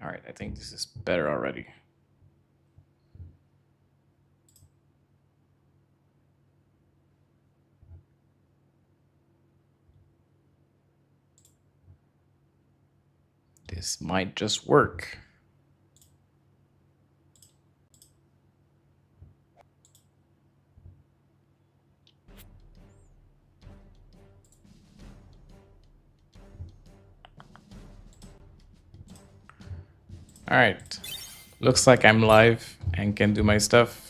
All right, I think this is better already. This might just work. All right, looks like I'm live and can do my stuff.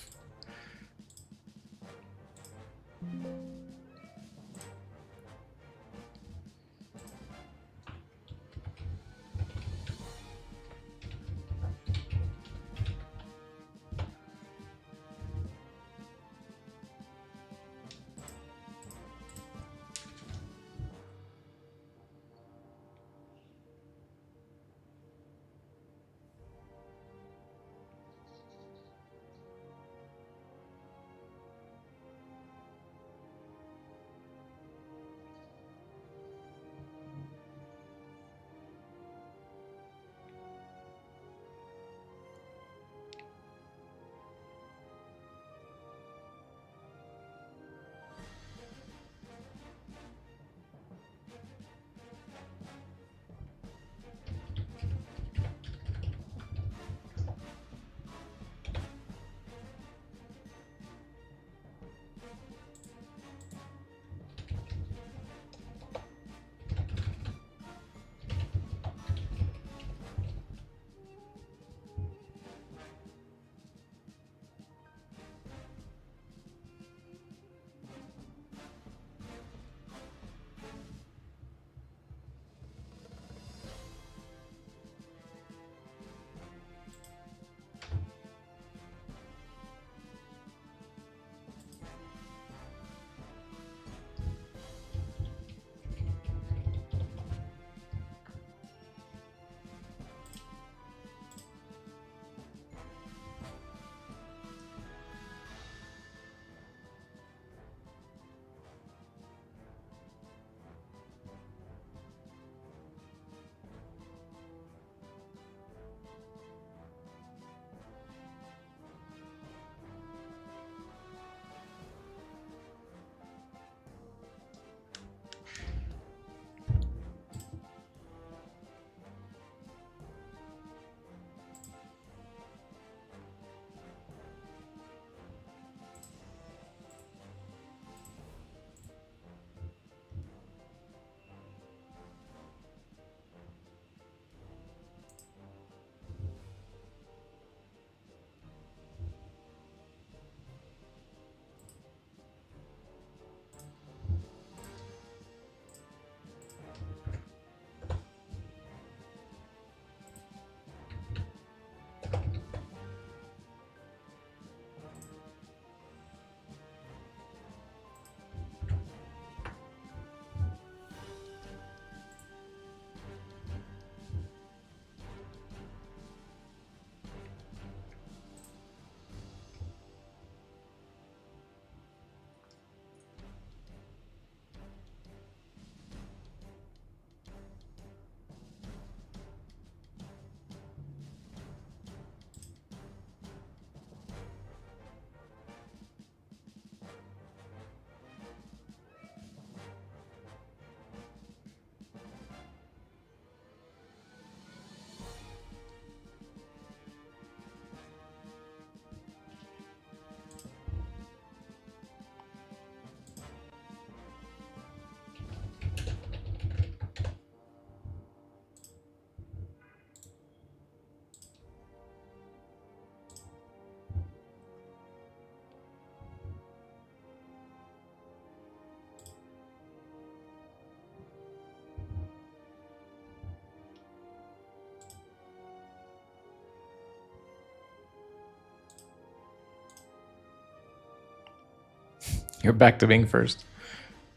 You're back to being first.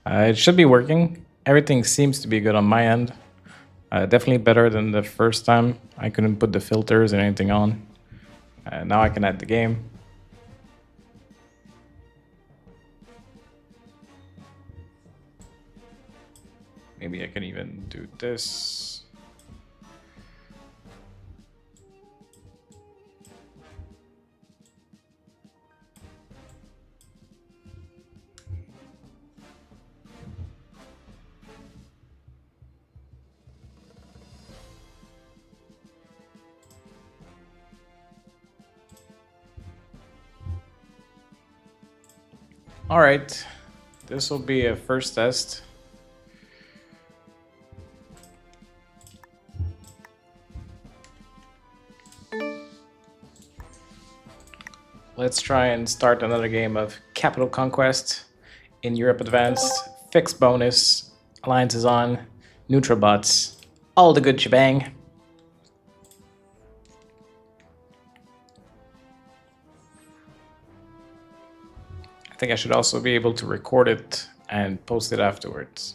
It should be working. Everything seems to be good on my end. Definitely better than the first time. I couldn't put the filters and anything on. Now I can add the game. Maybe I can even do this. All right, this will be a first test. Let's try and start another game of Capital Conquest in Europe Advanced. Fixed bonus, alliance is on, neutral bots, all the good shebang. I think I should also be able to record it and post it afterwards.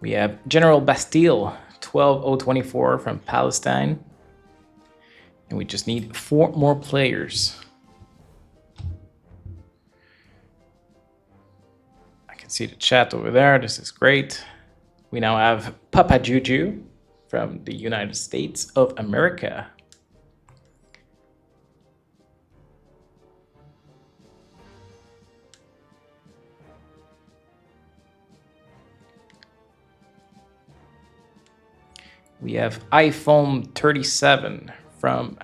We have General Bastille, 12024 from Palestine. And we just need 4 more players. I can see the chat over there. This is great. We now have Papa Juju from the United States of America. We have iPhone 37 from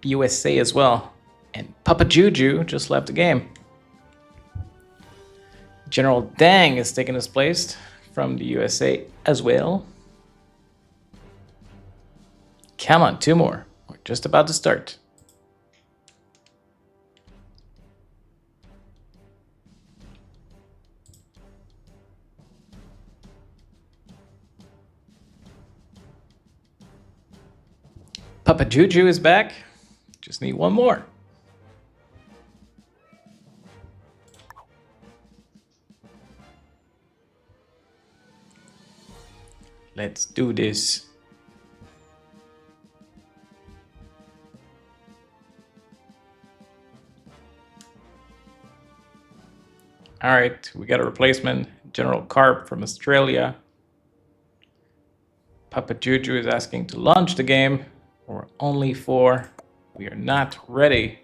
USA as well. And Papa Juju just left the game. General Dang is taking his place from the USA as well. Come on, 2 more. We're just about to start. Papa Juju is back. Just need 1 more. Let's do this. All right, we got a replacement. General Carp from Australia. Papa Juju is asking to launch the game. We're only 4. We are not ready.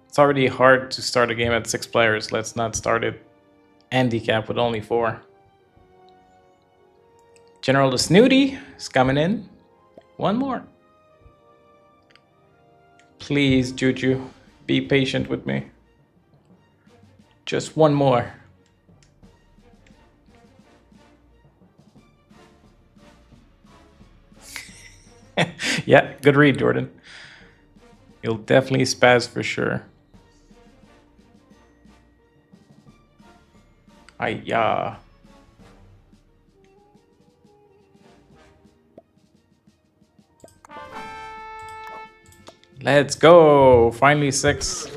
It's already hard to start a game at 6 players. Let's not start it handicap with only 4. General the Snooty is coming in. 1 more. Please, Juju, be patient with me. Just 1 more. Yeah, good read, Jordan. You'll definitely spaz for sure. Ay-ya. Let's go. Finally 6.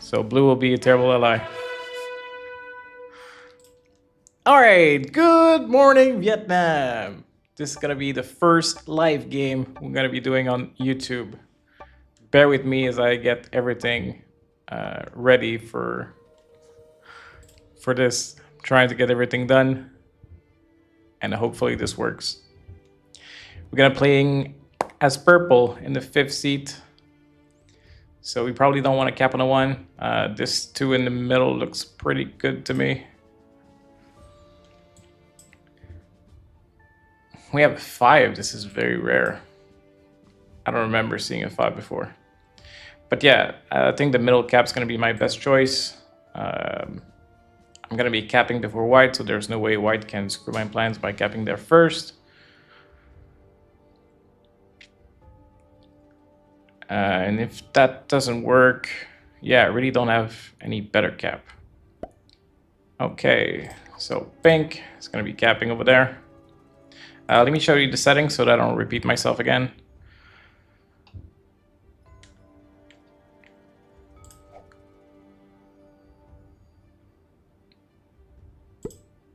So blue will be a terrible ally. All right, good morning, Vietnam. This is gonna be the first live game we're gonna be doing on YouTube. Bear with me as I get everything ready for this. I'm trying to get everything done, and hopefully this works. We're gonna playing as purple in the 5th seat, so we probably don't want to cap on a 1. This 2 in the middle looks pretty good to me. We have a 5. This is very rare. I don't remember seeing a 5 before. But yeah, I think the middle cap's going to be my best choice. I'm going to be capping before white, so there's no way white can screw my plans by capping there first. And if that doesn't work, yeah, I really don't have any better cap. Okay, so pink is going to be capping over there. Let me show you the settings so that I don't repeat myself again.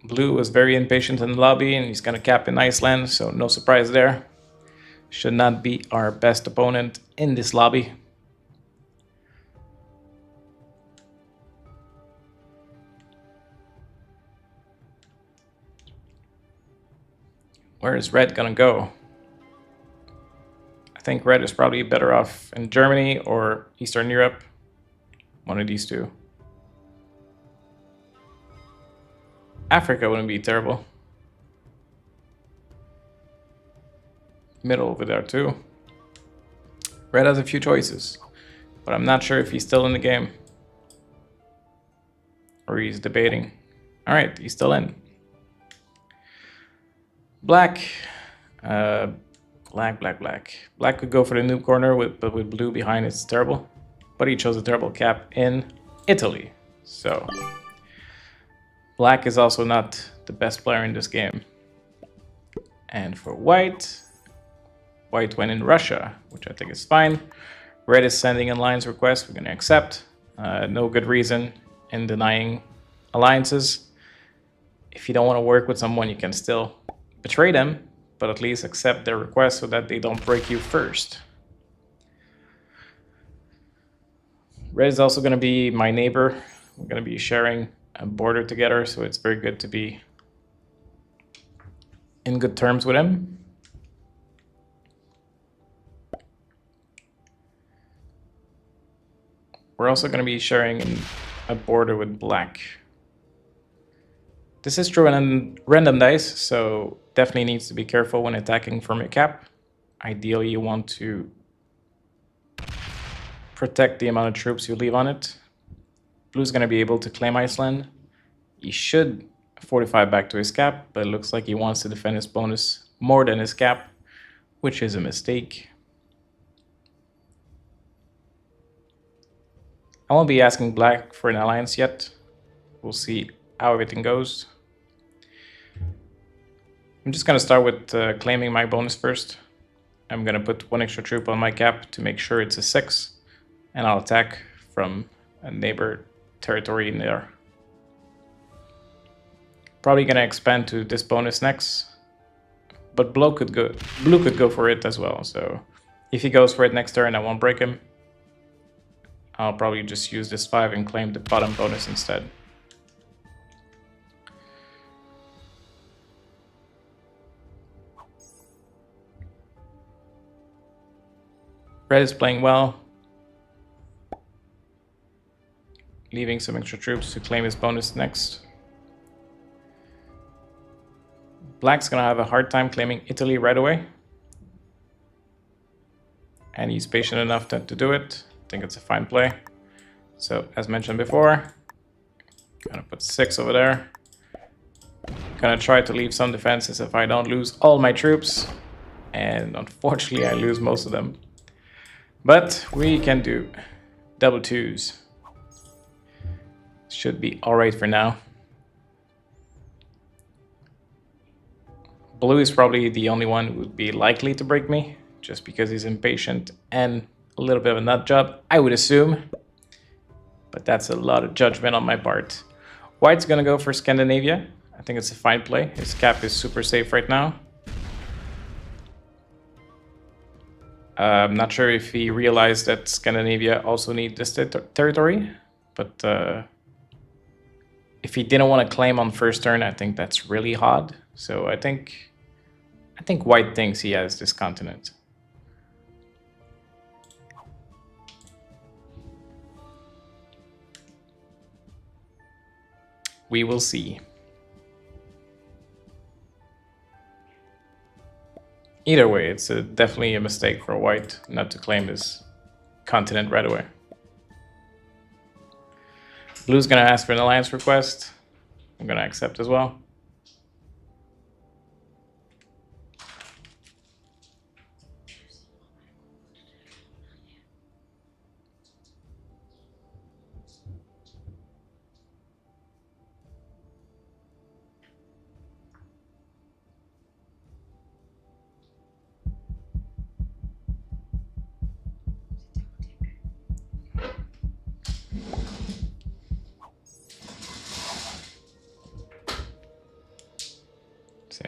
Blue was very impatient in the lobby and he's going to cap in Iceland, so no surprise there. Should not be our best opponent in this lobby. Where is red gonna go? I think red is probably better off in Germany or Eastern Europe. One of these 2. Africa wouldn't be terrible. Middle over there too. Red has a few choices, but I'm not sure if he's still in the game. Or he's debating. Alright, he's still in. Black. Black. Black could go for the noob corner, but with blue behind it's terrible. But he chose a terrible cap in Italy. So, black is also not the best player in this game. And for white, white went in Russia, which I think is fine. Red is sending an alliance request, we're going to accept. No good reason in denying alliances. If you don't want to work with someone, you can still betray them, but at least accept their request so that they don't break you first. Red is also going to be my neighbor. We're going to be sharing a border together, so it's very good to be in good terms with him. We're also going to be sharing a border with black. This is true in random dice, so definitely needs to be careful when attacking from your cap. Ideally, you want to protect the amount of troops you leave on it. Blue's going to be able to claim Iceland. He should fortify back to his cap, but it looks like he wants to defend his bonus more than his cap, which is a mistake. I won't be asking black for an alliance yet. We'll see how everything goes. I'm just going to start with claiming my bonus first. I'm going to put one extra troop on my cap to make sure it's a 6, and I'll attack from a neighbor territory in there. Probably going to expand to this bonus next, but blue could go for it as well. So if he goes for it next turn, I won't break him. I'll probably just use this 5 and claim the bottom bonus instead. Red is playing well, leaving some extra troops to claim his bonus next. Black's gonna have a hard time claiming Italy right away. And he's patient enough to do it. I think it's a fine play. So, as mentioned before, gonna put 6 over there. Gonna try to leave some defenses if I don't lose all my troops. And unfortunately, I lose most of them. But we can do double 2s. Should be alright for now. Blue is probably the only one who would be likely to break me, just because he's impatient and a little bit of a nut job, I would assume. But that's a lot of judgment on my part. White's gonna go for Scandinavia. I think it's a fine play. His cap is super safe right now. I'm not sure if he realized that Scandinavia also needs this territory, but if he didn't want to claim on first turn, I think that's really odd. So I think White thinks he has this continent. We will see. Either way, it's definitely a mistake for White not to claim his continent right away. Blue's gonna ask for an alliance request. I'm gonna accept as well.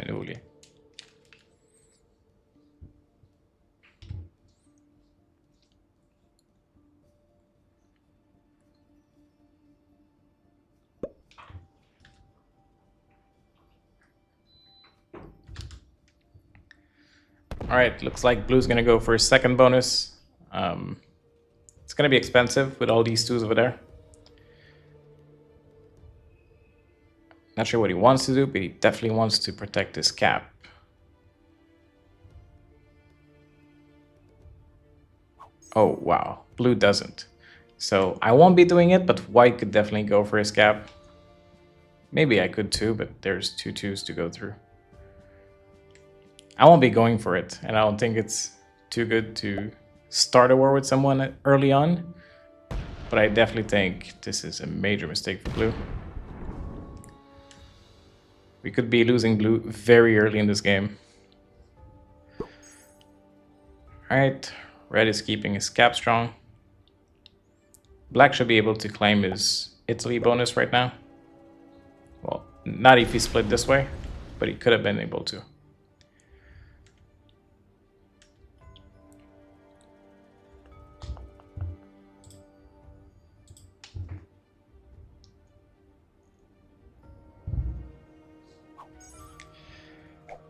Rolig. All right, looks like Blue's gonna go for a second bonus. It's gonna be expensive with all these 2s over there. Not sure what he wants to do, but he definitely wants to protect his cap. Oh, wow. Blue doesn't. So I won't be doing it, but white could definitely go for his cap. Maybe I could too, but there's 2 2s to go through. I won't be going for it, and I don't think it's too good to start a war with someone early on. But I definitely think this is a major mistake for blue. We could be losing blue very early in this game. Alright, red is keeping his cap strong. Black should be able to claim his Italy bonus right now. Well, not if he split this way, but he could have been able to.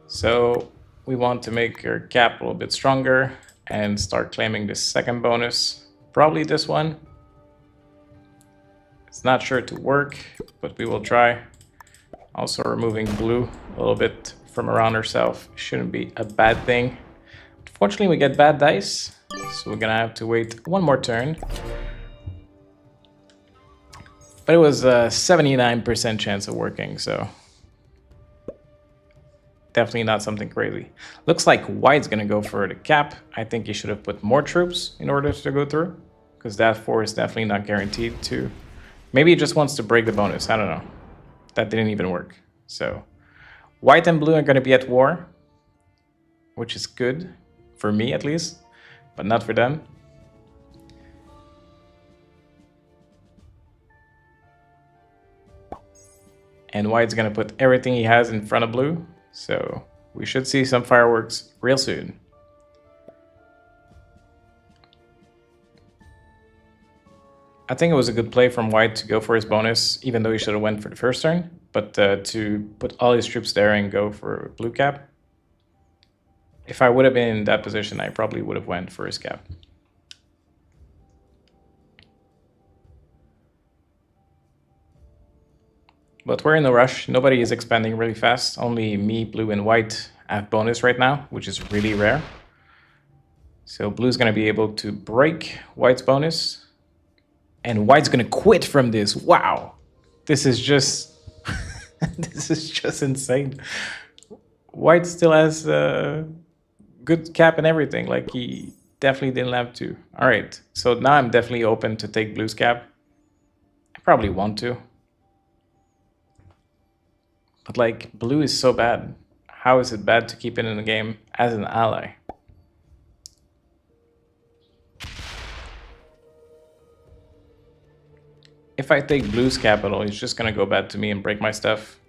So we want to make our cap a little bit stronger and start claiming this second bonus. Probably this one. It's not sure to work, but we will try. Also removing blue a little bit from around herself shouldn't be a bad thing. Unfortunately, we get bad dice, so we're gonna have to wait one more turn. But it was a 79% chance of working, so definitely not something crazy. Looks like white's gonna go for the cap. I think he should have put more troops in order to go through, because that 4 is definitely not guaranteed to. Maybe he just wants to break the bonus, I don't know. That didn't even work. So white and blue are gonna be at war, which is good, for me at least, but not for them. And white's gonna put everything he has in front of blue, so we should see some fireworks real soon. I think it was a good play from white to go for his bonus, even though he should have went for the first turn, but to put all his troops there and go for blue cap. If I would have been in that position, I probably would have went for his cap. But we're in a rush. Nobody is expanding really fast. Only me, blue, and white have bonus right now, which is really rare. So blue's going to be able to break white's bonus. And white's going to quit from this. Wow. This is just... this is just insane. White still has good cap and everything. Like, he definitely didn't have to. All right. So now I'm definitely open to take blue's cap. I probably want to. But, like, blue is so bad. How is it bad to keep it in the game as an ally? If I take blue's capital, he's just going to go bad to me and break my stuff.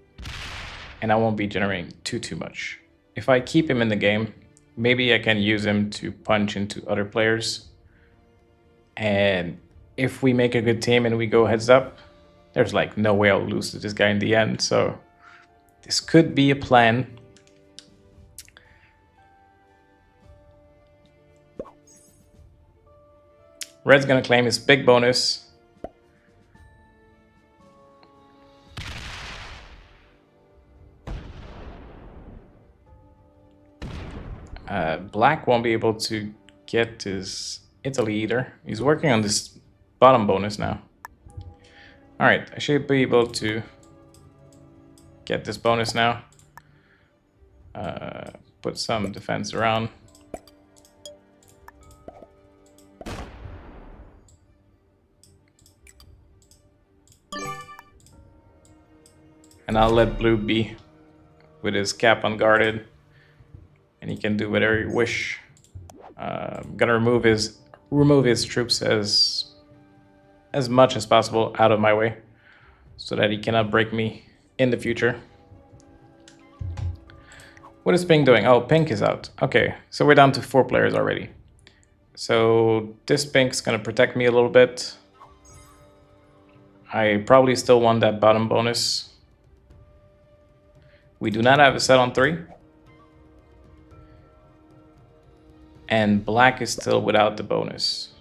And I won't be generating too much. If I keep him in the game, maybe I can use him to punch into other players. And if we make a good team and we go heads up, there's like no way I'll lose to this guy in the end. So this could be a plan. Red's going to claim his big bonus. Black won't be able to get his Italy either. He's working on this bottom bonus now. Alright, I should be able to get this bonus now. Put some defense around. And I'll let blue be with his cap unguarded. And he can do whatever he wish. I'm gonna remove his troops as much as possible out of my way, so that he cannot break me in the future. What is pink doing? Oh, pink is out. Okay, so we're down to 4 players already. So this pink's gonna protect me a little bit. I probably still want that bottom bonus. We do not have a set on 3. And black is still without the bonus.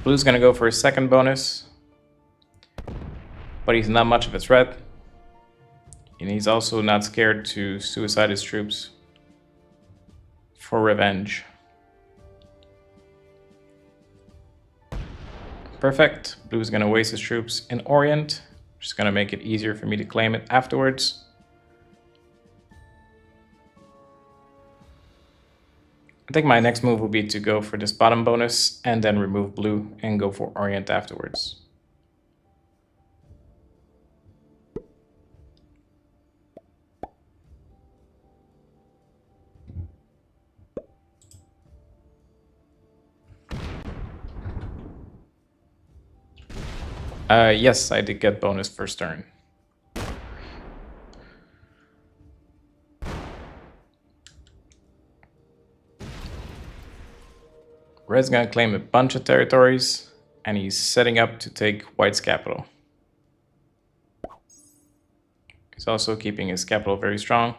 Blue's gonna go for his second bonus, but he's not much of a threat. And he's also not scared to suicide his troops for revenge. Perfect. Blue is going to waste his troops in Orient. Just going to make it easier for me to claim it afterwards. I think my next move will be to go for this bottom bonus and then remove blue and go for Orient afterwards. Yes, I did get bonus first turn. Red's gonna claim a bunch of territories, and he's setting up to take White's capital. He's also keeping his capital very strong.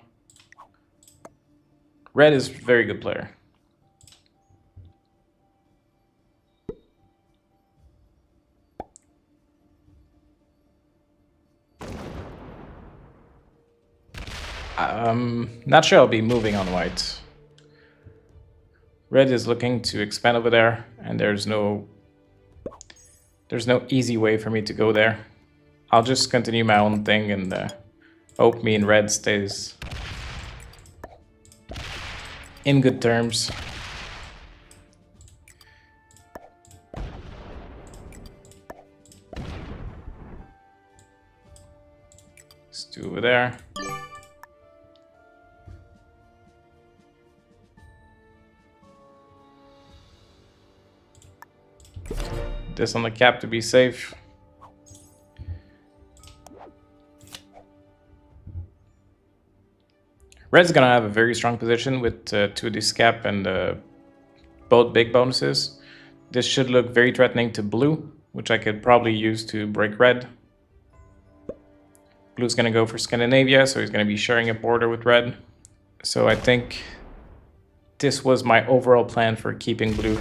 Red is a very good player. Not sure I'll be moving on White. Red is looking to expand over there, and there's no easy way for me to go there. I'll just continue my own thing and hope me and Red stays in good terms. Let's do over there. This on the cap to be safe. Red's gonna have a very strong position with 2D cap and both big bonuses. This should look very threatening to blue, which I could probably use to break red. Blue's gonna go for Scandinavia, so he's gonna be sharing a border with red. So I think this was my overall plan for keeping blue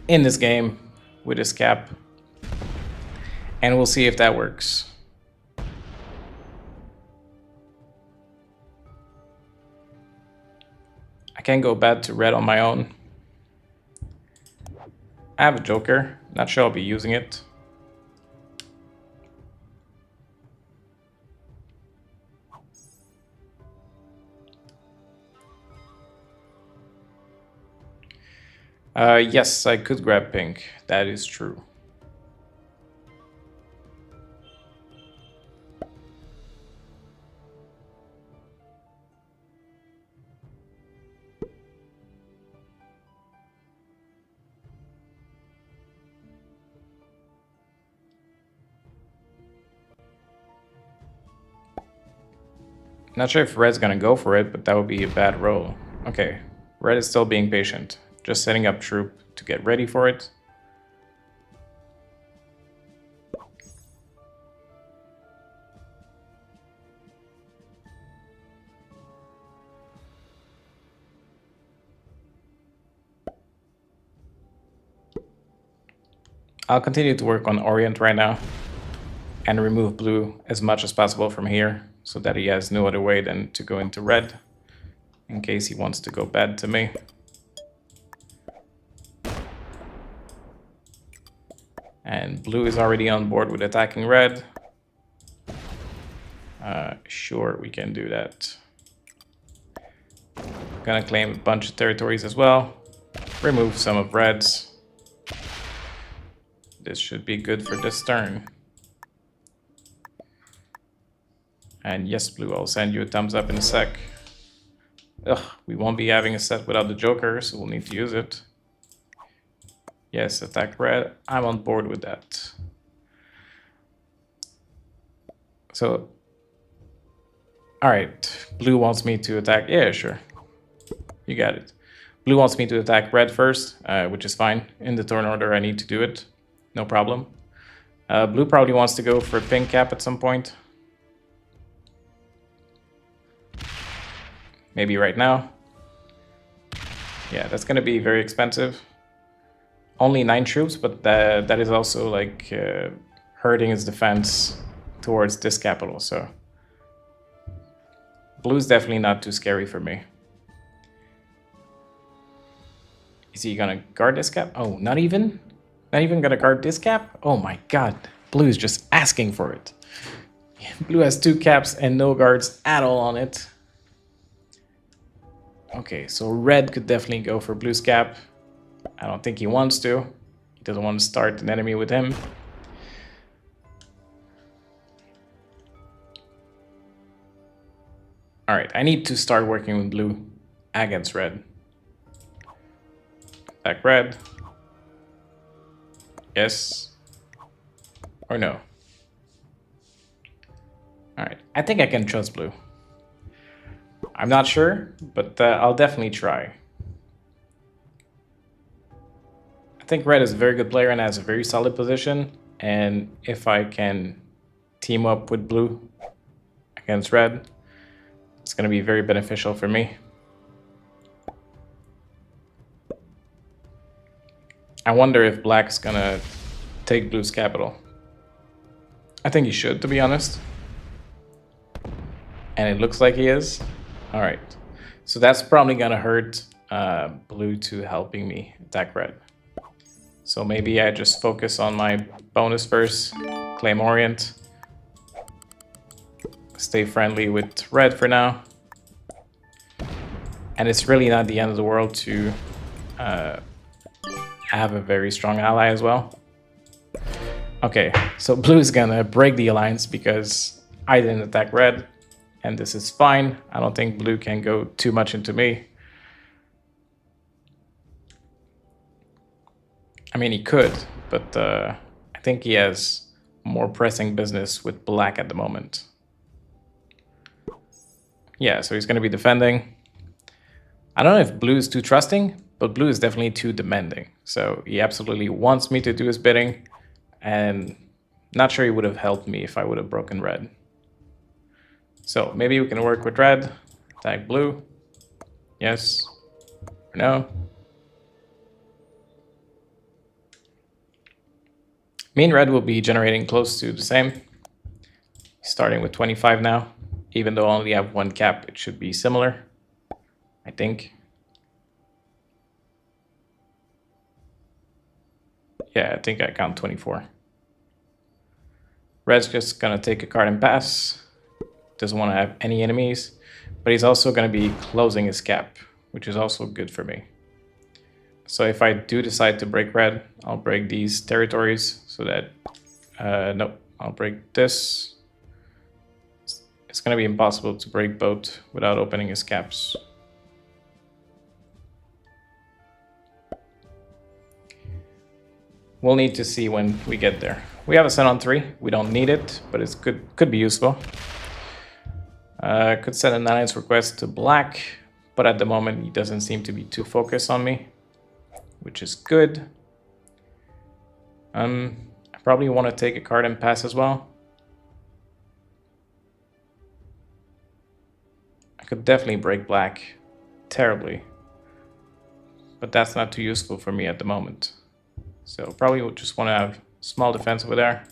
in this game with his cap, and we'll see if that works. I can't go bad to red on my own. I have a joker, not sure I'll be using it. Yes, I could grab pink. That is true. Not sure if red's gonna go for it, but that would be a bad roll. Okay, red is still being patient. Just setting up troop to get ready for it. I'll continue to work on Orient right now and remove blue as much as possible from here so that he has no other way than to go into red in case he wants to go bad to me. And blue is already on board with attacking red. Sure, we can do that. Gonna claim a bunch of territories as well. Remove some of red's. This should be good for this turn. And yes, blue, I'll send you a thumbs up in a sec. Ugh, we won't be having a set without the joker, so we'll need to use it. Yes, attack red. I'm on board with that. So, all right, blue wants me to attack. Yeah, sure. You got it. Blue wants me to attack red first, which is fine. In the turn order, I need to do it. No problem. Blue probably wants to go for a pink cap at some point. Maybe right now. Yeah, that's going to be very expensive. Only 9 troops, but that is also like hurting his defense towards this capital. So Blue's definitely not too scary for me. Is he gonna guard this cap? Oh, not even? Not even gonna guard this cap? Oh my god. Blue is just asking for it. Blue has 2 caps and no guards at all on it. Okay, so red could definitely go for blue's cap. I don't think he wants to. He doesn't want to start an enemy with him. Alright, I need to start working with blue against red. Attack red. Yes. Or no. Alright, I think I can trust blue. I'm not sure, but I'll definitely try. I think red is a very good player and has a very solid position. And if I can team up with blue against red, it's going to be very beneficial for me. I wonder if black's going to take blue's capital. I think he should, to be honest. And it looks like he is. All right. So that's probably going to hurt blue to helping me attack red. So maybe I just focus on my bonus first, claim orient. Stay friendly with red for now. And it's really not the end of the world to have a very strong ally as well. Okay, so blue is gonna break the alliance because I didn't attack red. And this is fine. I don't think blue can go too much into me. I mean, he could, but I think he has more pressing business with black at the moment. Yeah, so he's going to be defending. I don't know if blue is too trusting, but blue is definitely too demanding. So he absolutely wants me to do his bidding, and not sure he would have helped me if I would have broken red. So maybe we can work with red, attack blue. Yes or no. Me and red will be generating close to the same. Starting with 25 now. Even though I only have 1 cap, it should be similar, I think. Yeah, I think I count 24. Red's just gonna take a card and pass. Doesn't want to have any enemies, but he's also gonna be closing his cap, which is also good for me. So if I do decide to break red, I'll break these territories so that, nope, I'll break this. It's going to be impossible to break both without opening his caps. We'll need to see when we get there. We have a set on 3. We don't need it, but it could be useful. Could send an alliance request to black, but at the moment he doesn't seem to be too focused on me, which is good. I probably want to take a card and pass as well. I could definitely break black terribly, but that's not too useful for me at the moment. So probably would just want to have small defense over there.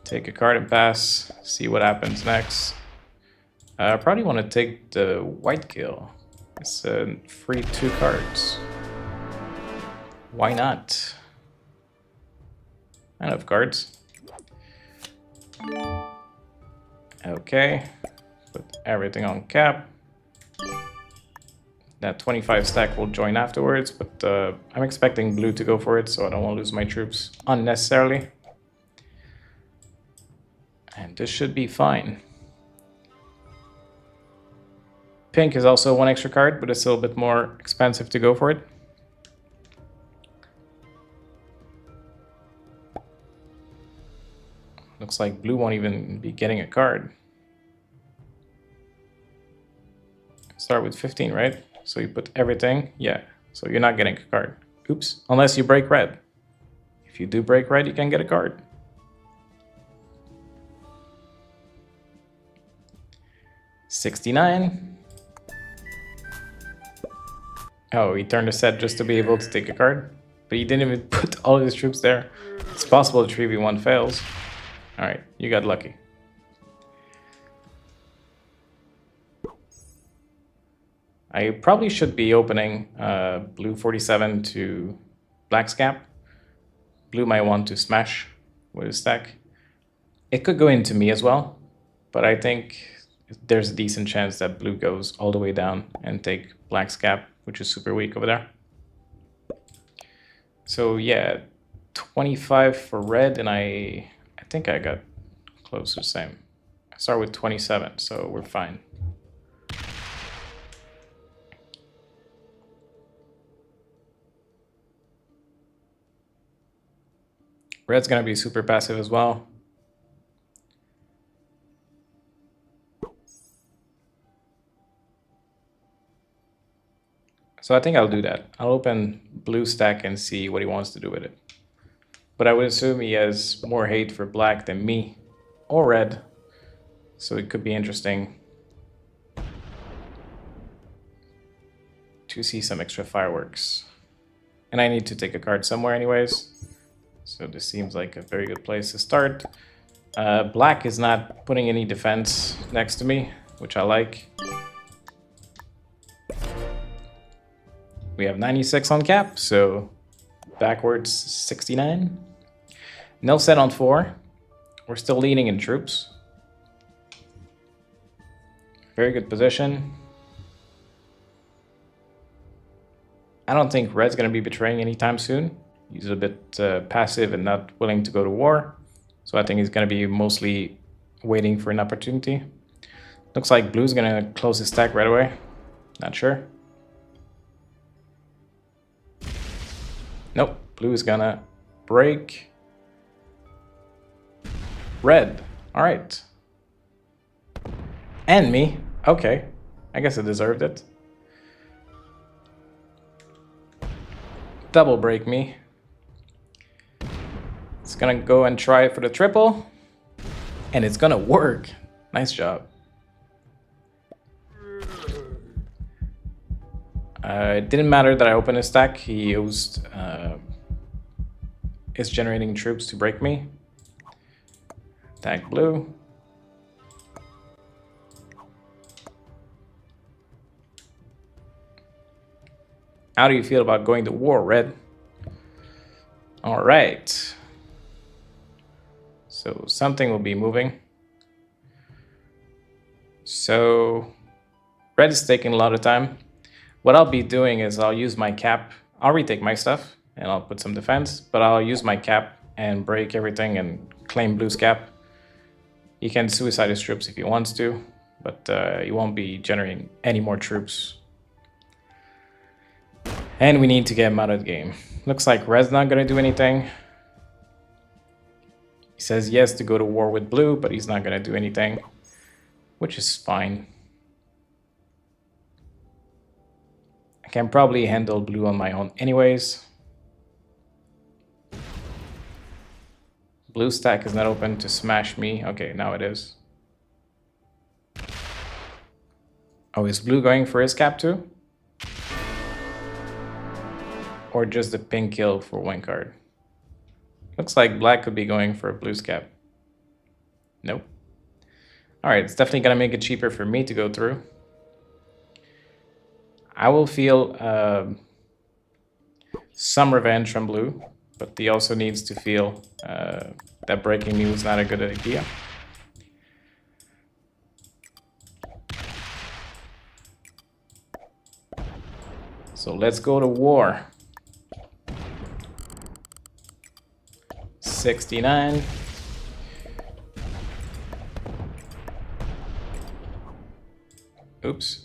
Take a card and pass, see what happens next. I probably want to take the white kill. It's free 2 cards. Why not? I have cards. Okay. Put everything on cap. That 25 stack will join afterwards, but I'm expecting blue to go for it, so I don't want to lose my troops unnecessarily. And this should be fine. Pink is also 1 extra card, but it's still a bit more expensive to go for it. Looks like blue won't even be getting a card. Start with 15, right? So you put everything, yeah. So you're not getting a card. Oops, unless you break red. If you do break red, you can get a card. $69. Oh, he turned a set just to be able to take a card. But he didn't even put all of his troops there. It's possible the 3v1 fails. Alright, you got lucky. I probably should be opening blue 47 to black's cap. Blue might want to smash with his stack. It could go into me as well, but I think there's a decent chance that blue goes all the way down and take black's cap, which is super weak over there. So yeah, 25 for red, and I think I got close to the same. I start with 27, so we're fine. Red's gonna be super passive as well. So I think I'll do that. I'll open blue stack and see what he wants to do with it. But I would assume he has more hate for black than me or red. So it could be interesting to see some extra fireworks. And I need to take a card somewhere anyways. So this seems like a very good place to start. Black is not putting any defense next to me, which I like. We have 96 on cap, so backwards 69. No set on 4. We're still leading in troops. Very good position. I don't think red's going to be betraying anytime soon. He's a bit passive and not willing to go to war. So I think he's going to be mostly waiting for an opportunity. Looks like blue's going to close his stack right away. Not sure. Nope, blue is going to break. Red. All right. And me. Okay. I guess I deserved it. Double break me. It's gonna go and try for the triple. And it's gonna work. Nice job. It didn't matter that I opened a stack. He used his generating troops to break me. Attack blue. How do you feel about going to war, red? All right. So something will be moving. So red is taking a lot of time. What I'll be doing is I'll use my cap. I'll retake my stuff and I'll put some defense, but I'll use my cap and break everything and claim blue's cap. He can suicide his troops if he wants to, but he won't be generating any more troops. And we need to get him out of the game. Looks like red's not gonna do anything. He says yes to go to war with blue, but he's not gonna do anything, which is fine. I can probably handle blue on my own anyways. Blue stack is not open to smash me. Okay, now it is. Oh, is blue going for his cap too? Or just the pink kill for one card? Looks like black could be going for a blue's cap. Nope. All right, it's definitely gonna make it cheaper for me to go through. I will feel some revenge from blue, but he also needs to feel that breaking me was not a good idea. So let's go to war. 69. Oops.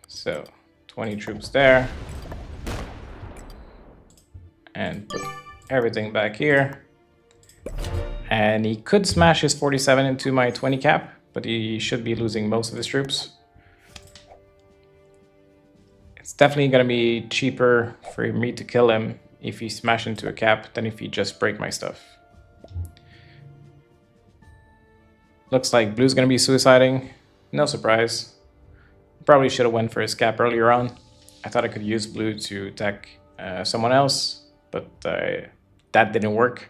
So 20 troops there. And put everything back here. And he could smash his 47 into my 20 cap, but he should be losing most of his troops. It's definitely going to be cheaper for me to kill him if he smash into a cap than if he just break my stuff. Looks like blue's going to be suiciding. No surprise. Probably should have went for his cap earlier on. I thought I could use blue to attack someone else, but that didn't work.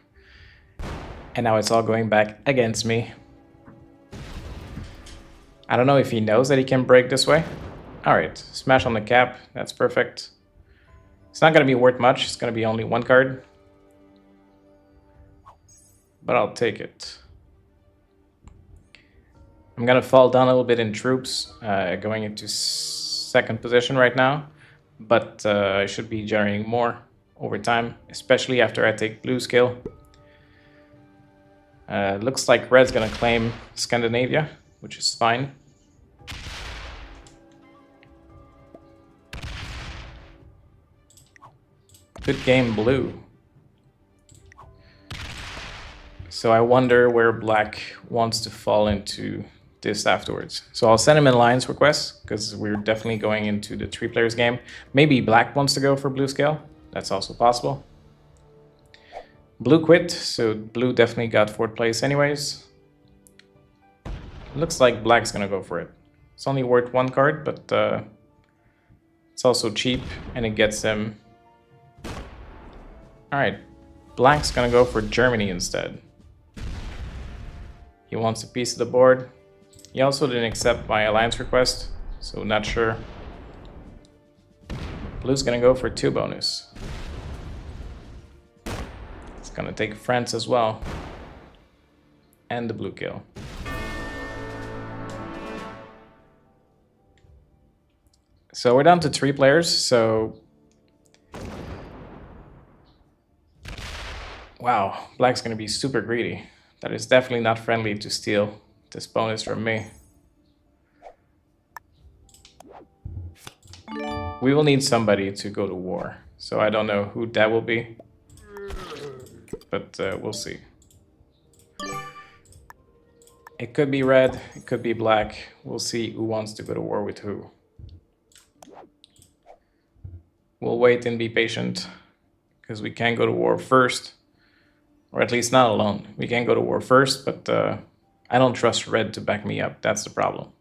And now it's all going back against me. I don't know if he knows that he can break this way. All right, smash on the cap. That's perfect. It's not going to be worth much. It's going to be only one card. But I'll take it. I'm going to fall down a little bit in troops, going into second position right now. But I should be generating more over time, especially after I take blue skill. Looks like red's going to claim Scandinavia, which is fine. Good game, blue. So I wonder where black wants to fall into this afterwards. So I'll send him an alliance request because we're definitely going into the 3 players game. Maybe black wants to go for blue scale. That's also possible. Blue quit, so blue definitely got 4th place anyways. Looks like black's gonna go for it. It's only worth 1 card, but it's also cheap and it gets them. Alright, black's gonna go for Germany instead. He wants a piece of the board. He also didn't accept my alliance request, so not sure. Blue's gonna go for 2 bonus. It's gonna take France as well. And the blue kill. So we're down to 3 players, so... Wow, black's gonna be super greedy. That is definitely not friendly to steal this bonus from me. We will need somebody to go to war, so I don't know who that will be. But we'll see. It could be red, it could be black. We'll see who wants to go to war with who. We'll wait and be patient, because we can't go to war first. Or at least not alone. We can go to war first, but I don't trust red to back me up. That's the problem.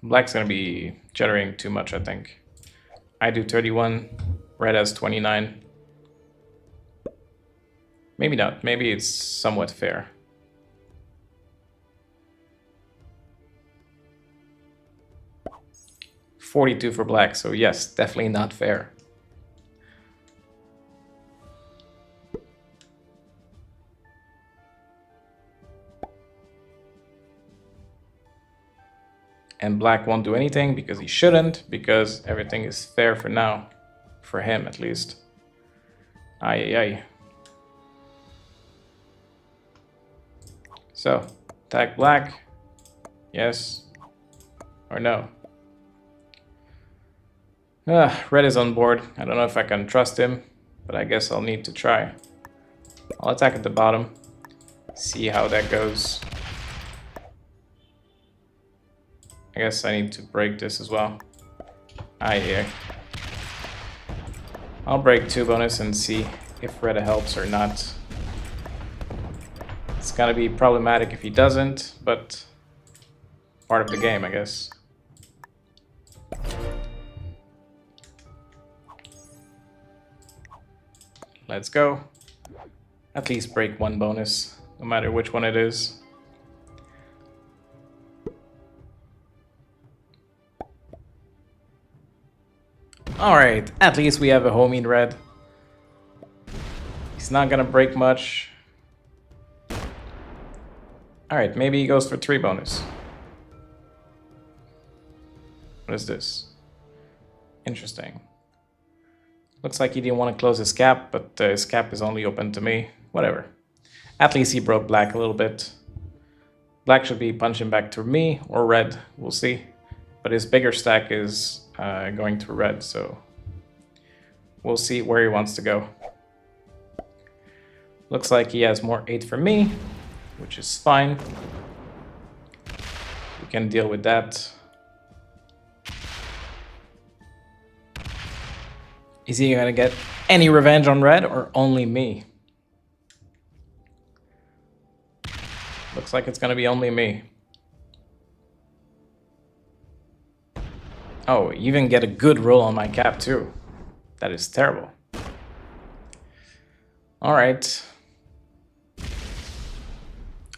Black's gonna be generating too much, I think. I do 31, red has 29. Maybe not. Maybe it's somewhat fair. $42 for black, so yes, definitely not fair. And black won't do anything because he shouldn't, because everything is fair for now. For him, at least. Aye, aye, aye. So, attack black. Yes. Or no. Red is on board. I don't know if I can trust him, but I guess I'll need to try. I'll attack at the bottom. See how that goes. I guess I need to break this as well. Yeah. I'll break 2 bonus and see if red helps or not. It's gonna be problematic if he doesn't, but part of the game, I guess. Let's go. At least break 1 bonus, no matter which one it is. Alright, at least we have a homie in red. He's not gonna break much. Alright, maybe he goes for 3 bonus. What is this? Interesting. Looks like he didn't want to close his cap, but his cap is only open to me. Whatever. At least he broke black a little bit. Black should be punching back to me, or red, we'll see. But his bigger stack is going to red, so we'll see where he wants to go. Looks like he has more 8 for me, which is fine. We can deal with that. Is he gonna get any revenge on red or only me? Looks like it's gonna be only me. Oh, even get a good roll on my cap too. That is terrible. All right.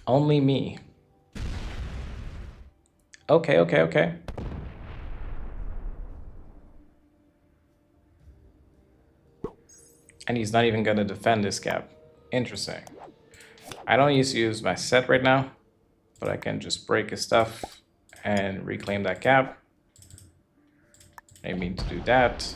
Only me. Okay, okay, okay. And he's not even gonna defend this cap. Interesting. I don't used to use my set right now, but I can just break his stuff and reclaim that cap. I mean to do that.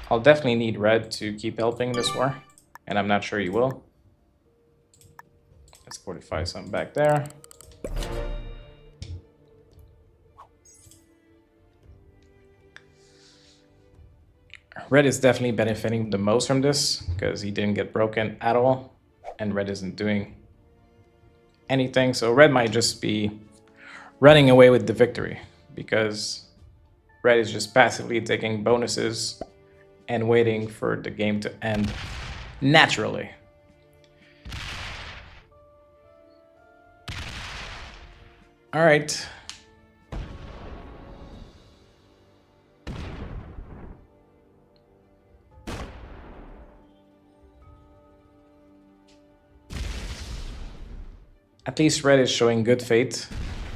I'll definitely need red to keep helping this war, and I'm not sure he will. Let's fortify some back there. Red is definitely benefiting the most from this because he didn't get broken at all, and red isn't doing anything. So red might just be running away with the victory because red is just passively taking bonuses and waiting for the game to end naturally. All right. At least red is showing good faith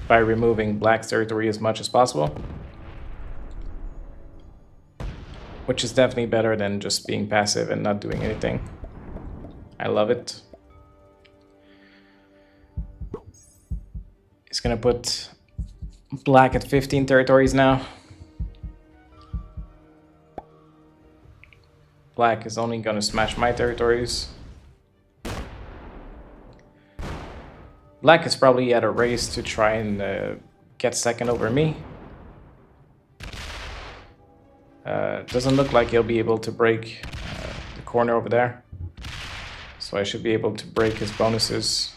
by removing black's territory as much as possible. Which is definitely better than just being passive and not doing anything. I love it. He's gonna put black at 15 territories now. Black is only gonna smash my territories. Black is probably at a race to try and get second over me. Doesn't look like he'll be able to break the corner over there. So I should be able to break his bonuses.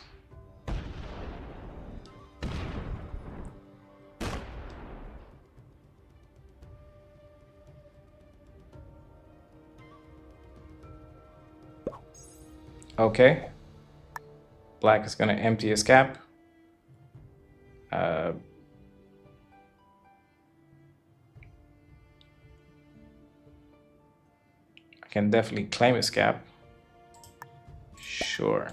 Okay. Black is going to empty his cap. I can definitely claim his cap. Sure.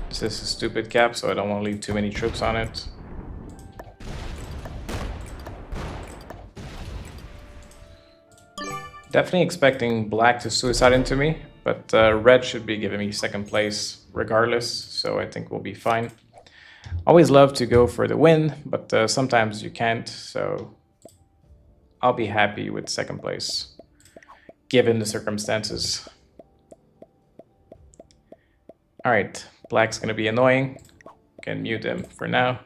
This is a stupid cap, so I don't want to leave too many troops on it. Definitely expecting black to suicide into me, but red should be giving me second place regardless, so I think we'll be fine. Always love to go for the win, but sometimes you can't, so I'll be happy with second place, given the circumstances. All right, black's gonna be annoying. Can mute him for now.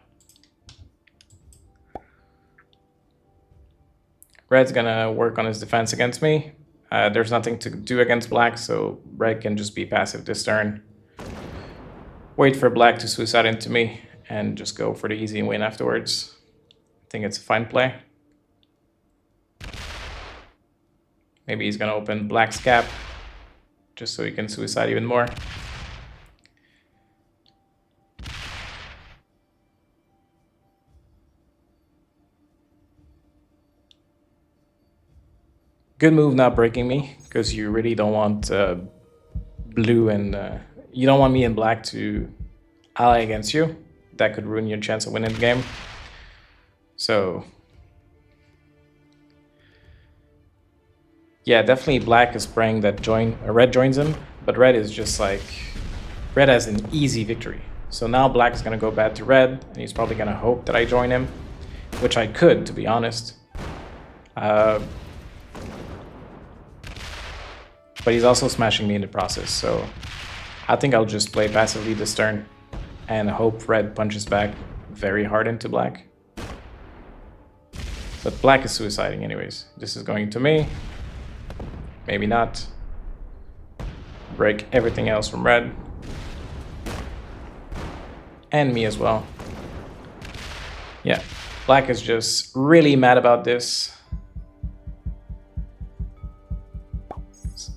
Red's gonna work on his defense against me. There's nothing to do against black, so red can just be passive this turn. Wait for black to suicide into me and just go for the easy win afterwards. I think it's a fine play. Maybe he's gonna open black's cap just so he can suicide even more. Good move not breaking me, because you really don't want blue and you don't want me and black to ally against you. That could ruin your chance of winning the game. So yeah, definitely black is praying that red joins him, but red is just like, red has an easy victory. So now black is gonna go bad to red, and he's probably gonna hope that I join him, which I could, to be honest. But he's also smashing me in the process, so I think I'll just play passively this turn and hope red punches back very hard into black. But black is suiciding anyways. This is going to me. Maybe not. Break everything else from red. And me as well. Yeah, black is just really mad about this.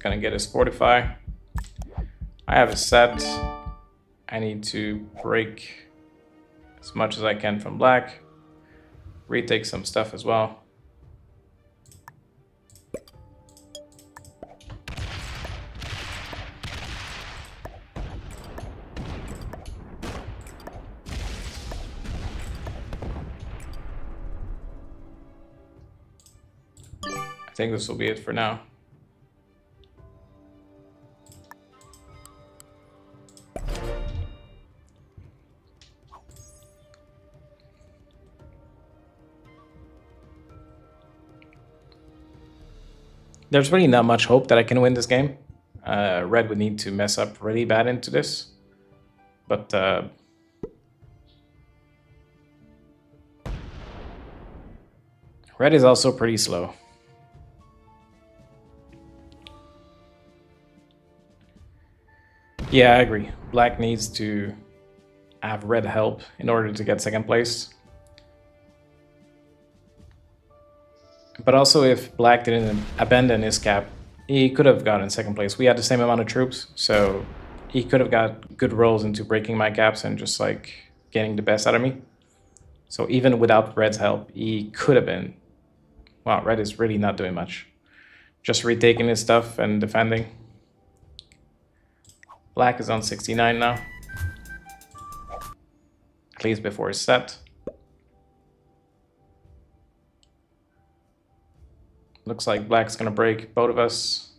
Gonna get his fortify. I have a set. I need to break as much as I can from black. retake some stuff as well. I think this will be it for now. There's really not much hope that I can win this game. Red would need to mess up really bad into this. But Red is also pretty slow. Yeah, I agree. Black needs to have red help in order to get second place. But also, if Black didn't abandon his cap, he could have gotten second place. We had the same amount of troops, so he could have got good rolls into breaking my caps and just like getting the best out of me. So even without Red's help, he could have been. Wow, Red is really not doing much. Just retaking his stuff and defending. Black is on 69 now. At least before his set. Looks like Black's gonna break both of us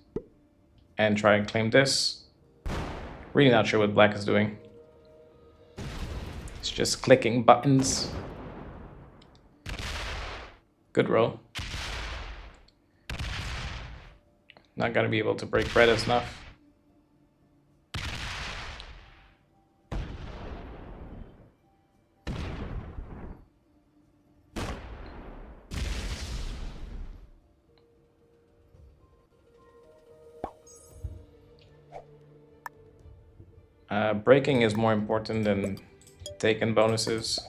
and try and claim this. Really not sure what Black is doing. It's just clicking buttons. Good roll. Not gonna be able to break Red enough. Breaking is more important than taking bonuses.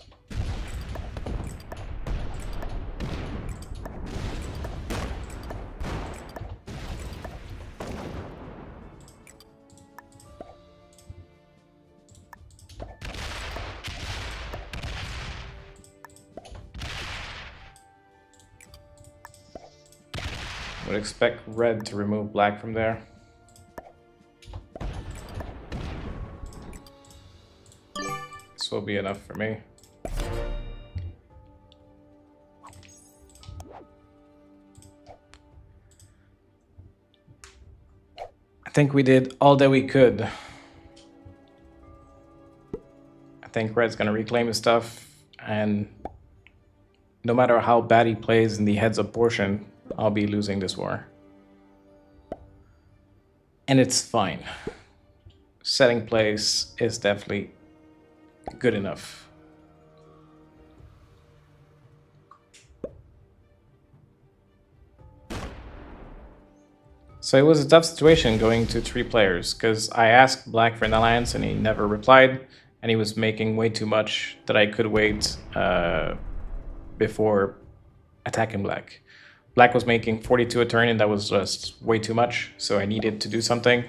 Would expect Red to remove Black from there. This will be enough for me. I think we did all that we could. I think Red's gonna reclaim his stuff, and no matter how bad he plays in the heads-up portion, I'll be losing this war. And it's fine. Setting place is definitely good enough. So it was a tough situation going to 3 players, because I asked Black for an alliance and he never replied, and he was making way too much that I could wait before attacking Black. Black was making 42 a turn, and that was just way too much, so I needed to do something.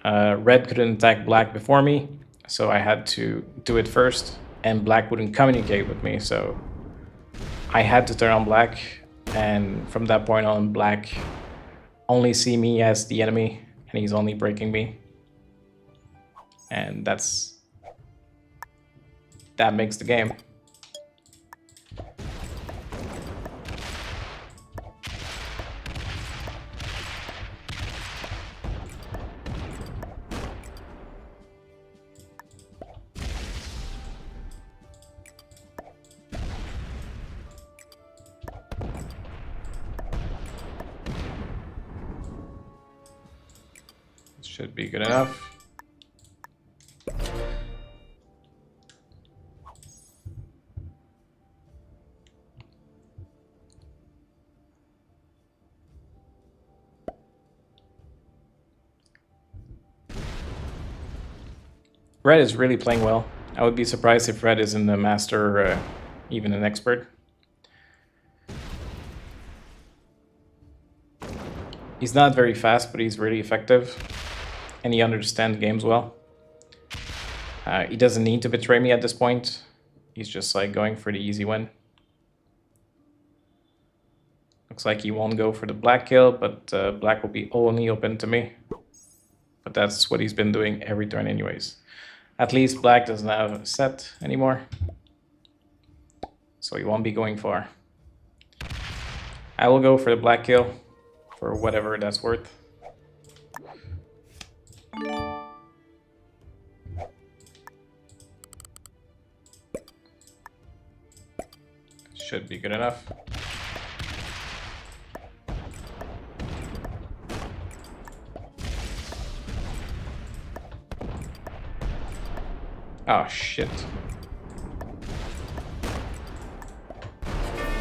Red couldn't attack Black before me, so I had to do it first, and Black wouldn't communicate with me, so I had to turn on Black, and from that point on, Black only see me as the enemy, and he's only breaking me. And that makes the game. Should be good enough. Red is really playing well. I would be surprised if Red isn't a master or even an expert. He's not very fast, but he's really effective. And he understands games well. He doesn't need to betray me at this point. He's just like going for the easy win. Looks like he won't go for the black kill, but black will be only open to me. But that's what he's been doing every turn anyways. At least black doesn't have a set anymore. So he won't be going far. I will go for the black kill for whatever that's worth. Should be good enough. Oh shit.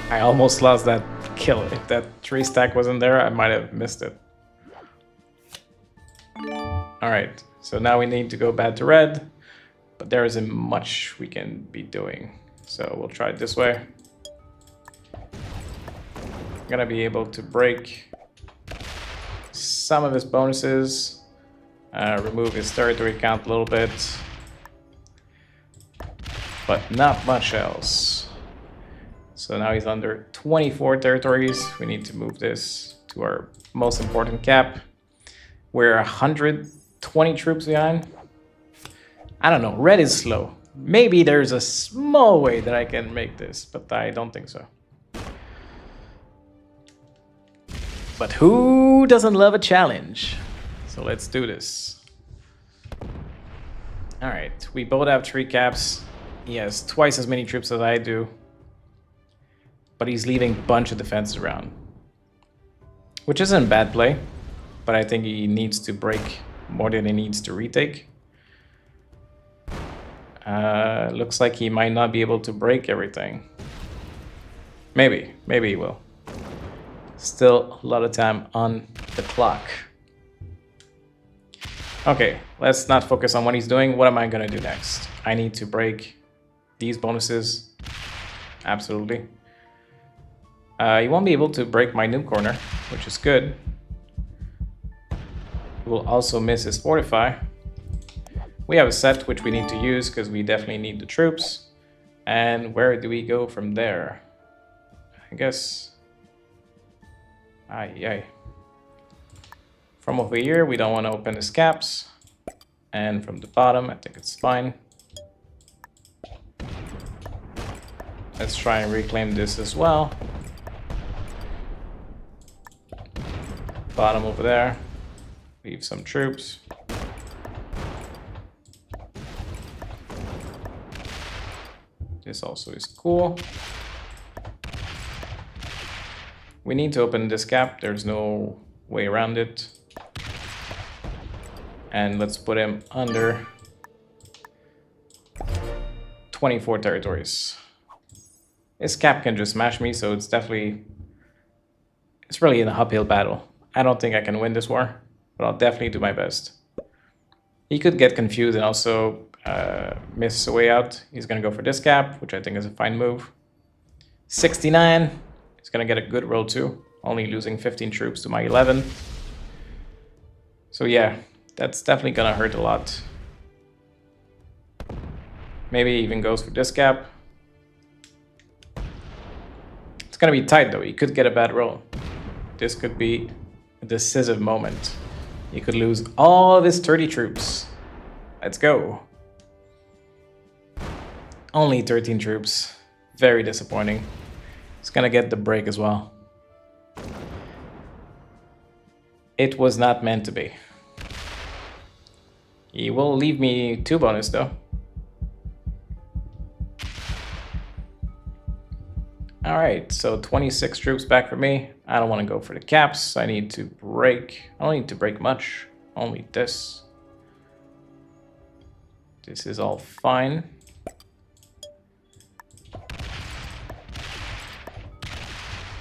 I almost lost that kill. If that tree stack wasn't there, I might have missed it. Alright, so now we need to go bad to red, but there isn't much we can be doing. So we'll try it this way. I'm gonna be able to break some of his bonuses, remove his territory count a little bit, but not much else. So now he's under 24 territories. We need to move this to our most important cap. We're 120 troops behind. I don't know, red is slow. Maybe there's a small way that I can make this, but I don't think so. But who doesn't love a challenge? So let's do this. All right, we both have 3 caps. He has twice as many troops as I do. But he's leaving a bunch of defenses around. Which isn't a bad play. But I think he needs to break more than he needs to retake. Looks like he might not be able to break everything. Maybe he will. Still a lot of time on the clock. Okay, let's not focus on what he's doing. What am I gonna do next? I need to break these bonuses. Absolutely. He won't be able to break my noob corner, which is good. He will also miss his fortify. We have a set which we need to use because we definitely need the troops. And where do we go from there? I guess... Aye. From over here, we don't want to open his caps. And from the bottom, I think it's fine. Let's try and reclaim this as well. Bottom over there. Leave some troops. This also is cool. We need to open this cap. There's no way around it. And let's put him under 24 territories. This cap can just smash me, so it's really an uphill battle. I don't think I can win this war, but I'll definitely do my best. He could get confused and also miss a way out. He's gonna go for this cap, which I think is a fine move. 69. He's gonna get a good roll too, only losing 15 troops to my 11. So yeah, that's definitely gonna hurt a lot. Maybe he even goes for this cap. It's gonna be tight though, he could get a bad roll. This could be a decisive moment. He could lose all of his 30 troops. Let's go. Only 13 troops, very disappointing. He's gonna get the break as well. It was not meant to be. He will leave me 2 bonus though. Alright, so 26 troops back for me. I don't want to go for the caps. I need to break. I don't need to break much. Only this. This is all fine.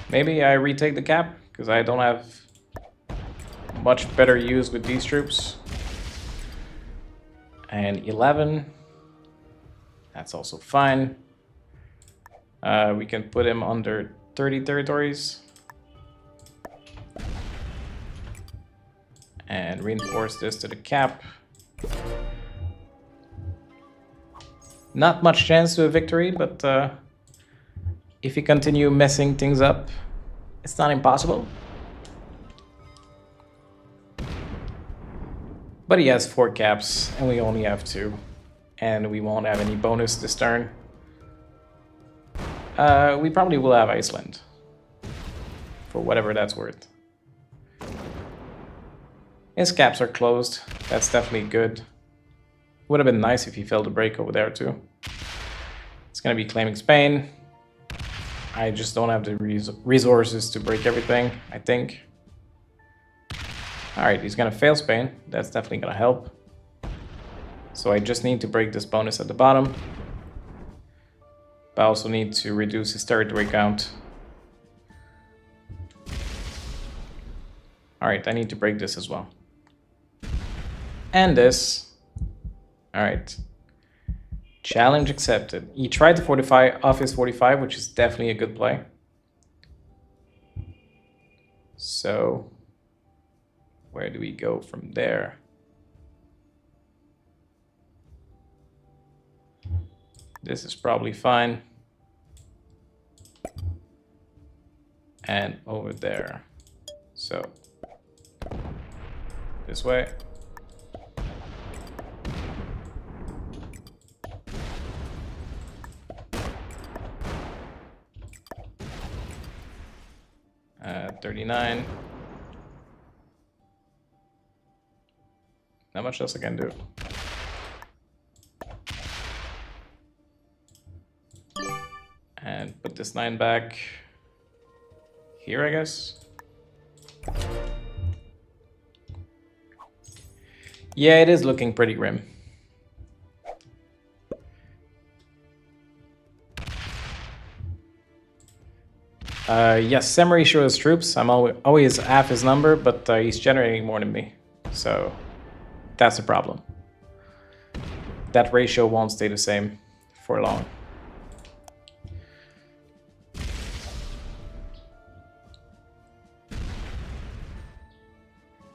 Maybe I retake the cap, because I don't have much better use with these troops. And 11. That's also fine. We can put him under 30 territories. And reinforce this to the cap. Not much chance to a victory, but if you continue messing things up, It's not impossible. But he has 4 caps, and we only have 2. And we won't have any bonus this turn. We probably will have Iceland. For whatever that's worth. His caps are closed. That's definitely good. Would have been nice if he failed to break over there too. It's going to be claiming Spain. I just don't have the resources to break everything, I think. Alright, he's going to fail Spain. That's definitely going to help. So I just need to break this bonus at the bottom. But I also need to reduce his territory count. Alright, I need to break this as well. And this. Alright. Challenge accepted. He tried to fortify off his 45, which is definitely a good play. So, where do we go from there? This is probably fine. And over there. So, this way. Uh, 39. Not much else I can do. And put this 9 back here, I guess. Yeah, it is looking pretty grim. Yes, Samurai shows troops. I'm always half his number, but he's generating more than me. So that's a problem. That ratio won't stay the same for long.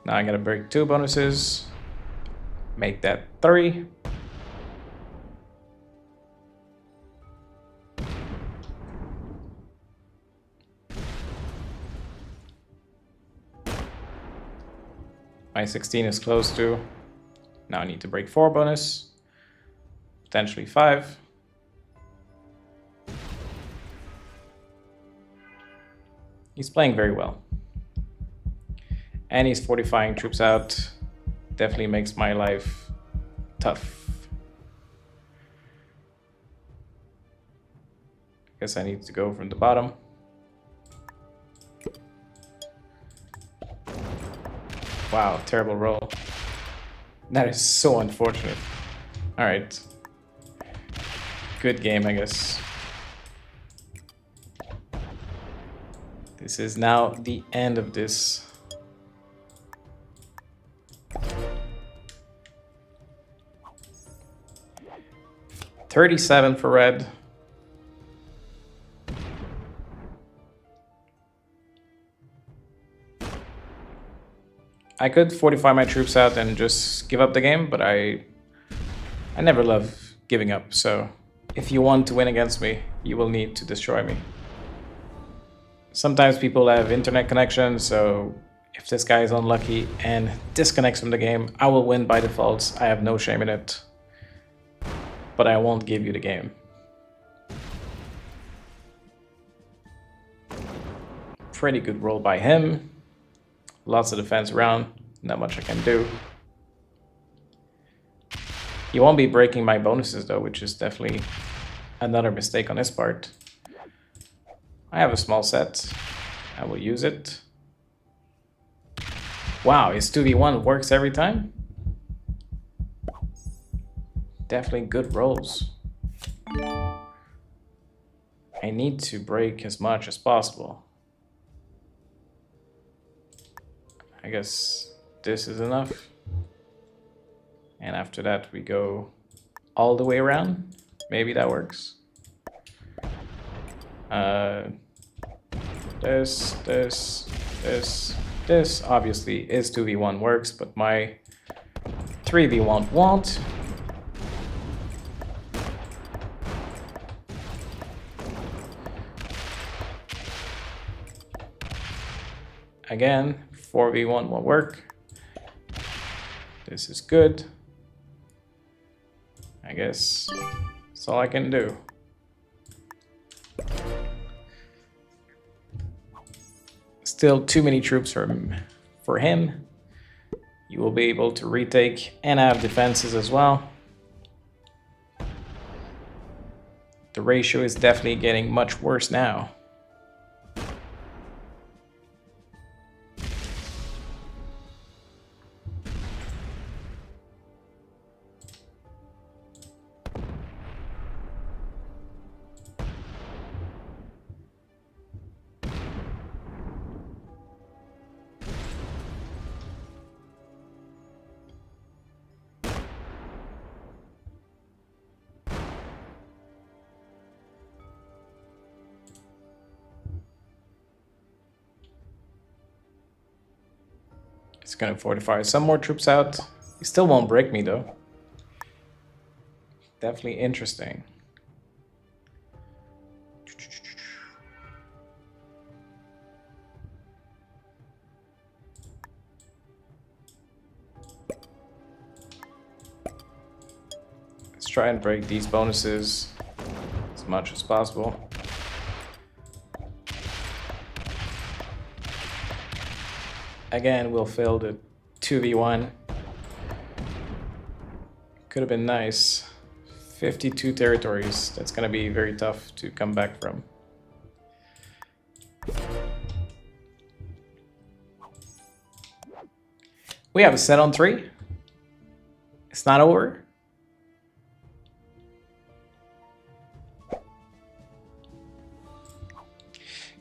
Now I'm gonna break 2 bonuses. Make that 3. My 16 is close to. Now I need to break 4 bonus. Potentially 5. He's playing very well. And he's fortifying troops out. Definitely makes my life tough. Guess I need to go from the bottom. Wow, terrible roll. That is so unfortunate. Alright. Good game, I guess. This is now the end of this. $37 for red. I could fortify my troops out and just give up the game, but I never love giving up. So if you want to win against me, you will need to destroy me. Sometimes people have internet connection, so if this guy is unlucky and disconnects from the game, I will win by default. I have no shame in it. But I won't give you the game. Pretty good roll by him. Lots of defense around. Not much I can do. He won't be breaking my bonuses though, which is definitely another mistake on his part. I have a small set. I will use it. Wow, his 2v1 works every time? Definitely good rolls. I need to break as much as possible. I guess this is enough. And after that we go all the way around. Maybe that works. This obviously is 2v1 works, but my 3v1 won't. Again, 4v1 won't work. This is good. I guess that's all I can do. Still too many troops for him. You will be able to retake and have defenses as well. The ratio is definitely getting much worse now. It's gonna fortify some more troops out. He still won't break me though. Definitely interesting. Let's try and break these bonuses as much as possible. Again, we'll fill the 2v1. Could have been nice. 52 territories. That's gonna be very tough to come back from. We have a set on 3. It's not over.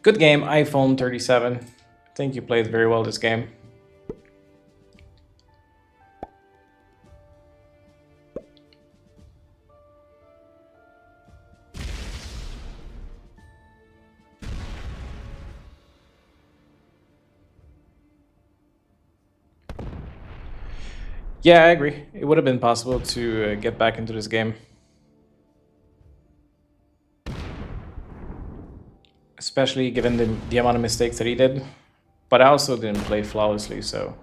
Good game, iPhone 37. I think you played very well this game. Yeah, I agree. It would have been possible to get back into this game. Especially given the amount of mistakes that he did. But I also didn't play flawlessly, so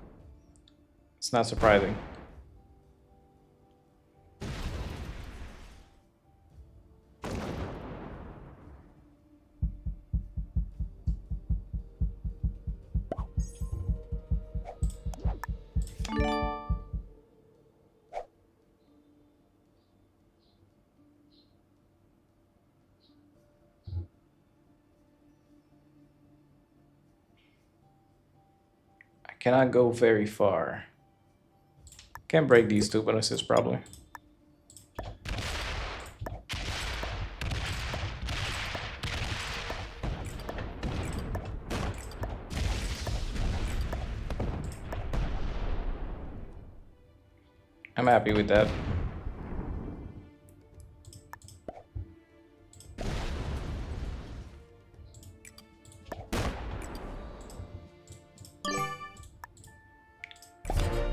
it's not surprising. Cannot go very far. Can break these 2 bonuses probably. I'm happy with that.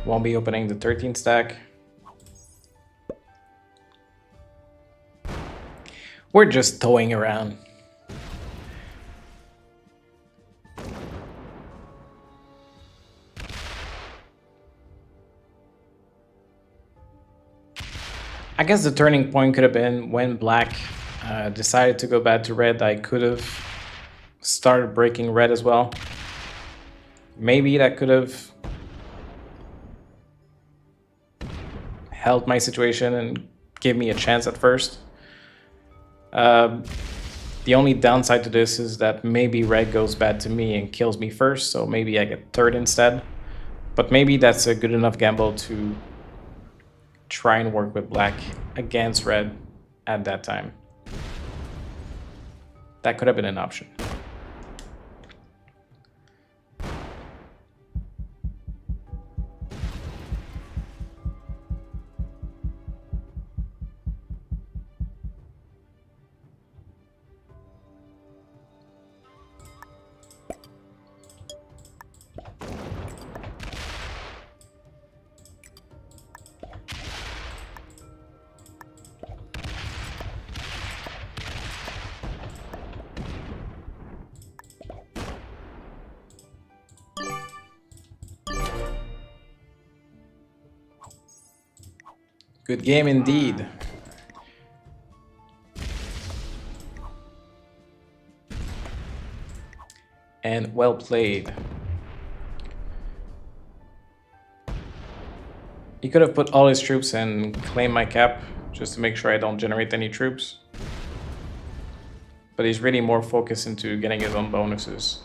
Won't be opening the 13 stack. We're just towing around. I guess the turning point could have been when black decided to go back to red. I could have started breaking red as well. Maybe that could have helped my situation and gave me a chance at first. The only downside to this is that maybe red goes bad to me and kills me first, so maybe I get third instead. But maybe that's a good enough gamble to try and work with black against red at that time. That could have been an option. Good game indeed. And well played. He could have put all his troops and claimed my cap just to make sure I don't generate any troops. But he's really more focused into getting his own bonuses.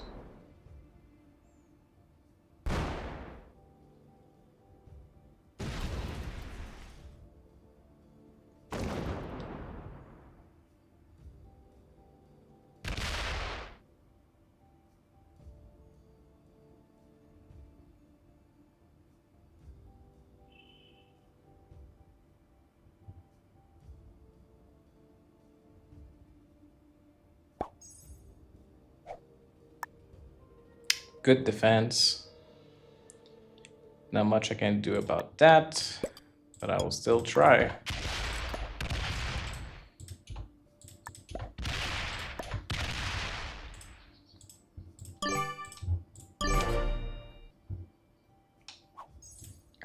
Good defense. Not much I can do about that, but I will still try.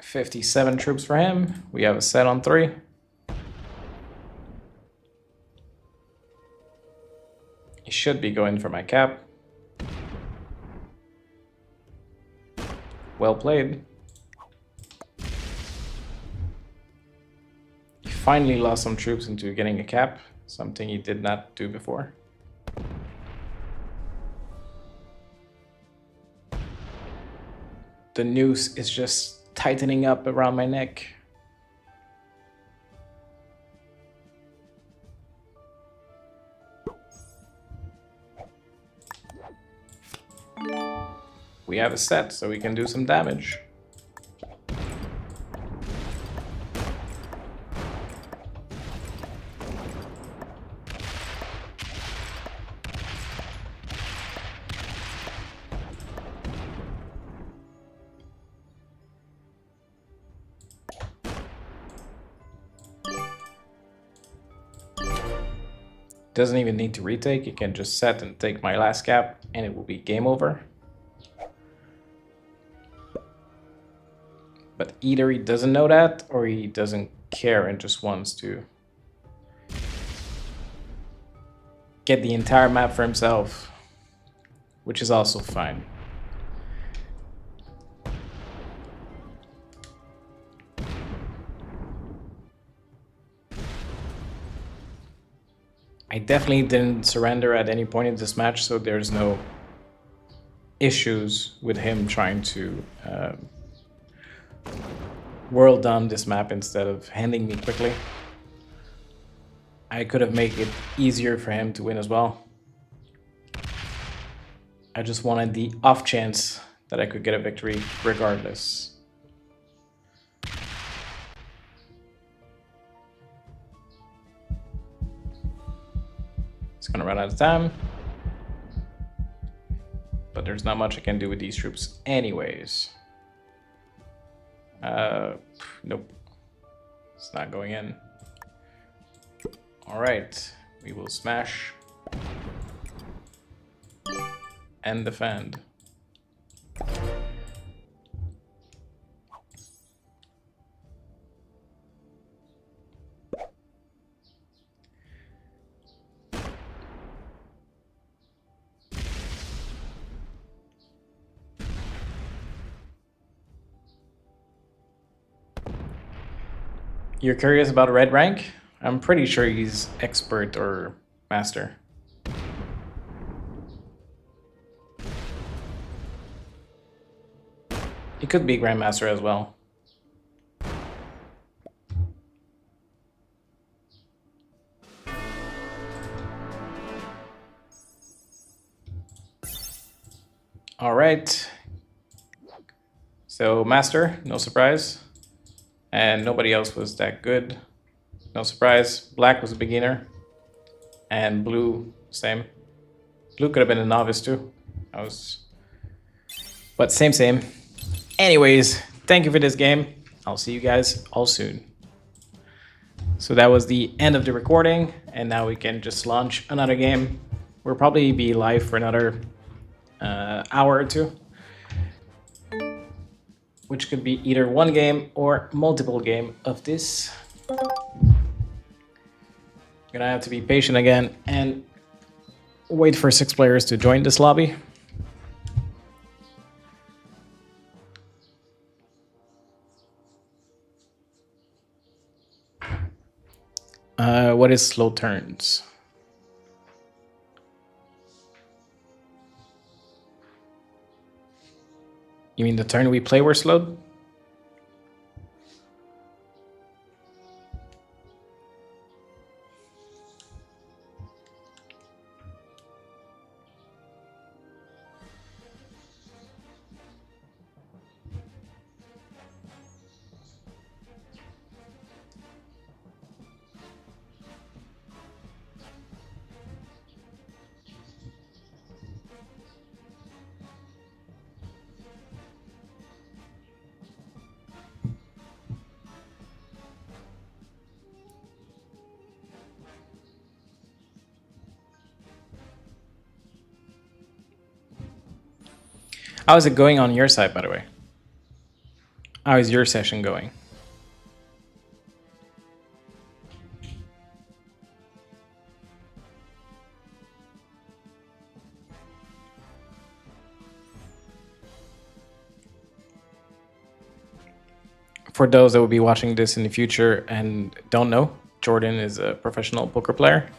$57 troops for him. We have a set on 3. He should be going for my cap. Well played. He finally lost some troops into getting a cap, something he did not do before. The noose is just tightening up around my neck. We have a set, so we can do some damage. Doesn't even need to retake, you can just set and take my last cap and it will be game over. But either he doesn't know that or he doesn't care and just wants to get the entire map for himself, which is also fine. I definitely didn't surrender at any point in this match, so there's no issues with him trying to world down this map instead of handing me quickly. I could have made it easier for him to win as well. I just wanted the off chance that I could get a victory regardless. It's gonna run out of time. But there's not much I can do with these troops anyways. Nope. It's not going in. All right, we will smash and defend. You're curious about red rank? I'm pretty sure he's expert or master. He could be grandmaster as well. All right. So master, no surprise. And nobody else was that good. No surprise. Black was a beginner. And blue, same. Blue could have been a novice too. But same. Anyways, thank you for this game. I'll see you guys all soon. So that was the end of the recording. And now we can just launch another game. We'll probably be live for another hour or two, which could be either one game or multiple game of this Gonna have to be patient again and wait for 6 players to join this lobby. What is slow turns? You mean the turn we play we're slowed? How is it going on your side, by the way? How is your session going? For those that will be watching this in the future and don't know, Jordan is a professional poker player,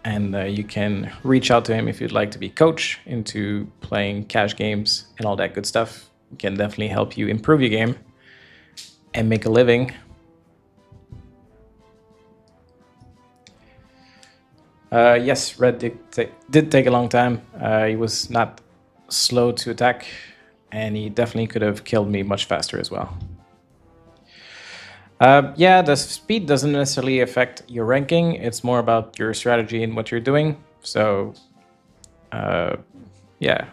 and you can reach out to him if you'd like to be coach into playing cash games and all that good stuff. He can definitely help you improve your game and make a living. Yes, Red did take a long time. He was not slow to attack, and he definitely could have killed me much faster as well. Yeah, the speed doesn't necessarily affect your ranking. It's more about your strategy and what you're doing. So, yeah.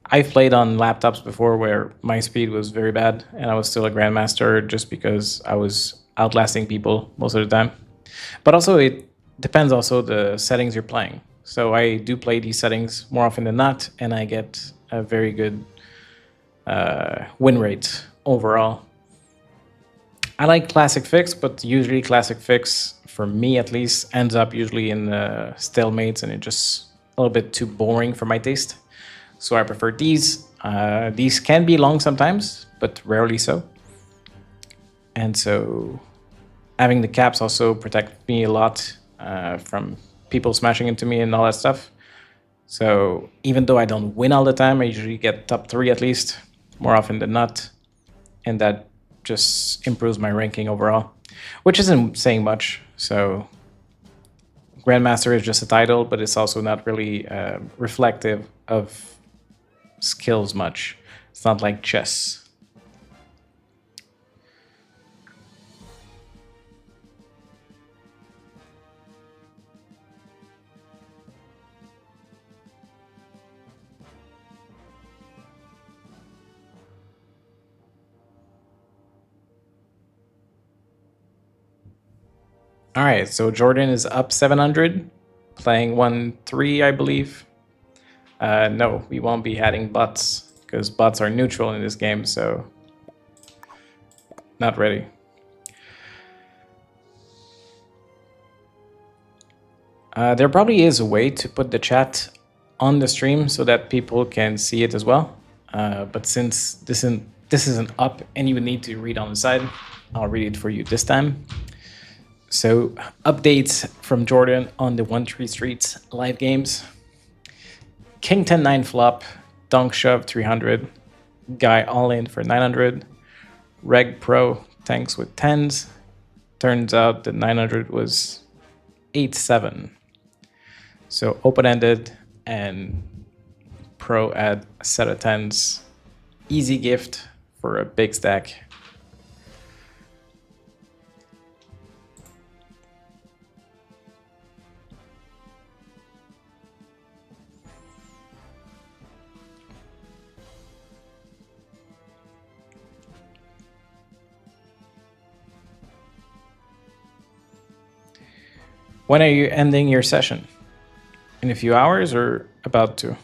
I've played on laptops before where my speed was very bad and I was still a grandmaster just because I was outlasting people most of the time. But also, it depends also the settings you're playing. So I do play these settings more often than not, and I get a very good win rate overall. I like classic fix, but usually classic fix, for me at least, ends up usually in stalemates, and it's just a little bit too boring for my taste. So I prefer these. These can be long sometimes, but rarely so. And so having the caps also protect me a lot from people smashing into me and all that stuff. So even though I don't win all the time, I usually get top 3 at least, more often than not. And that just improves my ranking overall, which isn't saying much. So Grandmaster is just a title, but it's also not really reflective of skills much. It's not like chess. All right, so Jordan is up 700, playing 1-3, I believe. No, we won't be adding bots because bots are neutral in this game, so not ready. There probably is a way to put the chat on the stream so that people can see it as well. But since this isn't up and you would need to read on the side, I'll read it for you this time. So updates from Jordan on the 1-3 Streets live games. King 10-9 flop, donk shove 300, guy all in for 900, reg pro tanks with 10s. Turns out the 900 was 8-7. So open-ended and pro add a set of 10s. Easy gift for a big stack. When are you ending your session? In a few hours or about to?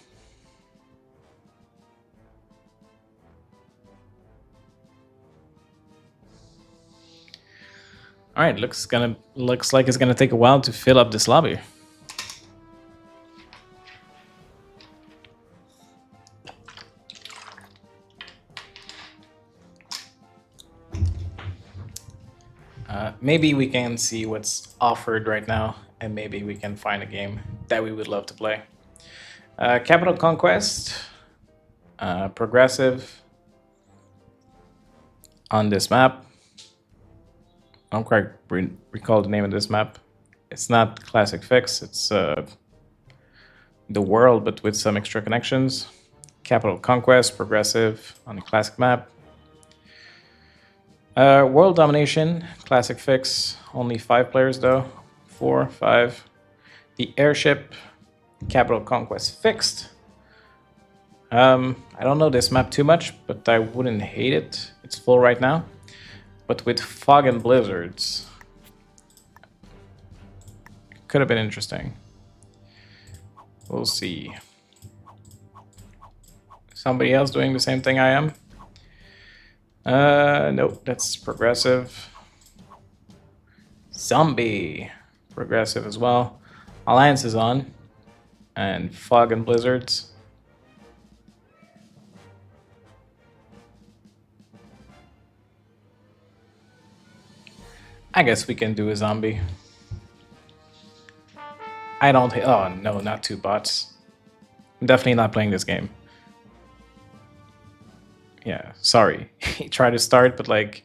All right, looks like it's gonna take a while to fill up this lobby. Maybe we can see what's offered right now, and maybe we can find a game that we would love to play. Capital Conquest, progressive on this map. I don't quite recall the name of this map. It's not Classic Fix, it's the world, but with some extra connections. Capital Conquest, progressive on the classic map. World Domination, Classic Fix, only 5 players though. 4, 5. The Airship, Capital Conquest Fixed. I don't know this map too much, but I wouldn't hate it. It's full right now. But with fog and blizzards, could have been interesting. We'll see. Somebody else doing the same thing I am? Nope, that's progressive. Zombie, progressive as well. Alliance is on. And fog and blizzards. I guess we can do a zombie. I don't... Oh, no, not 2 bots. I'm definitely not playing this game. Yeah, sorry. He tried to start, but like,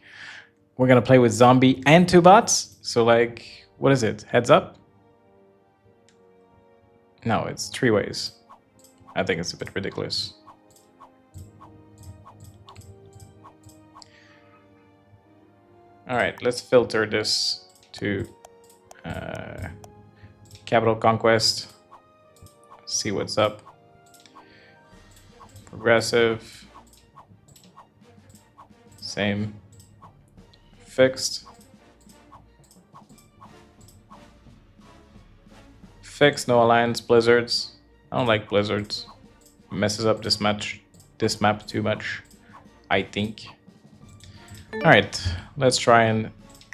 we're gonna play with zombie and 2 bots? So like, what is it? Heads up? No, it's 3 ways. I think it's a bit ridiculous. All right, let's filter this to Capital Conquest. See what's up. Progressive. Same. Fixed. Fixed, no alliance, blizzards. I don't like blizzards. Messes up this map too much, I think. Alright, let's try and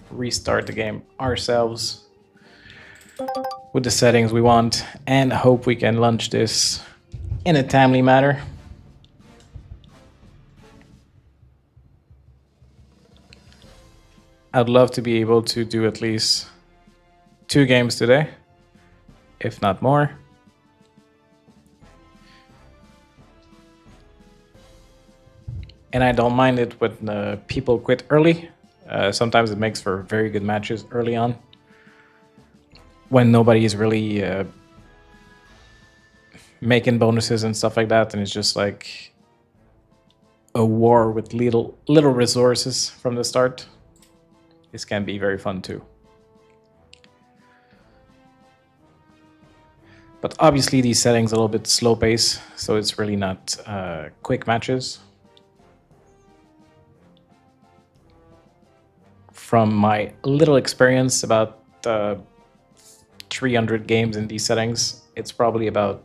restart the game ourselves with the settings we want and hope we can launch this in a timely manner. I'd love to be able to do at least 2 games today, if not more. And I don't mind it when people quit early. Sometimes it makes for very good matches early on, when nobody is really making bonuses and stuff like that, and it's just like a war with little resources from the start. This can be very fun too. But obviously these settings are a little bit slow pace, so it's really not quick matches. From my little experience, about 300 games in these settings, it's probably about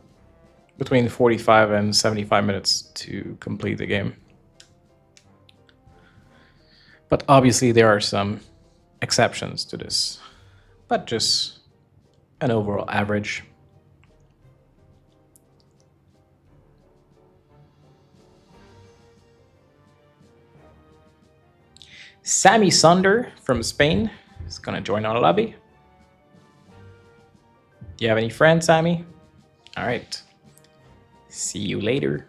between 45 and 75 minutes to complete the game. But obviously there are some exceptions to this, but just an overall average. Sammy Sunder from Spain is gonna join our lobby. Do you have any friends, Sammy? All right. See you later.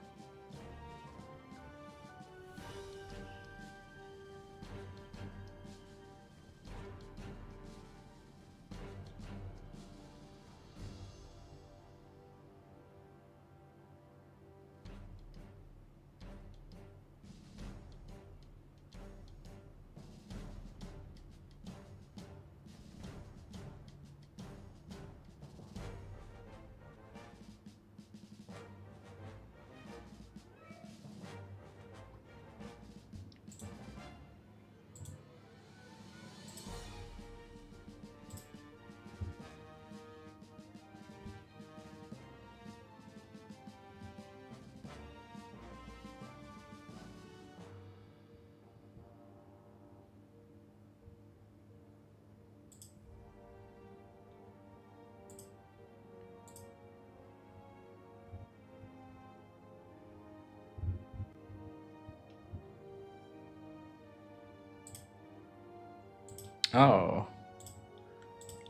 Oh.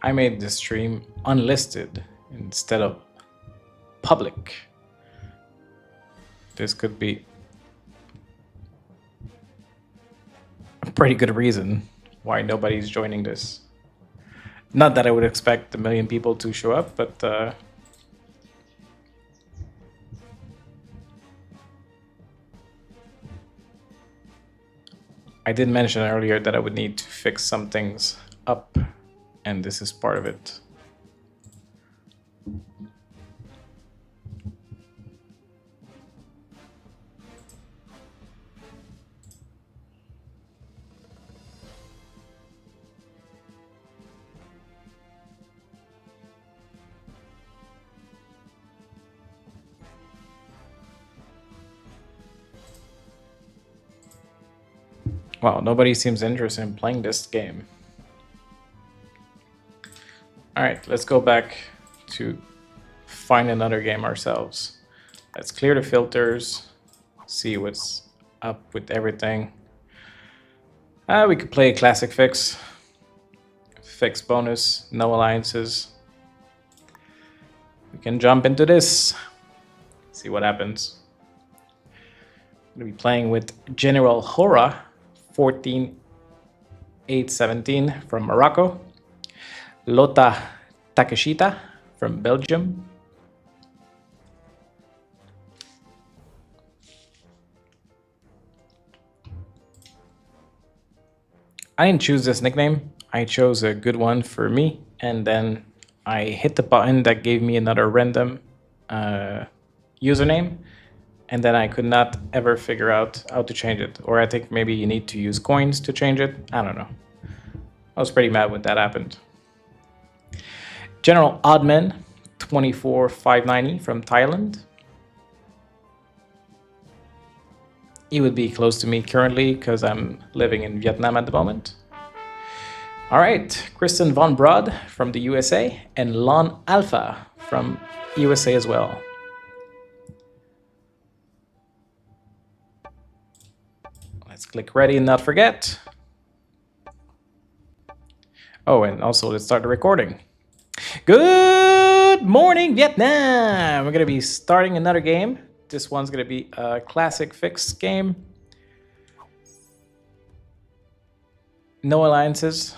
I made this stream unlisted instead of public. This could be a pretty good reason why nobody's joining this. Not that I would expect a million people to show up, but I did mention earlier that I would need to fix some things up, and this is part of it. Wow, nobody seems interested in playing this game. All right, let's go back to find another game ourselves. Let's clear the filters, see what's up with everything. We could play a classic fix. Fix bonus, no alliances. We can jump into this, see what happens. I'm gonna be playing with General Hora 14817 from Morocco, Lota Takeshita from Belgium, I didn't choose this nickname. I chose a good one for me, and then I hit the button that gave me another random username, and then I could not ever figure out how to change it. Or I think maybe you need to use coins to change it. I don't know. I was pretty mad when that happened. General Oddman 24590 from Thailand. He would be close to me currently because I'm living in Vietnam at the moment. All right, Kristen Von Brod from the USA and Lon Alpha from USA as well. Let's click ready and not forget. Oh, and also let's start the recording. Good morning, Vietnam! We're gonna be starting another game. This one's gonna be a classic fix game. No alliances.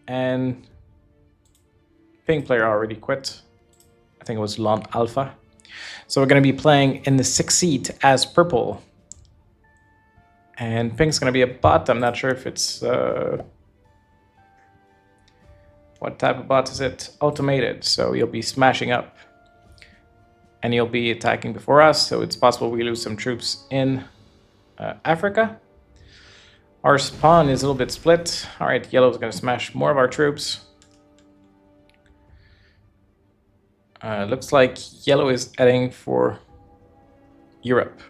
And pink player already quit. I think it was Lon Alpha. So we're gonna be playing in the 6th seat as purple. And pink's gonna be a bot. I'm not sure if it's what type of bot is it? Automated. So you'll be smashing up. And you'll be attacking before us, so it's possible we lose some troops in Africa. Our spawn is a little bit split. All right, yellow's gonna smash more of our troops. Looks like yellow is heading for Europe.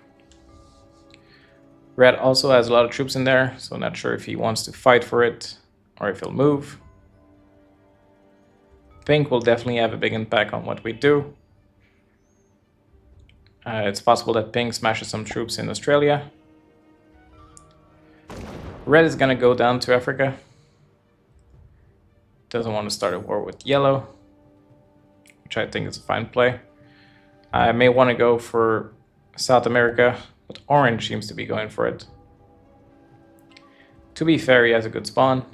Red also has a lot of troops in there, so not sure if he wants to fight for it or if he'll move. Pink will definitely have a big impact on what we do. It's possible that pink smashes some troops in Australia. Red is gonna go down to Africa. Doesn't want to start a war with yellow, which I think is a fine play. I may want to go for South America, but orange seems to be going for it. To be fair, he has a good spawn.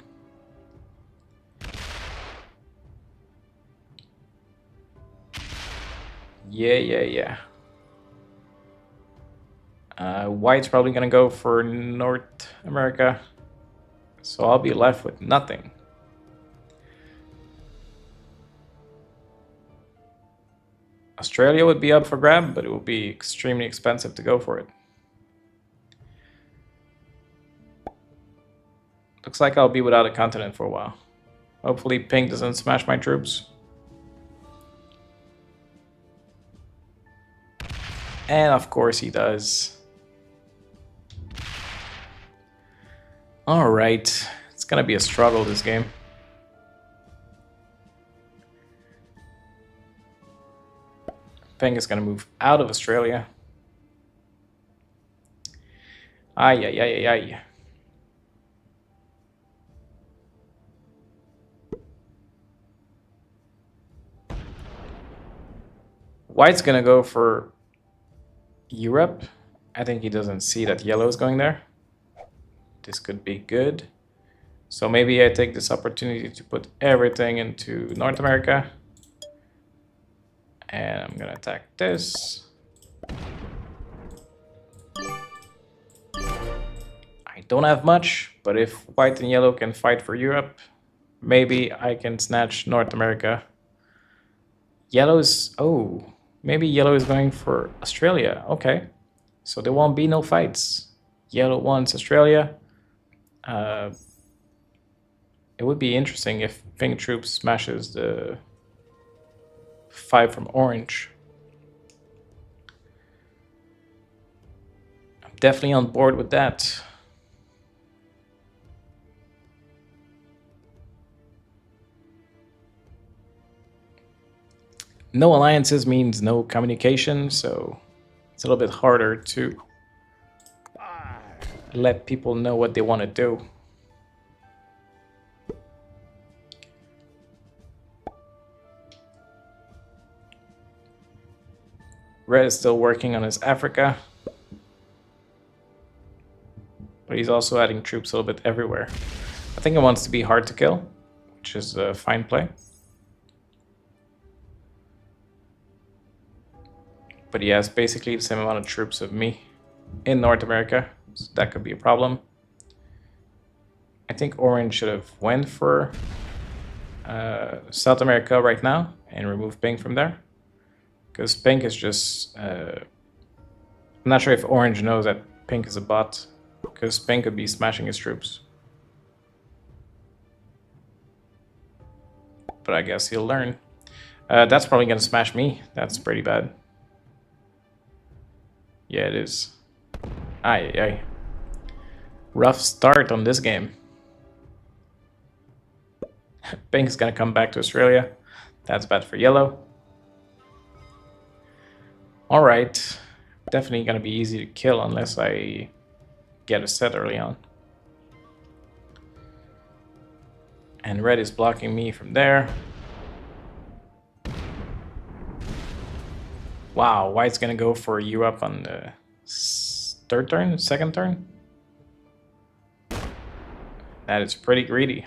Yeah. White's probably gonna go for North America, so I'll be left with nothing. Australia would be up for grab, but it would be extremely expensive to go for it. Looks like I'll be without a continent for a while. Hopefully pink doesn't smash my troops. And of course he does. All right, it's gonna be a struggle this game. Pink is gonna move out of Australia. Ay. White's gonna go for Europe. I think he doesn't see that yellow is going there. This could be good. So maybe I take this opportunity to put everything into North America. And I'm gonna attack this. I don't have much, but if white and yellow can fight for Europe, maybe I can snatch North America. Yellow is... oh, maybe yellow is going for Australia. Okay, so there won't be no fights. Yellow wants Australia. It would be interesting if pink troops smashes the 5 from orange. I'm definitely on board with that. No alliances means no communication, so it's a little bit harder to let people know what they want to do. Red is still working on his Africa, but he's also adding troops a little bit everywhere. I think he wants to be hard to kill, which is a fine play. But he has basically the same amount of troops of me in North America, so that could be a problem. I think orange should have went for South America right now and remove pink from there. Because pink is just... I'm not sure if orange knows that pink is a bot, because pink could be smashing his troops. But I guess he'll learn. That's probably going to smash me. That's pretty bad. Yeah, it is. Aye. Rough start on this game. Pink is going to come back to Australia. That's bad for yellow. Alright. Definitely going to be easy to kill unless I get a set early on. And red is blocking me from there. Wow, white's going to go for Europe on the third turn, second turn. That is pretty greedy.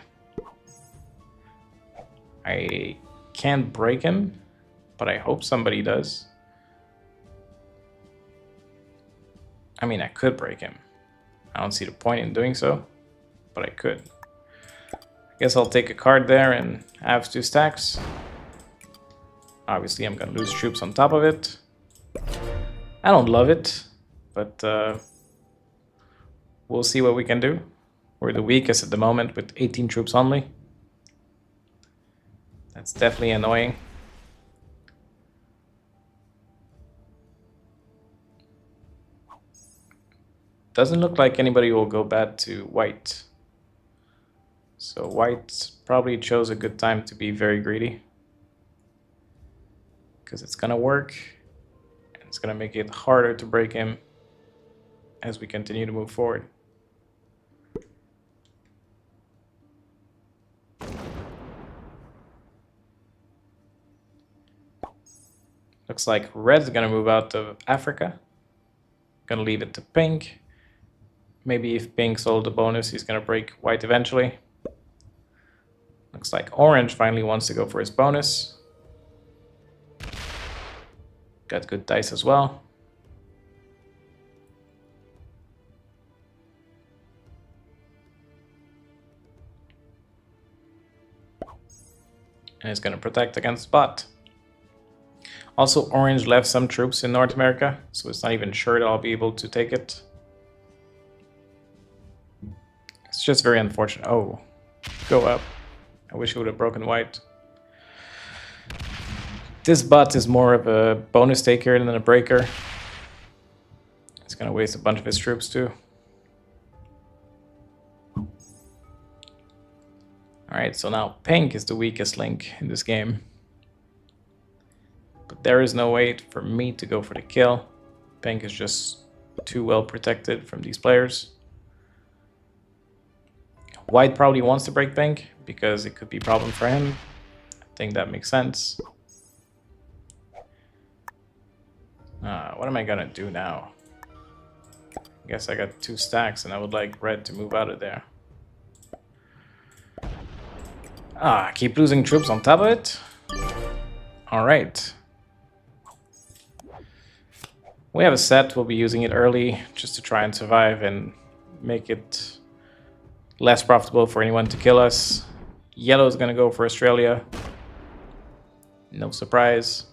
I can't break him, but I hope somebody does. I mean, I could break him. I don't see the point in doing so, but I could. I guess I'll take a card there and have 2 stacks. Obviously, I'm going to lose troops on top of it. I don't love it, but we'll see what we can do. We're the weakest at the moment with 18 troops only. That's definitely annoying. Doesn't look like anybody will go bad to white. So white probably chose a good time to be very greedy. Because it's going to work. And it's going to make it harder to break him as we continue to move forward. Looks like red's going to move out of Africa. Going to leave it to pink. Maybe if pink sold the bonus, he's going to break white eventually. Looks like orange finally wants to go for his bonus. Got good dice as well. And it's going to protect against bot. Also, orange left some troops in North America, so it's not even sure that I'll be able to take it. It's just very unfortunate. Oh, go up. I wish it would have broken white. This bot is more of a bonus taker than a breaker. It's going to waste a bunch of his troops too. Alright, so now pink is the weakest link in this game. But there is no way for me to go for the kill. Pink is just too well protected from these players. White probably wants to break pink because it could be a problem for him. I think that makes sense. What am I gonna do now? I guess I got 2 stacks and I would like red to move out of there. I keep losing troops on top of it. Alright. We have a set, we'll be using it early just to try and survive and make it less profitable for anyone to kill us. Yellow is gonna go for Australia. No surprise.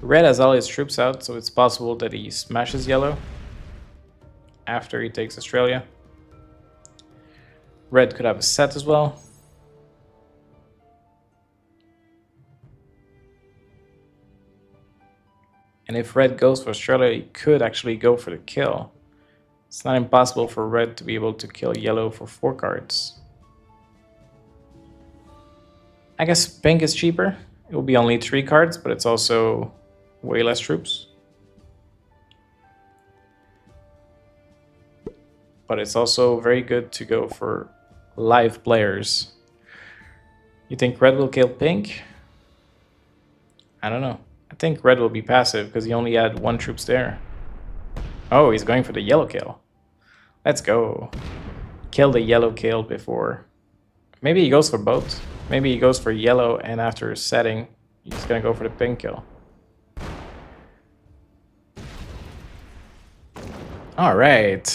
Red has all his troops out, so it's possible that he smashes yellow after he takes Australia. Red could have a set as well. And if red goes for Australia, he could actually go for the kill. It's not impossible for red to be able to kill yellow for 4 cards. I guess pink is cheaper. It will be only 3 cards, but it's also way less troops. But it's also very good to go for live players. You think red will kill pink? I don't know. I think red will be passive because he only had 1 troops there. Oh, he's going for the yellow kill. Let's go. Kill the yellow kill before. Maybe he goes for both. Maybe he goes for yellow and after setting, he's gonna go for the pink kill. All right.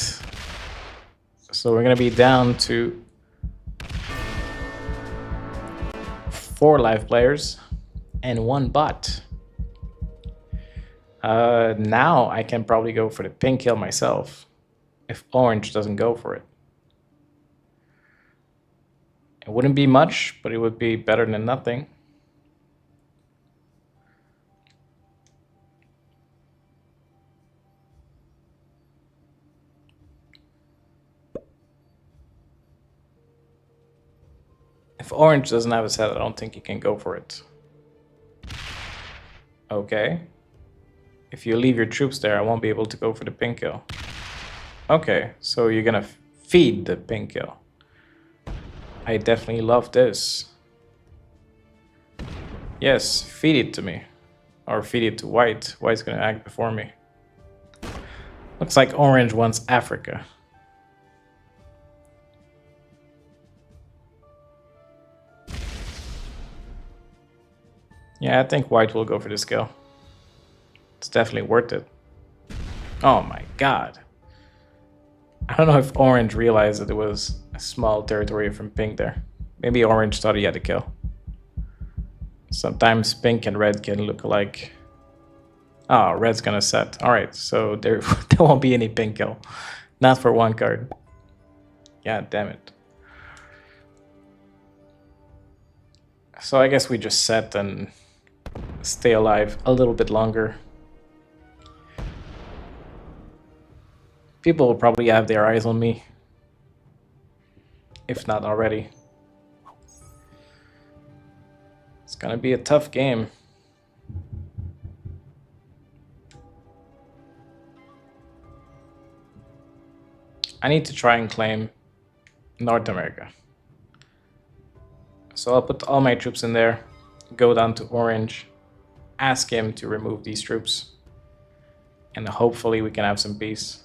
So we're gonna be down to 4 live players and 1 bot. Now I can probably go for the pink kill myself if orange doesn't go for it. It wouldn't be much, but it would be better than nothing. If orange doesn't have a set, I don't think he can go for it. Okay. If you leave your troops there, I won't be able to go for the pink kill. Okay, so you're gonna feed the pink kill. I definitely love this. Yes, feed it to me. Or feed it to white. White's gonna act before me. Looks like orange wants Africa. Yeah, I think white will go for this kill. It's definitely worth it. Oh my god. I don't know if orange realized that there was a small territory from pink there. Maybe orange thought he had a kill. Sometimes pink and red can look alike. Oh, red's gonna set. Alright, so there won't be any pink kill. Not for 1 card. Yeah, damn it. So I guess we just set and stay alive a little bit longer. People will probably have their eyes on me, if not already. It's gonna be a tough game. I need to try and claim North America. So I'll put all my troops in there, go down to orange, ask him to remove these troops, and hopefully we can have some peace.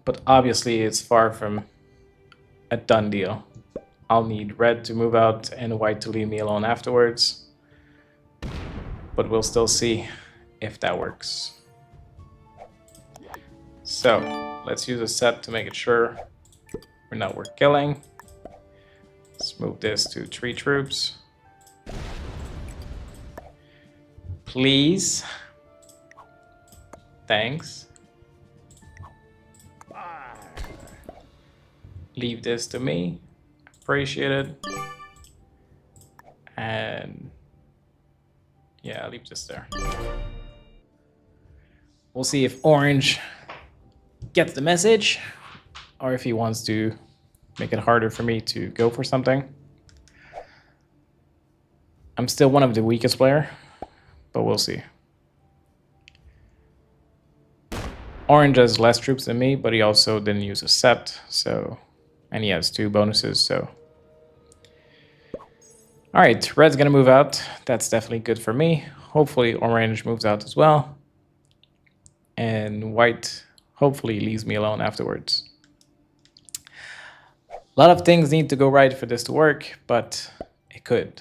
But obviously it's far from a done deal. I'll need red to move out and white to leave me alone afterwards. But we'll still see if that works. So let's use a set to make it sure we're not worth killing. Let's move this to 3 troops. Please. Thanks. Leave this to me. Appreciate it. And yeah, I'll leave this there. We'll see if orange gets the message or if he wants to make it harder for me to go for something. I'm still one of the weakest player, but we'll see. Orange has less troops than me, but he also didn't use a set, so... And he has 2 bonuses, so... All right, red's gonna move out. That's definitely good for me. Hopefully orange moves out as well. And white hopefully leaves me alone afterwards. A lot of things need to go right for this to work, but it could.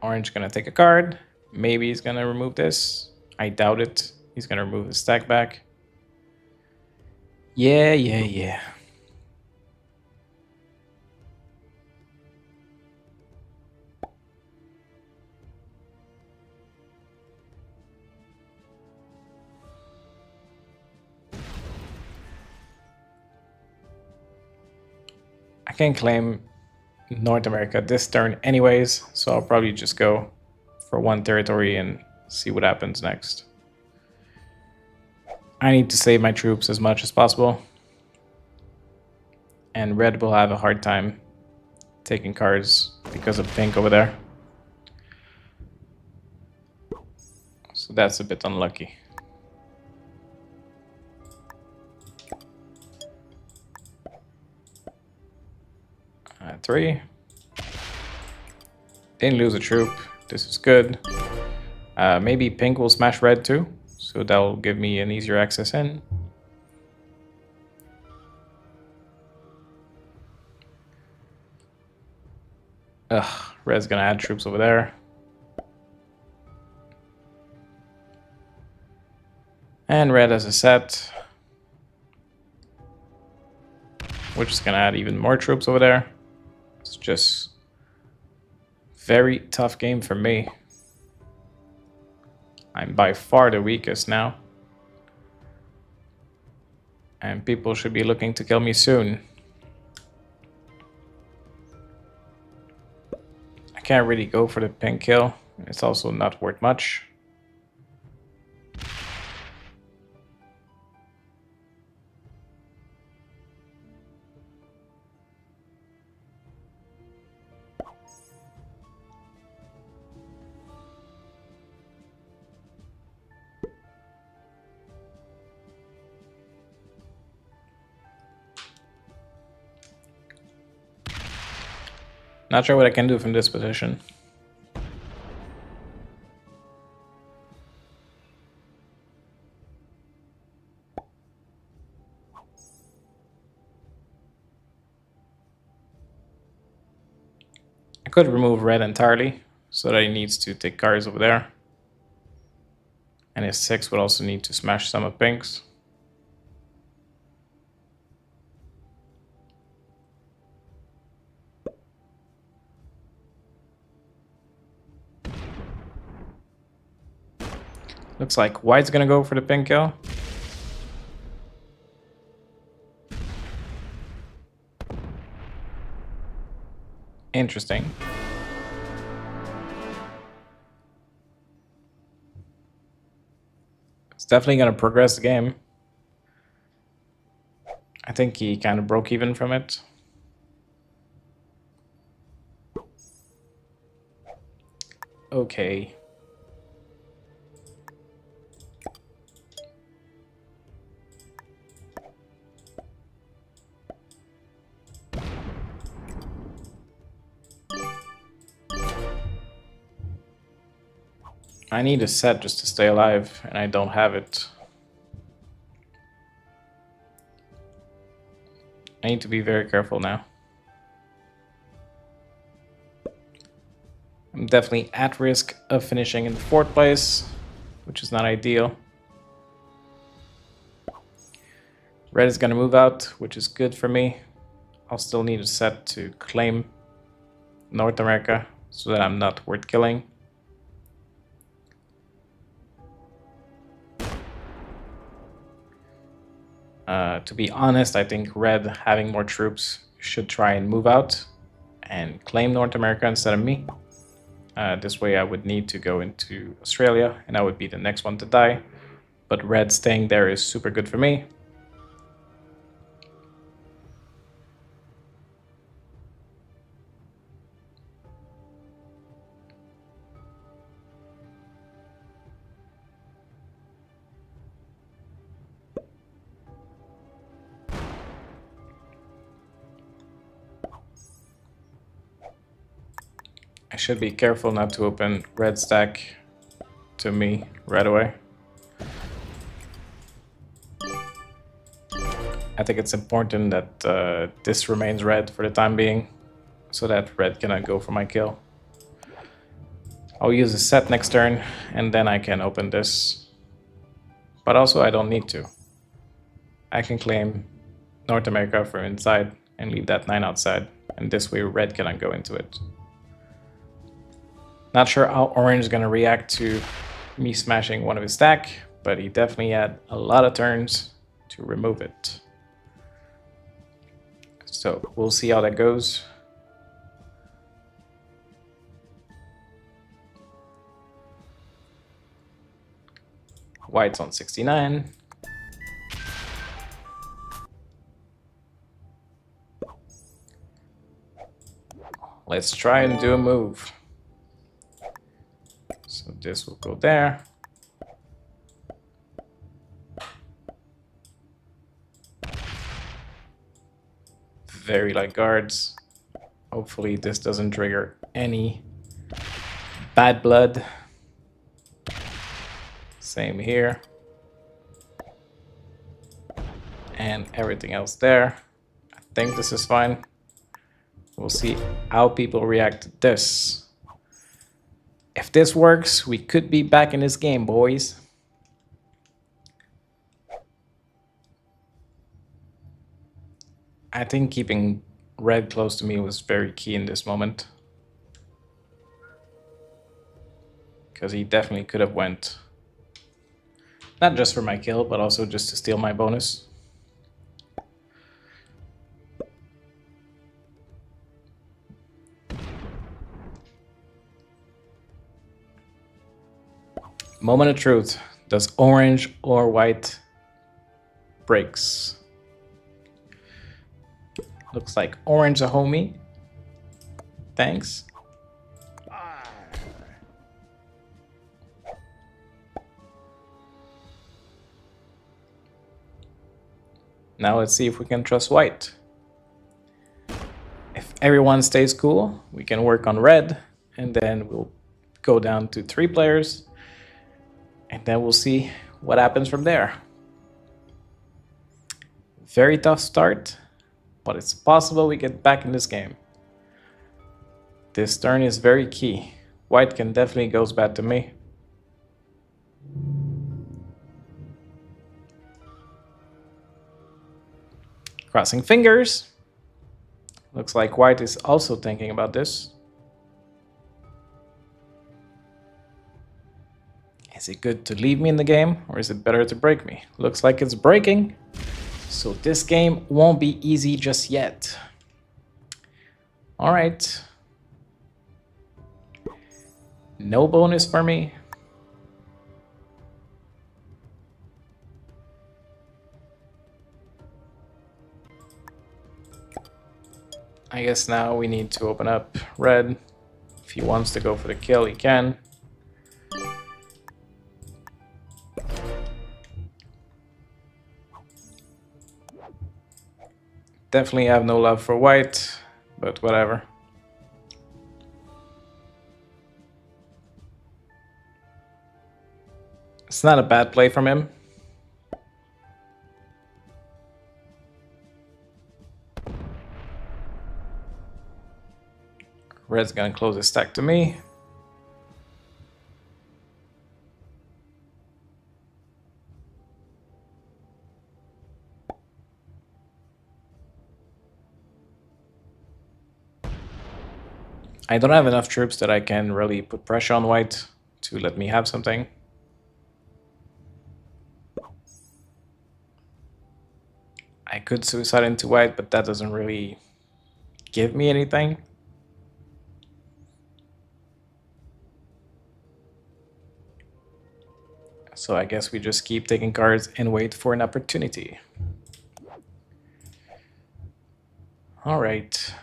Orange gonna take a card. Maybe he's gonna remove this. I doubt it. He's gonna remove his stack back. Yeah. I can claim North America this turn anyways, so I'll probably just go for one territory and see what happens next. I need to save my troops as much as possible. And red will have a hard time taking cards because of pink over there. So that's a bit unlucky. Three. Didn't lose a troop. This is good. Maybe pink will smash red too, so that will give me an easier access in. Ugh, red's gonna add troops over there. And red has a set, which is gonna add even more troops over there. It's just very tough game for me. I'm by far the weakest now. And people should be looking to kill me soon. I can't really go for the pink kill. It's also not worth much. Not sure what I can do from this position. I could remove red entirely, so that he needs to take cards over there. And his 6 would also need to smash some of pink's. Looks like white's gonna go for the pink kill. Interesting. It's definitely gonna progress the game. I think he kind of broke even from it. Okay. I need a set just to stay alive, and I don't have it. I need to be very careful now. I'm definitely at risk of finishing in the 4th place, which is not ideal. Red is going to move out, which is good for me. I'll still need a set to claim North America so that I'm not worth killing. To be honest, I think red having more troops should try and move out and claim North America instead of me. This way I would need to go into Australia and I would be the next one to die. But red staying there is super good for me. I should be careful not to open red stack to me right away. I think it's important that this remains red for the time being, so that red cannot go for my kill. I'll use a set next turn, and then I can open this. But also I don't need to. I can claim North America from inside and leave that 9 outside, and this way red cannot go into it. Not sure how orange is going to react to me smashing one of his stack, but he definitely had a lot of turns to remove it. So we'll see how that goes. White's on 69. Let's try and do a move. So this will go there. Very light guards. Hopefully this doesn't trigger any bad blood. Same here. And everything else there. I think this is fine. We'll see how people react to this. If this works, we could be back in this game, boys. I think keeping red close to me was very key in this moment. Because he definitely could have went, not just for my kill, but also just to steal my bonus. Moment of truth. Does orange or white breaks? Looks like orange a homie. Thanks. Now let's see if we can trust white. If everyone stays cool, we can work on red, and then we'll go down to 3 players, and then we'll see what happens from there. Very tough start, but it's possible we get back in this game. This turn is very key. White can definitely goes bad to me. Crossing fingers. Looks like white is also thinking about this. Is it good to leave me in the game, or is it better to break me? Looks like it's breaking. So this game won't be easy just yet. All right. No bonus for me. I guess now we need to open up red. If he wants to go for the kill, he can. Definitely have no love for white, but whatever. It's not a bad play from him. Red's gonna close his stack to me. I don't have enough troops that I can really put pressure on white to let me have something. I could suicide into white, but that doesn't really give me anything. So I guess we just keep taking cards and wait for an opportunity. All right.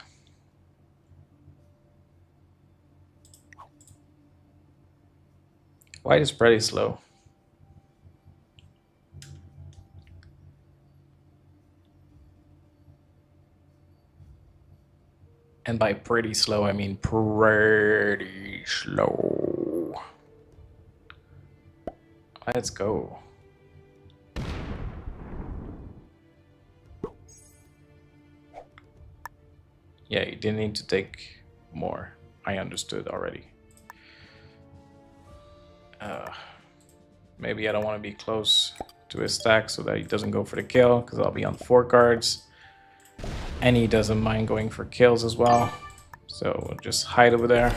White is pretty slow. And by pretty slow, I mean pretty slow. Let's go. Yeah, you didn't need to take more. I understood already. Maybe I don't want to be close to his stack so that he doesn't go for the kill, because I'll be on 4 cards. And he doesn't mind going for kills as well. So we'll just hide over there.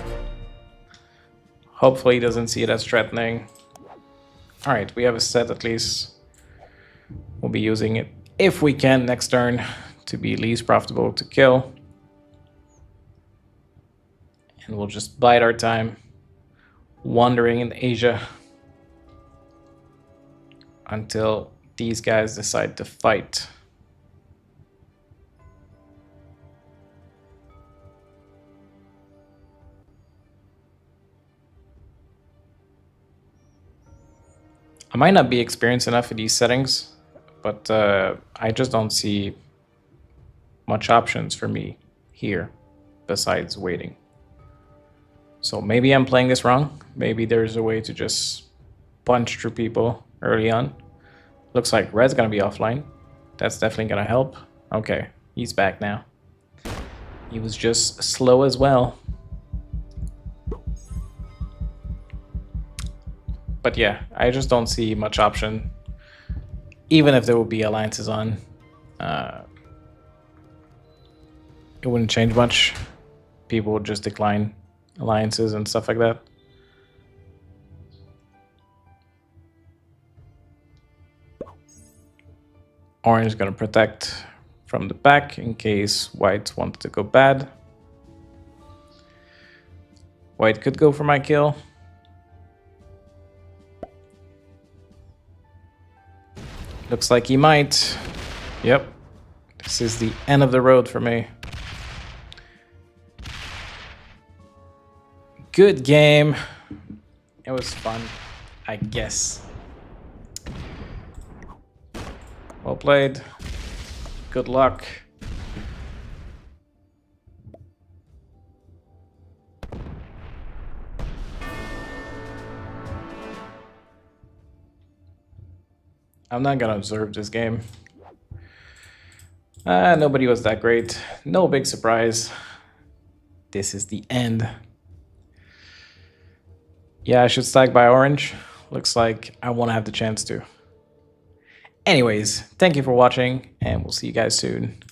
Hopefully he doesn't see it as threatening. Alright, we have a set at least. We'll be using it, if we can, next turn to be least profitable to kill. And we'll just bide our time, wandering in Asia until these guys decide to fight. I might not be experienced enough in these settings, but I just don't see much options for me here besides waiting. So maybe I'm playing this wrong. Maybe there's a way to just punch through people early on. Looks like Red's gonna be offline. That's definitely gonna help. Okay, he's back now. He was just slow as well. But yeah, I just don't see much option. Even if there would be alliances on, it wouldn't change much. People would just decline alliances and stuff like that. Orange is going to protect from the back in case White wanted to go bad. White could go for my kill. Looks like he might. Yep. This is the end of the road for me. Good game. It was fun, I guess. Well played. Good luck. I'm not gonna observe this game. Nobody was that great. No big surprise. This is the end. Yeah, I should stack by orange. Looks like I won't have the chance to. Anyways, thank you for watching, and we'll see you guys soon.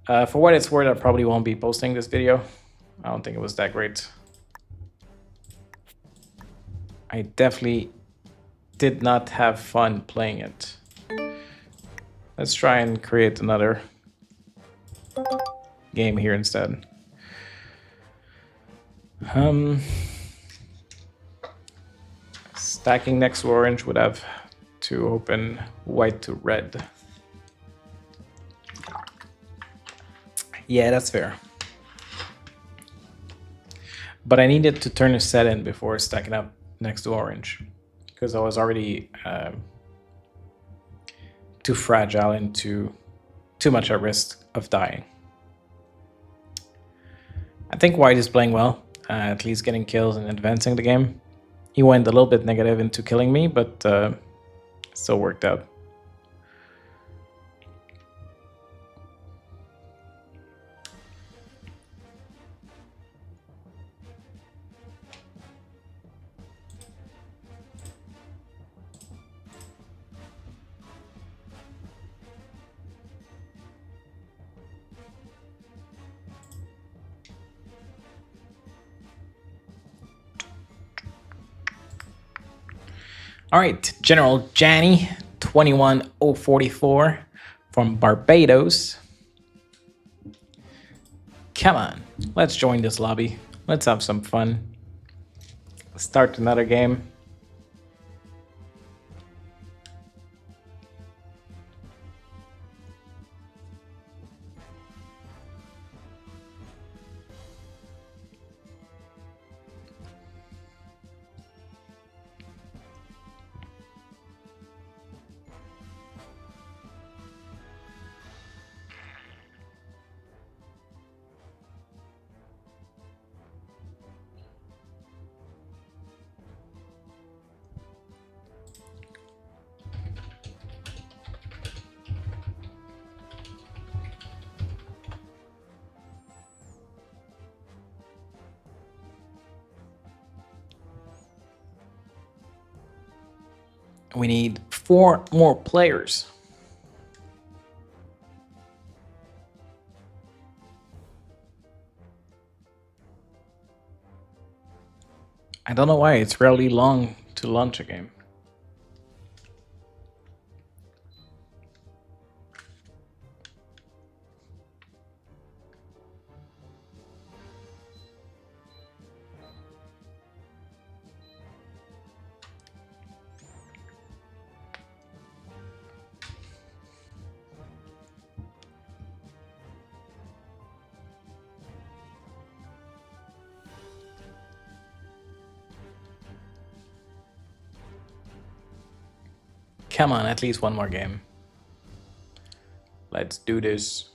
For what it's worth, I probably won't be posting this video. I don't think it was that great. I definitely did not have fun playing it. Let's try and create another game here instead. Stacking next to orange would have to open white to red. Yeah, that's fair. But I needed to turn a set in before stacking up next to orange, because I was already too fragile and too much at risk of dying. I think white is playing well, at least getting kills and advancing the game. He went a little bit negative into killing me, but still worked out. All right, General Janny, 21044 from Barbados. Come on, let's join this lobby. Let's have some fun. Start another game. We need 4 more players. I don't know why it's really long to launch a game. Come on, at least one more game. Let's do this.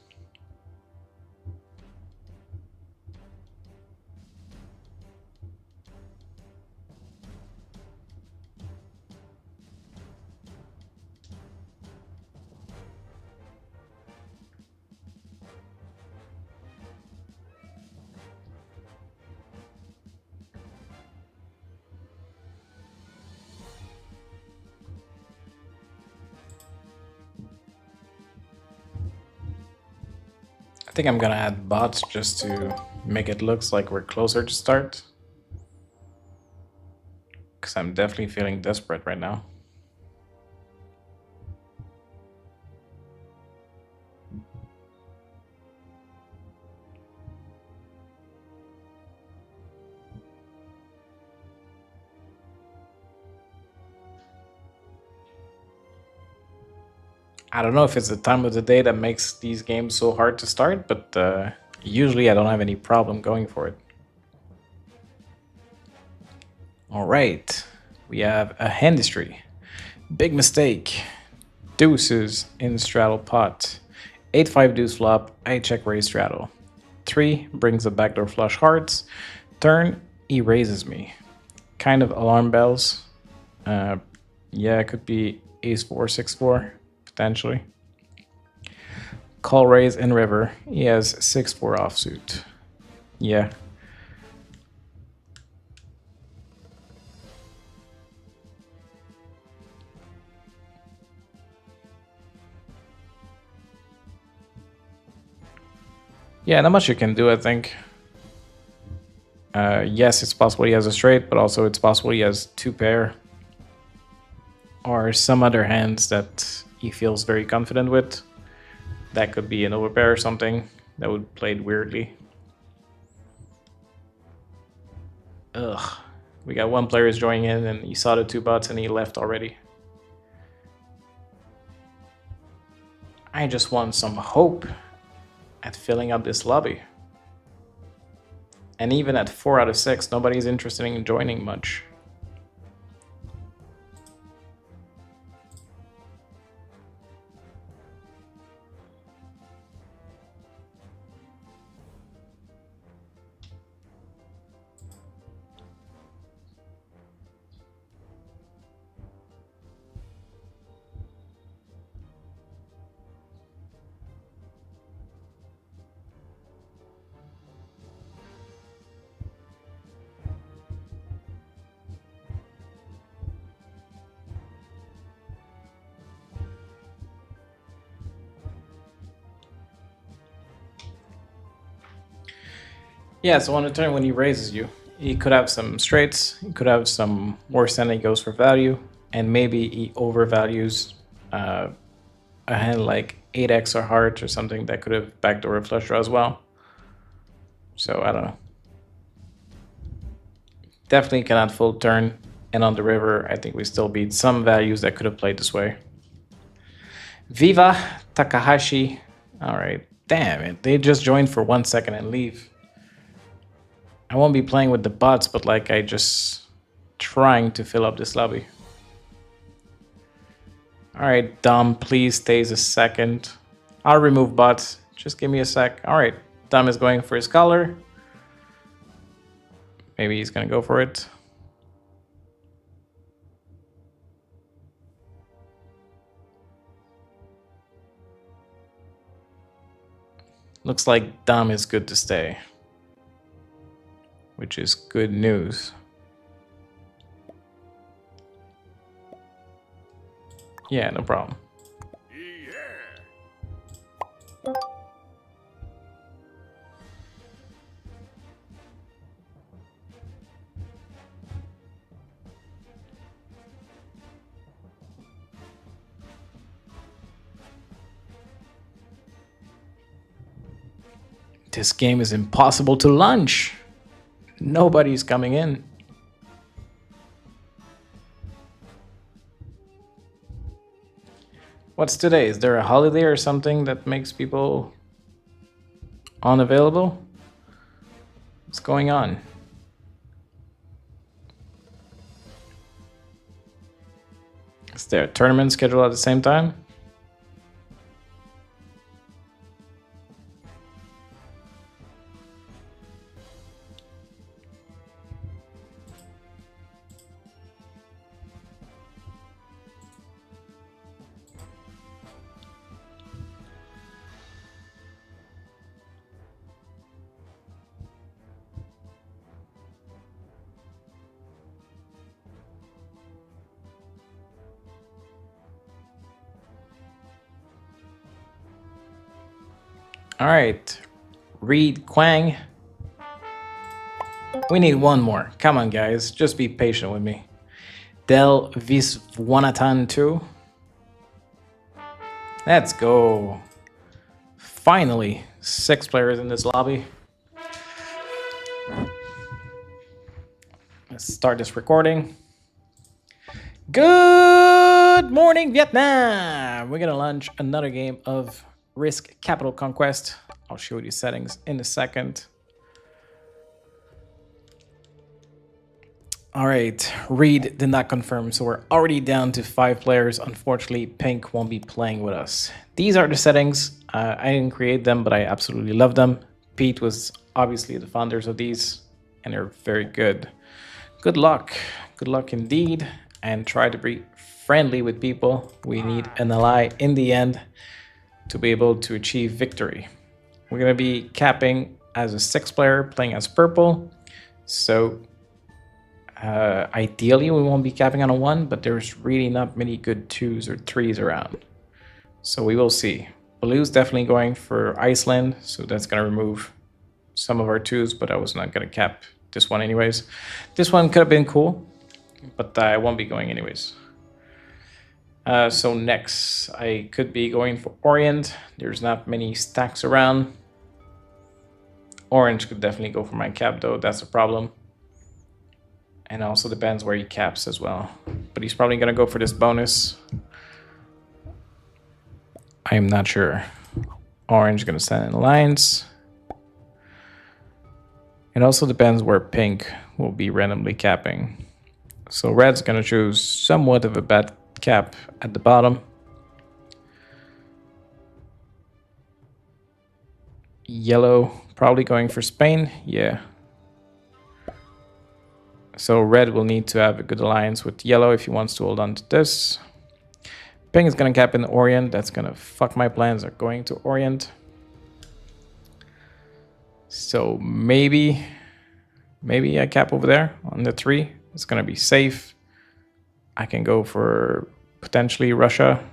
I think I'm gonna add bots just to make it look like we're closer to start. Because I'm definitely feeling desperate right now. I don't know if it's the time of the day that makes these games so hard to start, but usually I don't have any problem going for it. All right, we have a hand history. Big mistake. Deuces in straddle pot. 8-5 deuce flop, I check raise straddle. 3 brings a backdoor flush hearts. Turn, he raises me. Kind of alarm bells. Yeah, it could be ace 4, 6-4, potentially. Call raise in river. He has 6-4 offsuit. Yeah. Yeah, not much you can do, I think. Yes, it's possible he has a straight, but also it's possible he has 2 pair. Or some other hands that he feels very confident with. That could be an overpair or something that would play it weirdly. Ugh. We got one player is joining in and he saw the 2 bots and he left already. I just want some hope at filling up this lobby. And even at 4 out of 6, nobody's interested in joining much. Yeah, so on the turn when he raises you, he could have some straights, he could have some worse than he goes for value, and maybe he overvalues a hand like 8x or heart or something that could have backdoor a flush draw as well. So I don't know. Definitely cannot full turn, and on the river, I think we still beat some values that could have played this way. Viva Takahashi. All right, damn it, they just joined for 1 second and leave. I won't be playing with the bots, but like I just trying to fill up this lobby. All right, Dom, please stays a second. I'll remove bots. Just give me a sec. All right, Dom is going for his color. Maybe he's gonna go for it. Looks like Dom is good to stay, which is good news. Yeah, no problem. This game is impossible to launch. Nobody's coming in. What's today? Is there a holiday or something that makes people unavailable? What's going on? Is there a tournament scheduled at the same time? All right, Reed Quang. We need one more. Come on, guys. Just be patient with me. Del Viswanathan 2. Let's go. Finally, 6 players in this lobby. Let's start this recording. Good morning, Vietnam. We're gonna launch another game of Risk Capital Conquest. I'll show you settings in a second. All right, Reed did not confirm, so we're already down to 5 players. Unfortunately, Pink won't be playing with us. These are the settings. I didn't create them, but I absolutely love them. Pete was obviously the founders of these, and they're very good. Good luck. Good luck indeed, and try to be friendly with people. We need an ally in the end to be able to achieve victory. We're going to be capping as a 6 player, playing as purple. So ideally we won't be capping on a 1, but there's really not many good 2s or 3s around. So we will see. Blue's definitely going for Iceland, so that's going to remove some of our 2s, but I was not going to cap this one anyways. This one could have been cool, but I won't be going anyways. So next, I could be going for Orient. There's not many stacks around. Orange could definitely go for my cap though, that's a problem. And also depends where he caps as well. But he's probably gonna go for this bonus. I'm not sure. Orange gonna stand in lines. It also depends where Pink will be randomly capping. So Red's gonna choose somewhat of a bad cap at the bottom. Yellow probably going for Spain. Yeah. So red will need to have a good alliance with yellow if he wants to hold on to this. Pink is going to cap in the Orient. That's going to fuck my plans of going to Orient. So maybe I cap over there on the 3. It's going to be safe. I can go for potentially Russia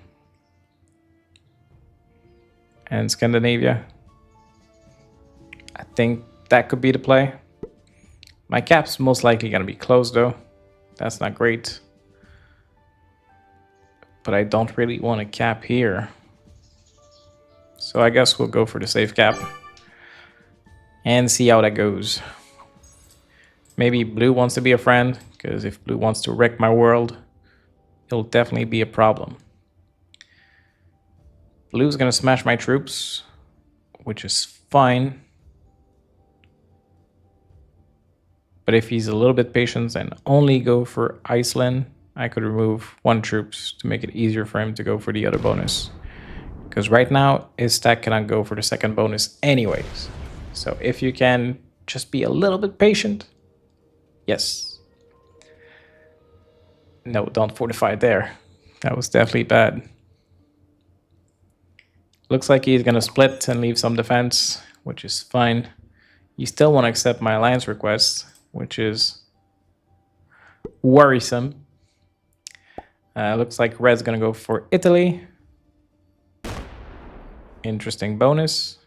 and Scandinavia. I think that could be the play. My cap's most likely going to be closed though. That's not great. But I don't really want to cap here. So I guess we'll go for the safe cap and see how that goes. Maybe blue wants to be a friend, because if blue wants to wreck my world, it'll definitely be a problem. Blue's gonna smash my troops, which is fine. But if he's a little bit patient and only go for Iceland, I could remove 1 troops to make it easier for him to go for the other bonus. Because right now, his stack cannot go for the second bonus anyways. So if you can just be a little bit patient. Yes. No, don't fortify there. That was definitely bad. Looks like he's going to split and leave some defense, which is fine. You still want to accept my alliance request, which is worrisome. Looks like red's gonna go for Italy. Interesting bonus.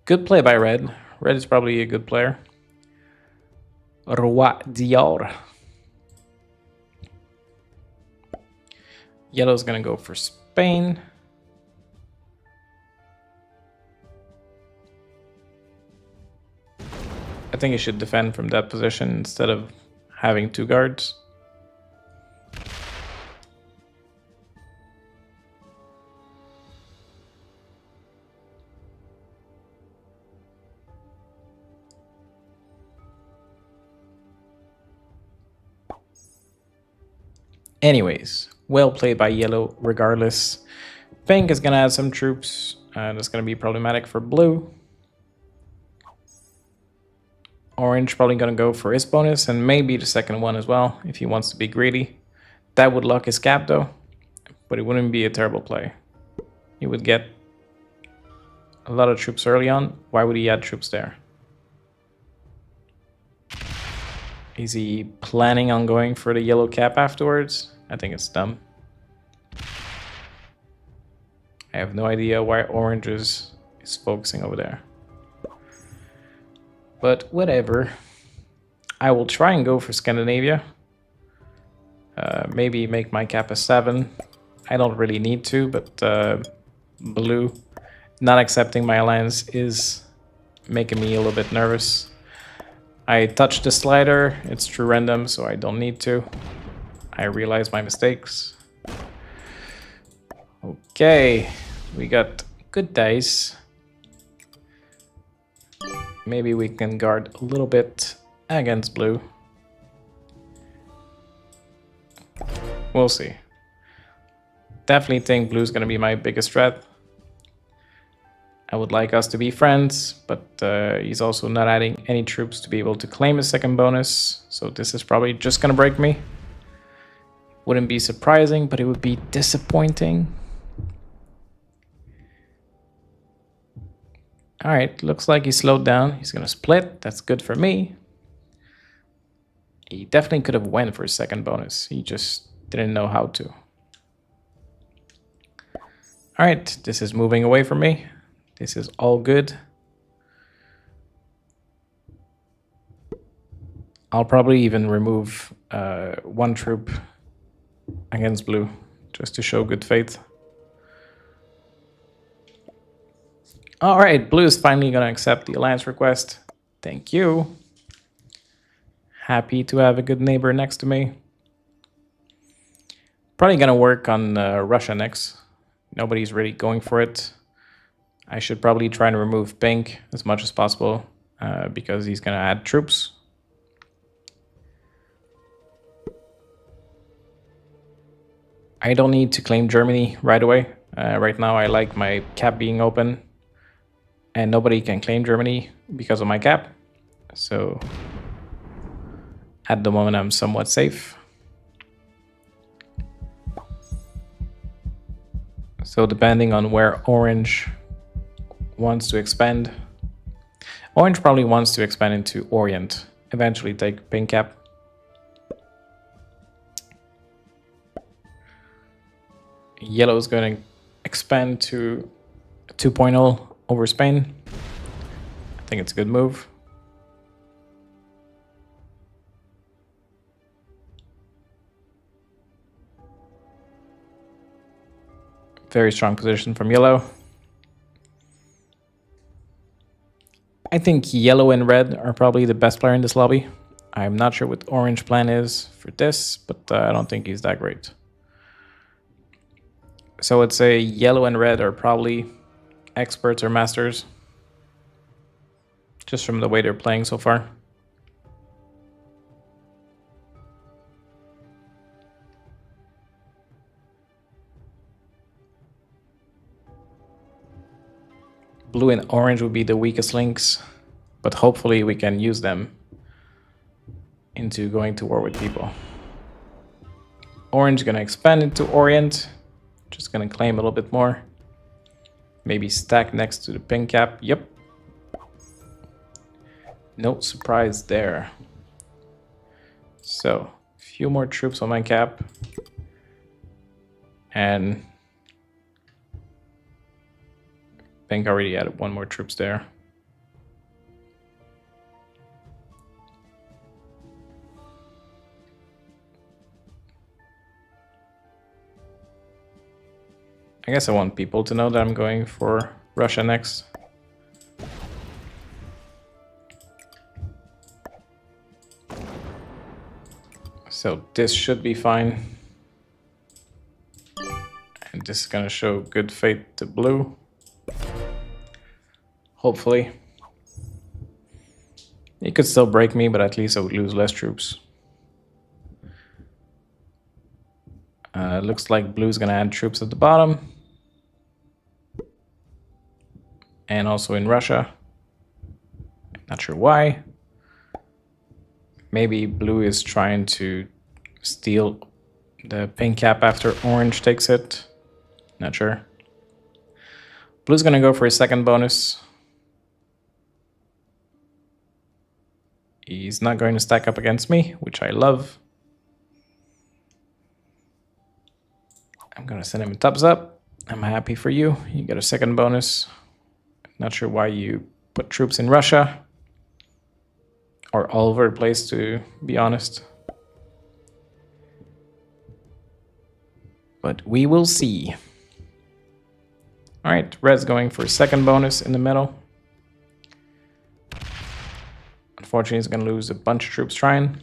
Good play by red. Red is probably a good player. Roi Dior. Yellow's gonna go for Spain. I think he should defend from that position instead of having two guards. Anyways, well played by yellow regardless. Pink is gonna add some troops, and it's gonna be problematic for blue. Orange probably gonna go for his bonus and maybe the second one as well if he wants to be greedy. That would lock his cap though, but it wouldn't be a terrible play. He would get a lot of troops early on. Why would he add troops there? Is he planning on going for the yellow cap afterwards? I think it's dumb. I have no idea why orange is focusing over there. But whatever. I will try and go for Scandinavia. Maybe make my cap a 7. I don't really need to, but blue not accepting my alliance is making me a little bit nervous. I touched the slider. It's true random, so I don't need to. I realize my mistakes. Okay, we got good dice. Maybe we can guard a little bit against blue. We'll see. Definitely think blue's gonna be my biggest threat. I would like us to be friends, but he's also not adding any troops to be able to claim a second bonus. So this is probably just gonna break me. Wouldn't be surprising, but it would be disappointing. All right, looks like he slowed down. He's gonna split. That's good for me. He definitely could have went for a second bonus. He just didn't know how to. All right, this is moving away from me. This is all good. I'll probably even remove one troop against blue just to show good faith. All right, blue is finally going to accept the alliance request. Thank you. Happy to have a good neighbor next to me. Probably going to work on Russia next. Nobody's really going for it. I should probably try and remove pink as much as possible because he's going to add troops. I don't need to claim Germany right away. Right now I like my cap being open. And nobody can claim Germany because of my cap. So at the moment I'm somewhat safe. So depending on where orange wants to expand, orange probably wants to expand into Orient, eventually take pink cap. Yellow is going to expand to 2.0 over Spain. I think it's a good move. Very strong position from yellow. I think yellow and red are probably the best player in this lobby. I'm not sure what orange plan is for this, but I don't think he's that great. So I'd say yellow and red are probably experts or masters, just from the way they're playing so far. Blue and orange would be the weakest links, but hopefully we can use them into going to war with people. Orange gonna expand into Orient, just gonna claim a little bit more. Maybe stack next to the pin cap. Yep. No surprise there. So, a few more troops on my cap. And pink already added one more troops there. I guess I want people to know that I'm going for Russia next. So this should be fine. And this is gonna show good fate to blue. Hopefully. He could still break me, but at least I would lose less troops. Looks like blue's gonna add troops at the bottom. And also in Russia. Not sure why. Maybe blue is trying to steal the pink cap after orange takes it. Not sure. Blue's gonna go for a second bonus. He's not going to stack up against me, which I love. I'm gonna send him a thumbs up. I'm happy for you. You get a second bonus. Not sure why you put troops in Russia. Or all over the place, to be honest. But we will see. Alright, red's going for a second bonus in the middle. Unfortunately, he's going to lose a bunch of troops trying.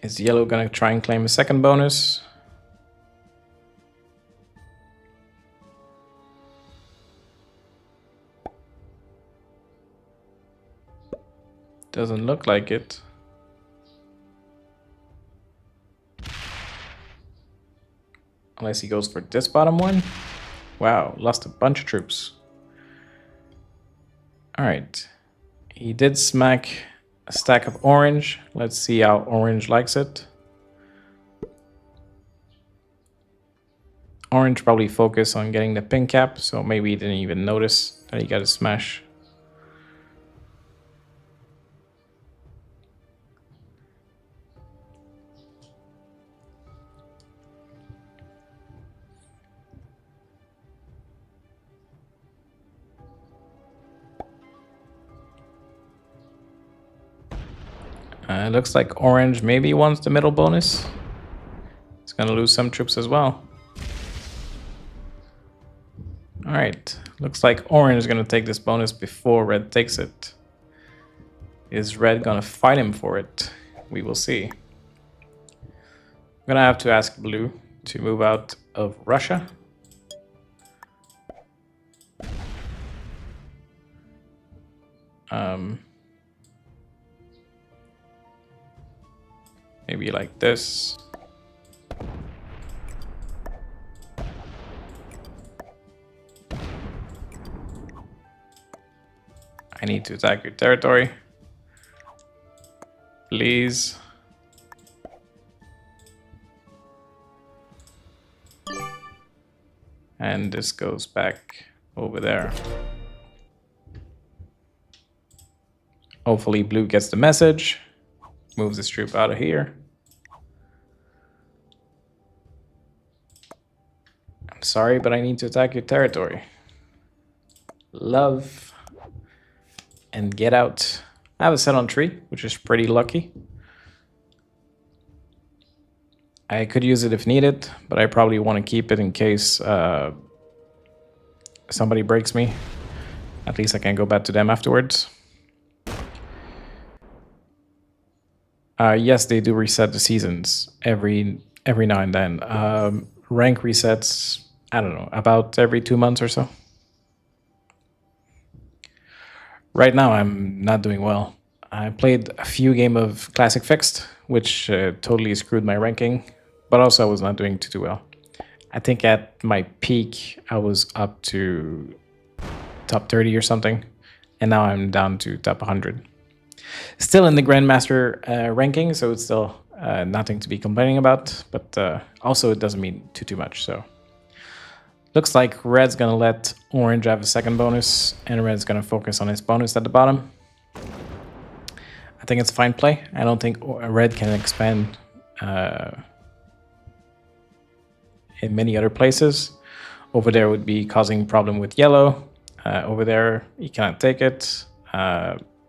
Is yellow going to try and claim a second bonus? Doesn't look like it. Unless he goes for this bottom one. Wow, lost a bunch of troops. Alright. He did smack a stack of orange. Let's see how orange likes it. Orange probably focused on getting the pink cap, so maybe he didn't even notice that he got a smash. It looks like orange maybe wants the middle bonus. It's gonna lose some troops as well. Alright, looks like orange is gonna take this bonus before red takes it. Is red gonna fight him for it? We will see. I'm gonna have to ask blue to move out of Russia. Maybe like this. I need to attack your territory. Please. And this goes back over there. Hopefully blue gets the message. Moves his troop out of here. I'm sorry, but I need to attack your territory. Love. And get out. I have a set on tree, which is pretty lucky. I could use it if needed, but I probably want to keep it in case somebody breaks me. At least I can go back to them afterwards. Yes, they do reset the seasons every now and then. Rank resets, I don't know, about every 2 months or so. Right now, I'm not doing well. I played a few games of Classic Fixed, which totally screwed my ranking, but also I was not doing too well. I think at my peak, I was up to top 30 or something, And now I'm down to top 100. Still in the Grandmaster ranking, so it's still nothing to be complaining about. But also it doesn't mean too much, so... Looks like red's gonna let orange have a second bonus, and red's gonna focus on his bonus at the bottom. I think it's a fine play. I don't think red can expand in many other places. Over there would be causing problem with yellow. Over there, he cannot take it.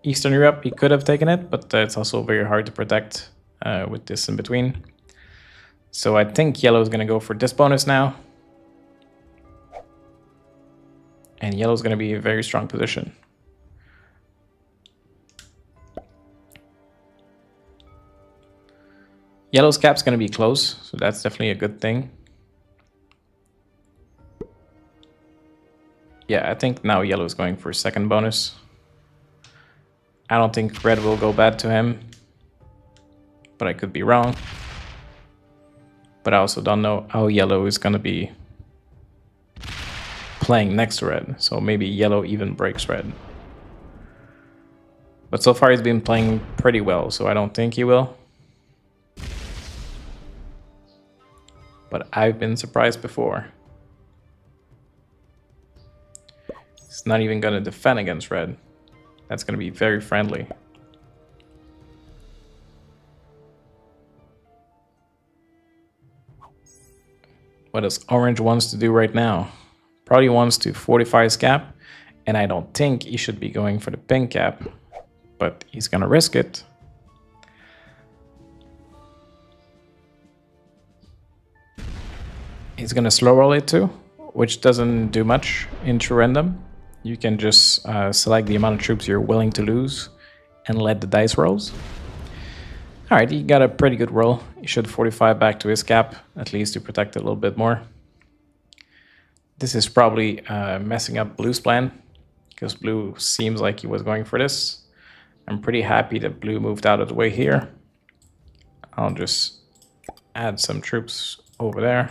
Eastern Europe, he could have taken it, but it's also very hard to protect with this in between. So I think yellow is gonna go for this bonus now. And yellow's going to be a very strong position. Yellow's cap's going to be close, so that's definitely a good thing. Yeah, I think now yellow's going for second bonus. I don't think red will go bad to him, but I could be wrong. But I also don't know how yellow is going to be playing next to red, so maybe yellow even breaks red. But so far he's been playing pretty well, so I don't think he will. But I've been surprised before. He's not even going to defend against red. That's going to be very friendly. What does orange wants to do right now? Probably wants to fortify his cap, and I don't think he should be going for the pink cap, but he's gonna risk it. He's gonna slow roll it too, which doesn't do much in true random. You can just select the amount of troops you're willing to lose and let the dice rolls. All right, he got a pretty good roll. He should fortify back to his cap, at least to protect it a little bit more. This is probably messing up blue's plan, because blue seems like he was going for this. I'm pretty happy that blue moved out of the way here. I'll just add some troops over there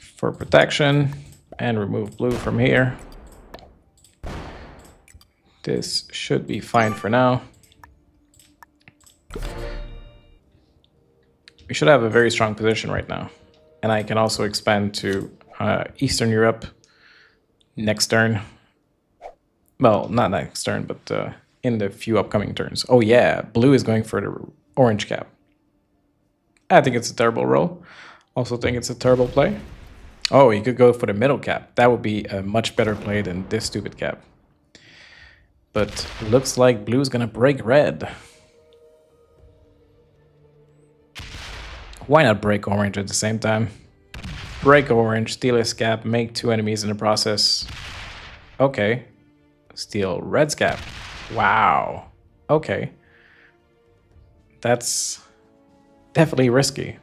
for protection and remove blue from here. This should be fine for now. We should have a very strong position right now. And I can also expand to Eastern Europe next turn. Well, not next turn, but in the few upcoming turns. Oh yeah, blue is going for the orange cap. I think it's a terrible roll. Also think it's a terrible play. Oh, he could go for the middle cap. That would be a much better play than this stupid cap. But looks like blue's gonna break red. Why not break orange at the same time? Break orange, steal his cap, make 2 enemies in the process. Okay. Steal red's cap. Wow. Okay. That's definitely risky.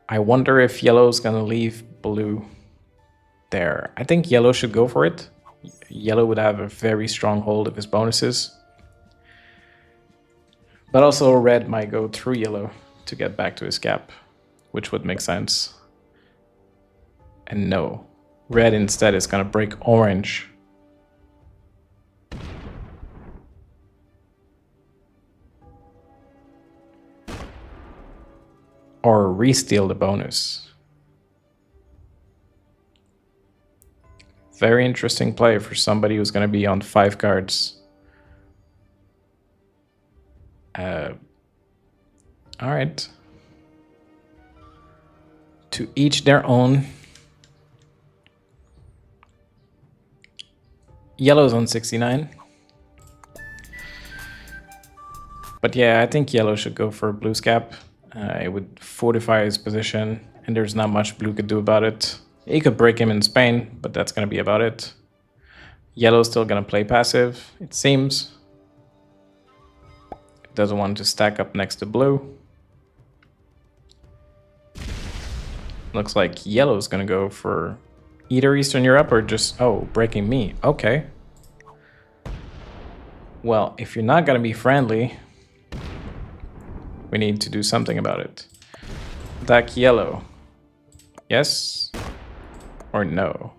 I wonder if yellow's gonna leave blue there. I think yellow should go for it. Yellow would have a very strong hold of his bonuses. But also red might go through yellow to get back to his cap, which would make sense. And no, red instead is gonna break orange. Or re-steal the bonus. Very interesting play for somebody who's gonna be on 5 cards. All right. To each their own. Yellow's on 69. But yeah, I think yellow should go for blue's cap. It would fortify his position, and there's not much blue could do about it. He could break him in Spain, but that's going to be about it. Yellow's still going to play passive, it seems. Doesn't want to stack up next to blue. Looks like yellow's gonna go for either Eastern Europe or just, oh, breaking me. Okay. Well, if you're not gonna be friendly, we need to do something about it. Attack yellow. Yes. Or no?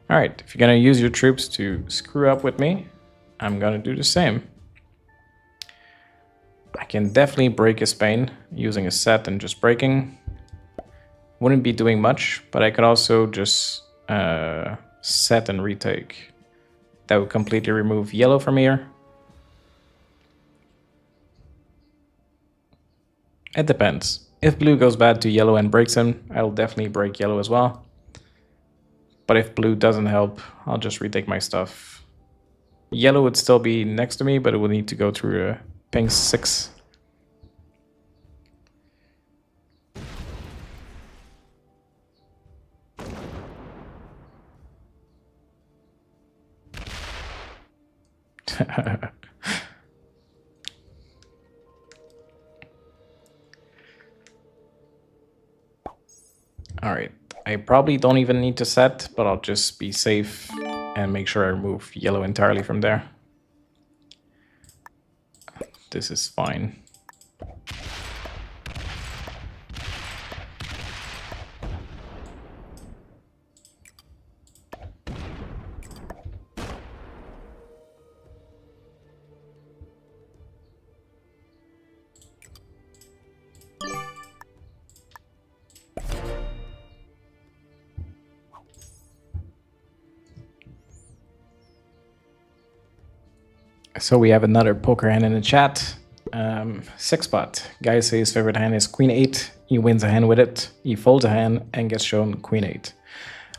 Alright, if you're gonna use your troops to screw up with me, I'm gonna do the same. I can definitely break a Spain using a set and just breaking. Wouldn't be doing much, but I could also just set and retake. That would completely remove yellow from here. It depends. If blue goes bad to yellow and breaks him, I'll definitely break yellow as well. But if blue doesn't help, I'll just retake my stuff. Yellow would still be next to me, but it would need to go through ping 6. Alright, I probably don't even need to set, but I'll just be safe and make sure I remove yellow entirely from there. This is fine. So we have another poker hand in the chat. 6-pot. Guy says his favorite hand is Queen 8. He wins a hand with it. He folds a hand and gets shown Queen 8.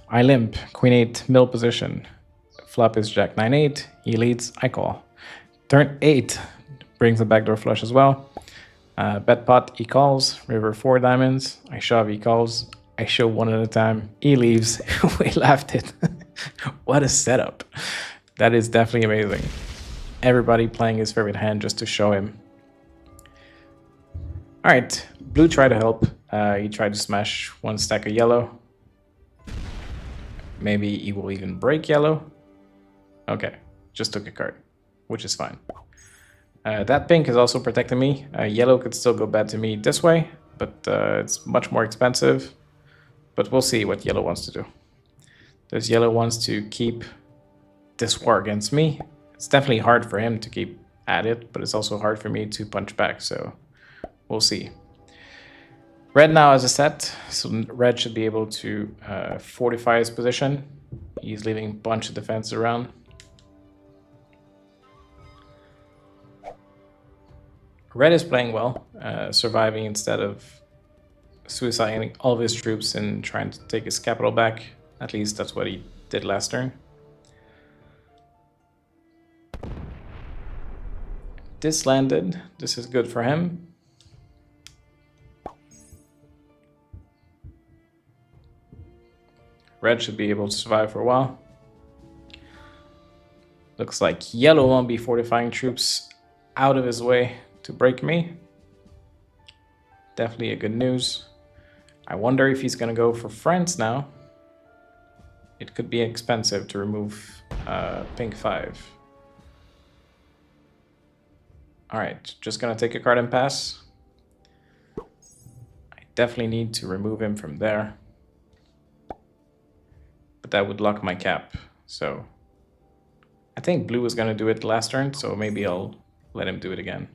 I limp. Queen 8 middle position. Flop is Jack 9-8. He leads. I call. Turn 8 brings a backdoor flush as well. Bet pot. He calls. River 4 diamonds. I shove. He calls. I show one at a time. He leaves. We laughed it. What a setup. That is definitely amazing. Everybody playing his favorite hand just to show him. Alright, blue tried to help. He tried to smash one stack of yellow. Maybe he will even break yellow. Okay, just took a card, which is fine. That pink is also protecting me. Yellow could still go bad to me this way, but it's much more expensive. But we'll see what yellow wants to do. Does yellow wants to keep this war against me? It's definitely hard for him to keep at it, but it's also hard for me to punch back, so we'll see. Red now has a set, so red should be able to fortify his position. He's leaving a bunch of defense around. Red is playing well, surviving instead of suiciding all of his troops and trying to take his capital back. At least that's what he did last turn. This landed. This is good for him. Red should be able to survive for a while. Looks like yellow won't be fortifying troops out of his way to break me. Definitely a good news. I wonder if he's going to go for France now. It could be expensive to remove pink 5. Alright, just gonna take a card and pass. I definitely need to remove him from there. But that would lock my cap, so... I think blue was gonna do it last turn, so maybe I'll let him do it again.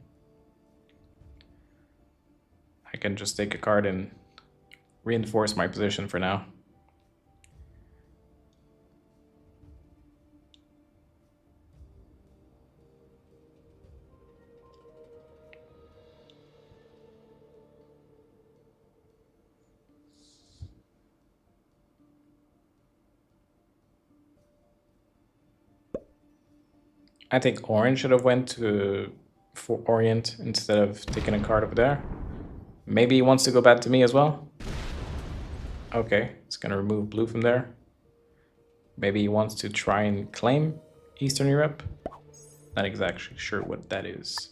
I can just take a card and reinforce my position for now. I think orange should have went for Orient instead of taking a card over there. Maybe he wants to go back to me as well. Okay, it's gonna remove blue from there. Maybe he wants to try and claim Eastern Europe. Not exactly sure what that is.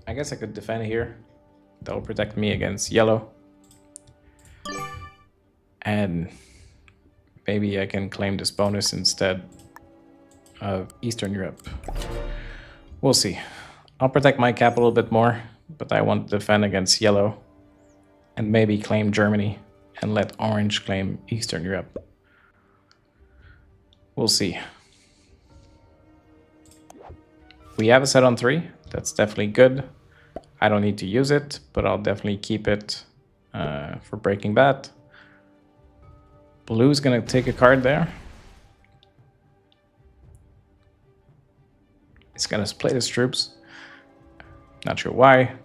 I guess I could defend here. That will protect me against yellow. And maybe I can claim this bonus instead of Eastern Europe. We'll see. I'll protect my capital a bit more, but I want to defend against yellow and maybe claim Germany and let orange claim Eastern Europe. We'll see. We have a set on 3. That's definitely good. I don't need to use it, but I'll definitely keep it for breaking bad. Blue's gonna take a card there. It's gonna split his troops. Not sure why.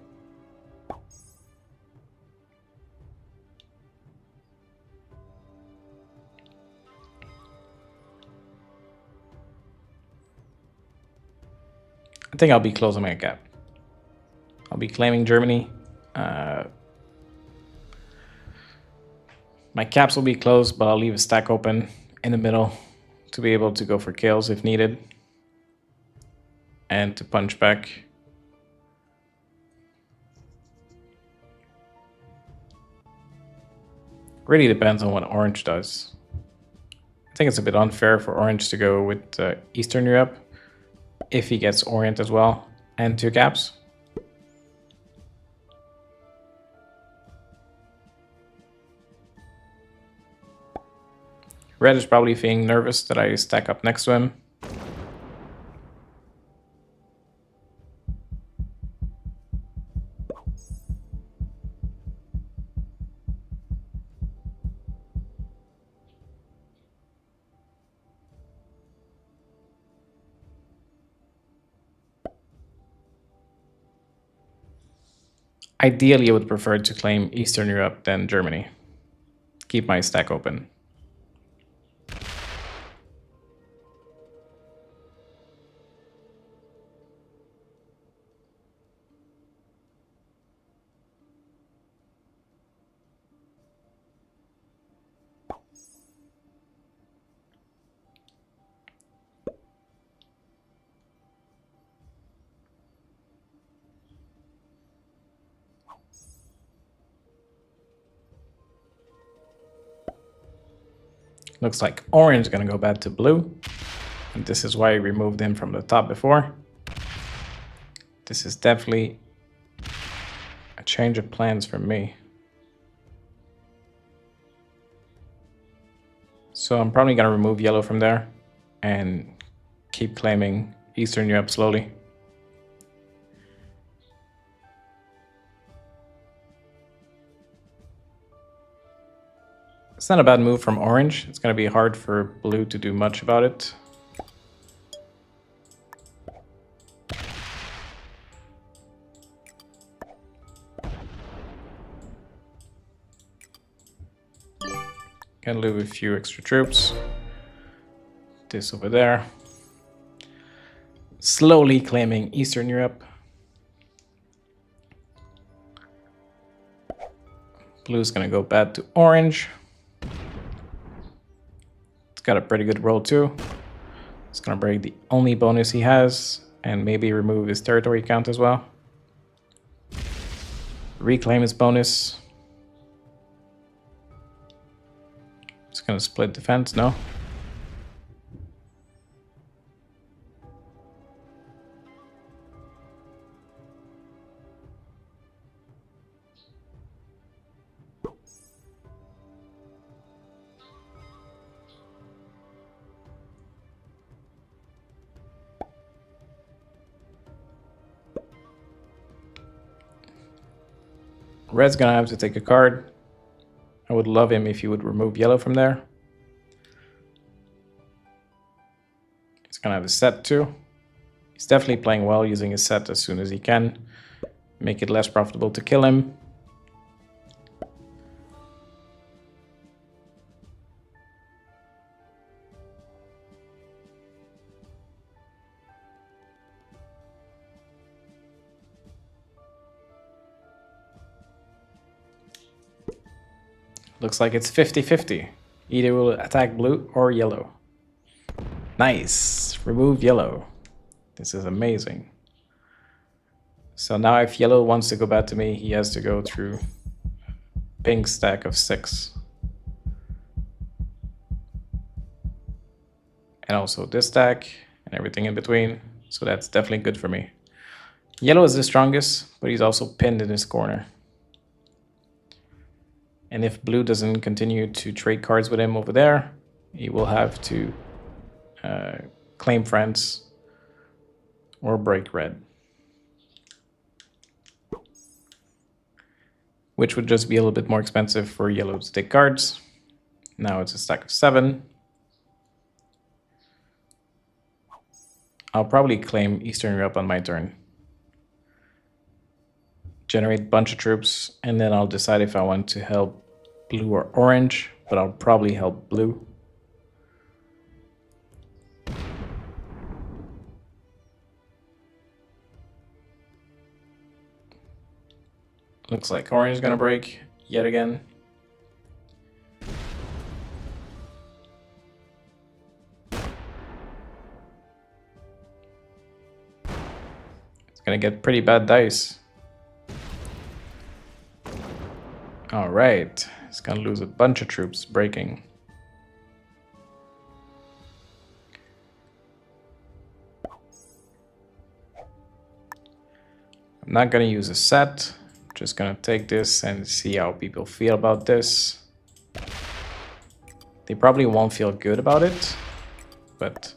I think I'll be closing my gap. I'll be claiming Germany. My caps will be closed, but I'll leave a stack open in the middle to be able to go for kills if needed. And to punch back. Really depends on what orange does. I think it's a bit unfair for orange to go with Eastern Europe if he gets Orient as well and 2 caps. Red is probably feeling nervous that I stack up next to him. Ideally, I would prefer to claim Eastern Europe than Germany. Keep my stack open. Looks like orange is going to go back to blue. And this is why I removed him from the top before. This is definitely a change of plans for me. So I'm probably going to remove yellow from there and keep claiming Eastern Europe slowly. It's not a bad move from orange. It's going to be hard for blue to do much about it. Can lose a few extra troops. This over there. Slowly claiming Eastern Europe. Blue's going to go bad to orange. It's got a pretty good roll too. It's gonna break the only bonus he has and maybe remove his territory count as well. Reclaim his bonus. It's gonna split defense, no? Red's gonna have to take a card. I would love him if he would remove yellow from there. He's gonna have a set too. He's definitely playing well using his set as soon as he can. Make it less profitable to kill him. Looks like it's 50-50. Either will attack blue or yellow. Nice. Remove yellow. This is amazing. So now if yellow wants to go back to me, he has to go through pink stack of 6. And also this stack and everything in between. So that's definitely good for me. Yellow is the strongest, but he's also pinned in his corner. And if blue doesn't continue to trade cards with him over there, he will have to claim friends or break red. Which would just be a little bit more expensive for yellow to take cards. Now it's a stack of 7. I'll probably claim Eastern Europe on my turn. Generate a bunch of troops, and then I'll decide if I want to help blue or orange, but I'll probably help blue. Looks like orange is gonna break yet again. It's gonna get pretty bad dice. All right, it's gonna lose a bunch of troops breaking. I'm not gonna use a set. Just gonna take this and see how people feel about this. They probably won't feel good about it, but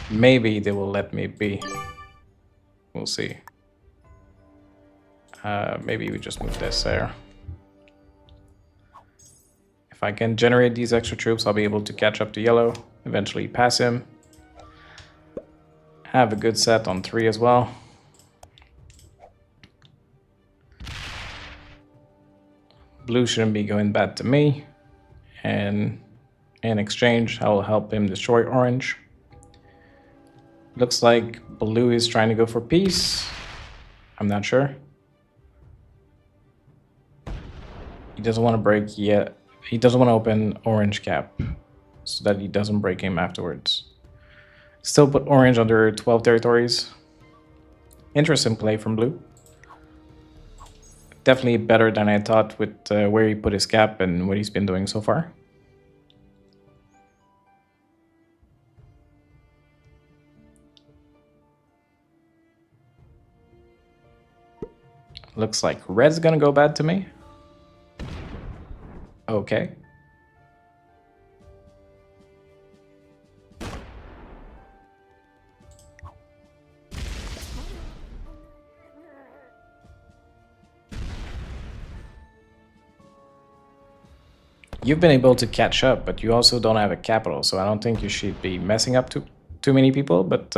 maybe they will let me be. We'll see. Maybe we just move this there. If I can generate these extra troops, I'll be able to catch up to yellow, eventually pass him. Have a good set on 3 as well. Blue shouldn't be going bad to me. And in exchange, I will help him destroy orange. Looks like blue is trying to go for peace. I'm not sure. He doesn't want to break yet. He doesn't want to open orange cap so that he doesn't break him afterwards. Still put orange under 12 territories. Interesting play from blue. Definitely better than I thought with where he put his cap and what he's been doing so far. Looks like red's gonna go bad to me. Okay. You've been able to catch up, but you also don't have a capital, so I don't think you should be messing up too many people, but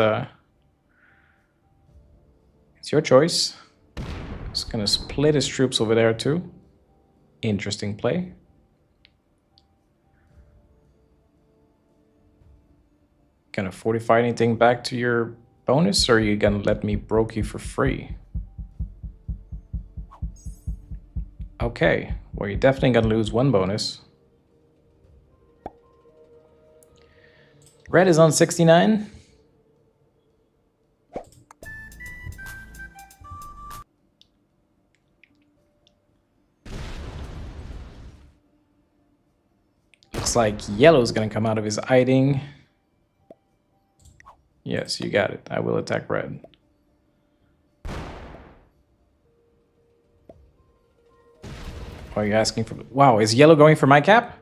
it's your choice. Just gonna split his troops over there too. Interesting play. Gonna fortify anything back to your bonus, or are you gonna let me broke you for free? Okay, well, you're definitely gonna lose 1 bonus. Red is on 69. Looks like yellow's gonna come out of his hiding. Yes, you got it. I will attack red. Oh, you're asking for... Wow, is yellow going for my cap?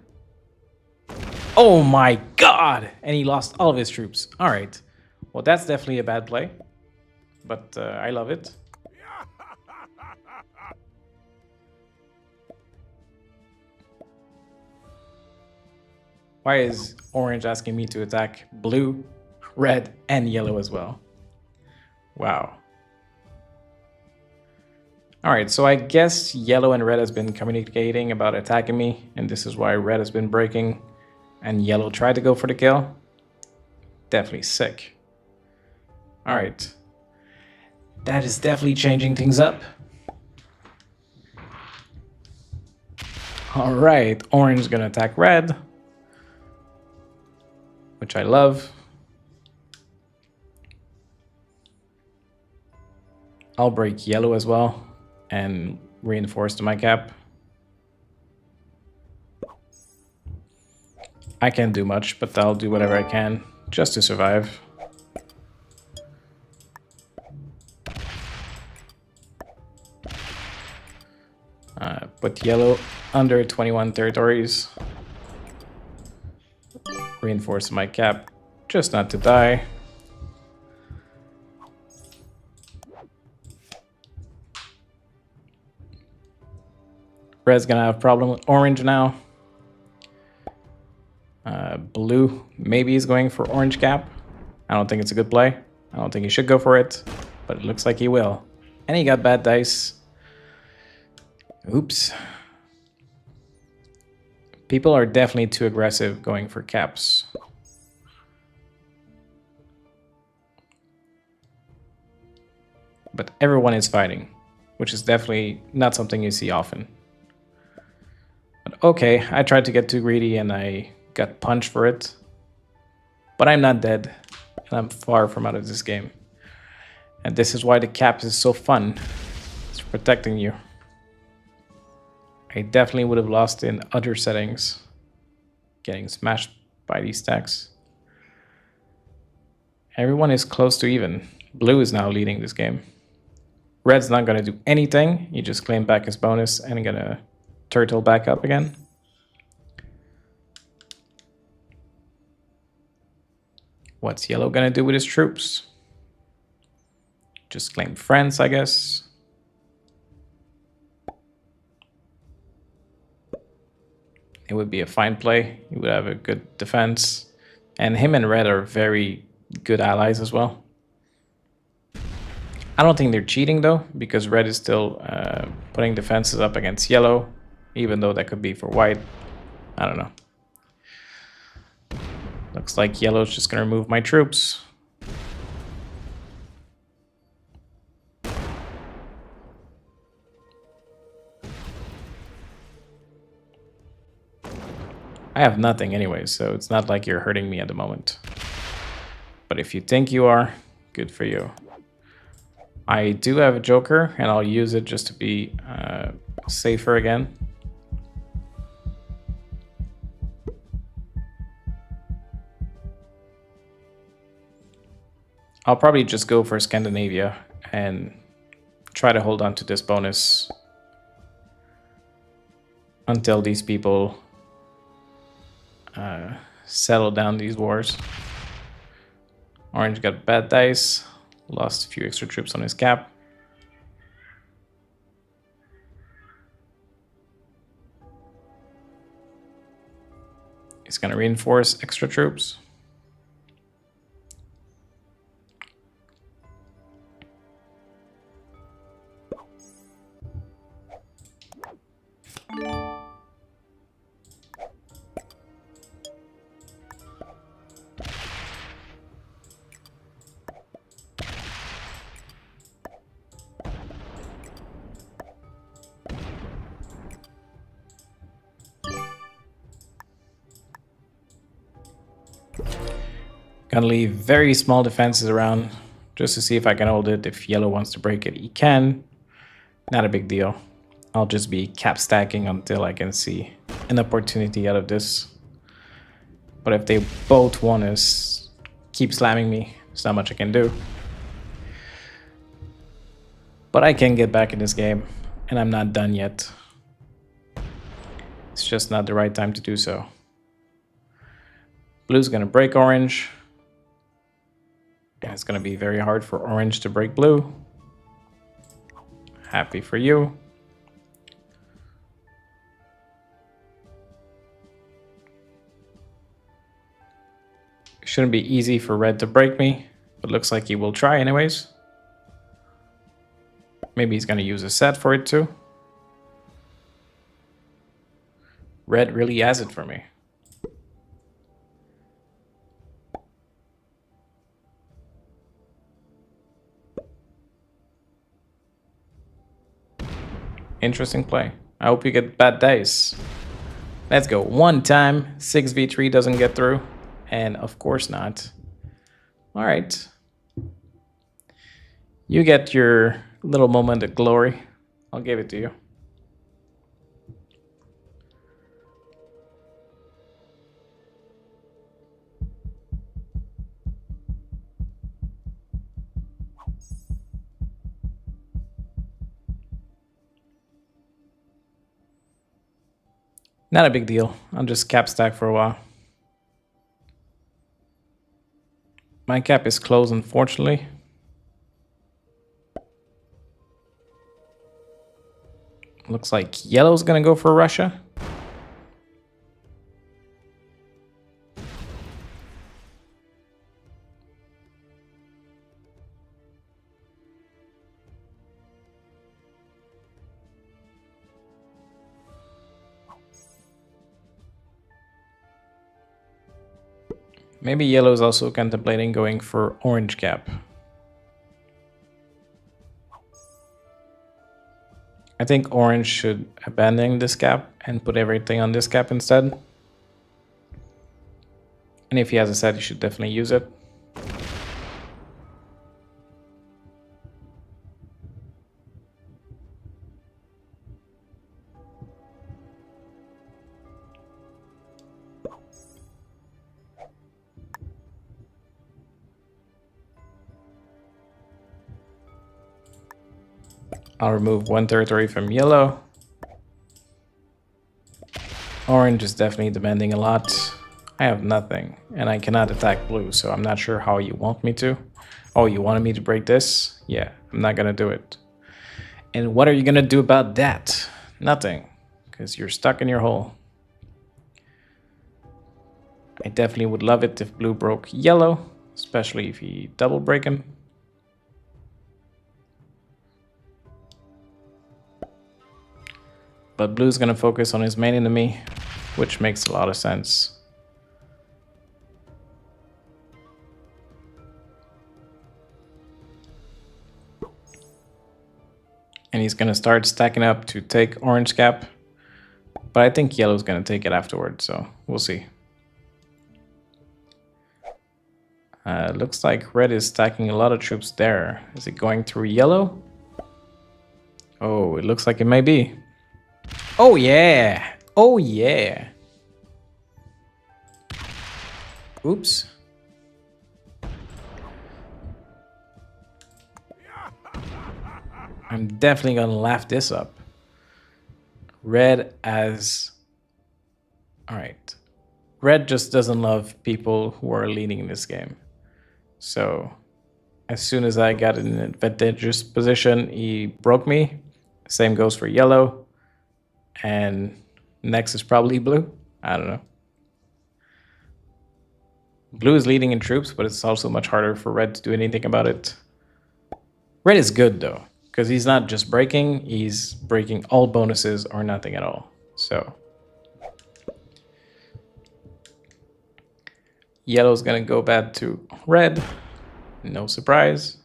Oh my god! And he lost all of his troops. All right. Well, that's definitely a bad play. But I love it. Why is orange asking me to attack blue, red, and yellow as well? Wow. All right, so I guess yellow and red has been communicating about attacking me, and this is why red has been breaking, and yellow tried to go for the kill. Definitely sick. All right. That is definitely changing things up. All right, orange is gonna attack red, which I love. I'll break yellow as well and reinforce to my cap. I can't do much, but I'll do whatever I can just to survive. Put yellow under 21 territories. Reinforce my cap just not to die. Red's gonna have a problem with orange now. Blue maybe is going for orange cap. I don't think it's a good play. I don't think he should go for it, but it looks like he will. And he got bad dice. Oops. People are definitely too aggressive going for caps. But everyone is fighting, which is definitely not something you see often. But okay, I tried to get too greedy and I got punched for it. But I'm not dead, and I'm far from out of this game. And this is why the caps is so fun. It's protecting you. I definitely would have lost in other settings, getting smashed by these stacks. Everyone is close to even. Blue is now leading this game. Red's not going to do anything. He just claimed back his bonus and going to turtle back up again. What's yellow going to do with his troops? Just claim friends, I guess. It would be a fine play. He would have a good defense. And him and red are very good allies as well. I don't think they're cheating though, because red is still putting defenses up against yellow, even though that could be for white. I don't know. Looks like yellow's just gonna remove my troops. I have nothing anyway, so it's not like you're hurting me at the moment. But if you think you are, good for you. I do have a joker, and I'll use it just to be safer again. I'll probably just go for Scandinavia and try to hold on to this bonus until these people settle down these wars. Orange got bad dice, lost a few extra troops on his cap. He's gonna reinforce extra troops. Gonna leave very small defenses around just to see if I can hold it. If yellow wants to break it, he can. Not a big deal. I'll just be cap stacking until I can see an opportunity out of this. But if they both want to keep slamming me, there's not much I can do. But I can get back in this game, and I'm not done yet. It's just not the right time to do so. Blue's gonna break orange. And it's gonna be very hard for orange to break blue. Happy for you. Shouldn't be easy for red to break me, but looks like he will try anyways. Maybe he's gonna use a set for it too. Red really has it for me. Interesting play. I hope you get bad dice. Let's go. One time, 6v3 doesn't get through. And of course not. All right. You get your little moment of glory. I'll give it to you. Not a big deal. I'll just cap stack for a while. My cap is closed, unfortunately. Looks like yellow's gonna go for Russia. Maybe yellow is also contemplating going for orange cap. I think orange should abandon this cap and put everything on this cap instead. And if he has a set, he should definitely use it. I'll remove one territory from yellow. Orange is definitely demanding a lot. I have nothing, and I cannot attack blue, so I'm not sure how you want me to. Oh, you wanted me to break this? Yeah, I'm not gonna do it. And what are you gonna do about that? Nothing, because you're stuck in your hole. I definitely would love it if blue broke yellow, especially if he double break him. But blue's gonna focus on his main enemy, which makes a lot of sense. And he's gonna start stacking up to take orange cap. But I think yellow's gonna take it afterwards, so we'll see. Looks like red is stacking a lot of troops there. Is it going through yellow? Oh, it looks like it may be. Oh yeah! Oh yeah! Oops. I'm definitely gonna laugh this up. Red as... Alright. Red just doesn't love people who are leading in this game. So, as soon as I got in an advantageous position, he broke me. Same goes for yellow. And next is probably blue. I don't know. Blue is leading in troops, but it's also much harder for red to do anything about it. Red is good though, because he's not just breaking, he's breaking all bonuses or nothing at all. So yellow's gonna go bad to red. No surprise.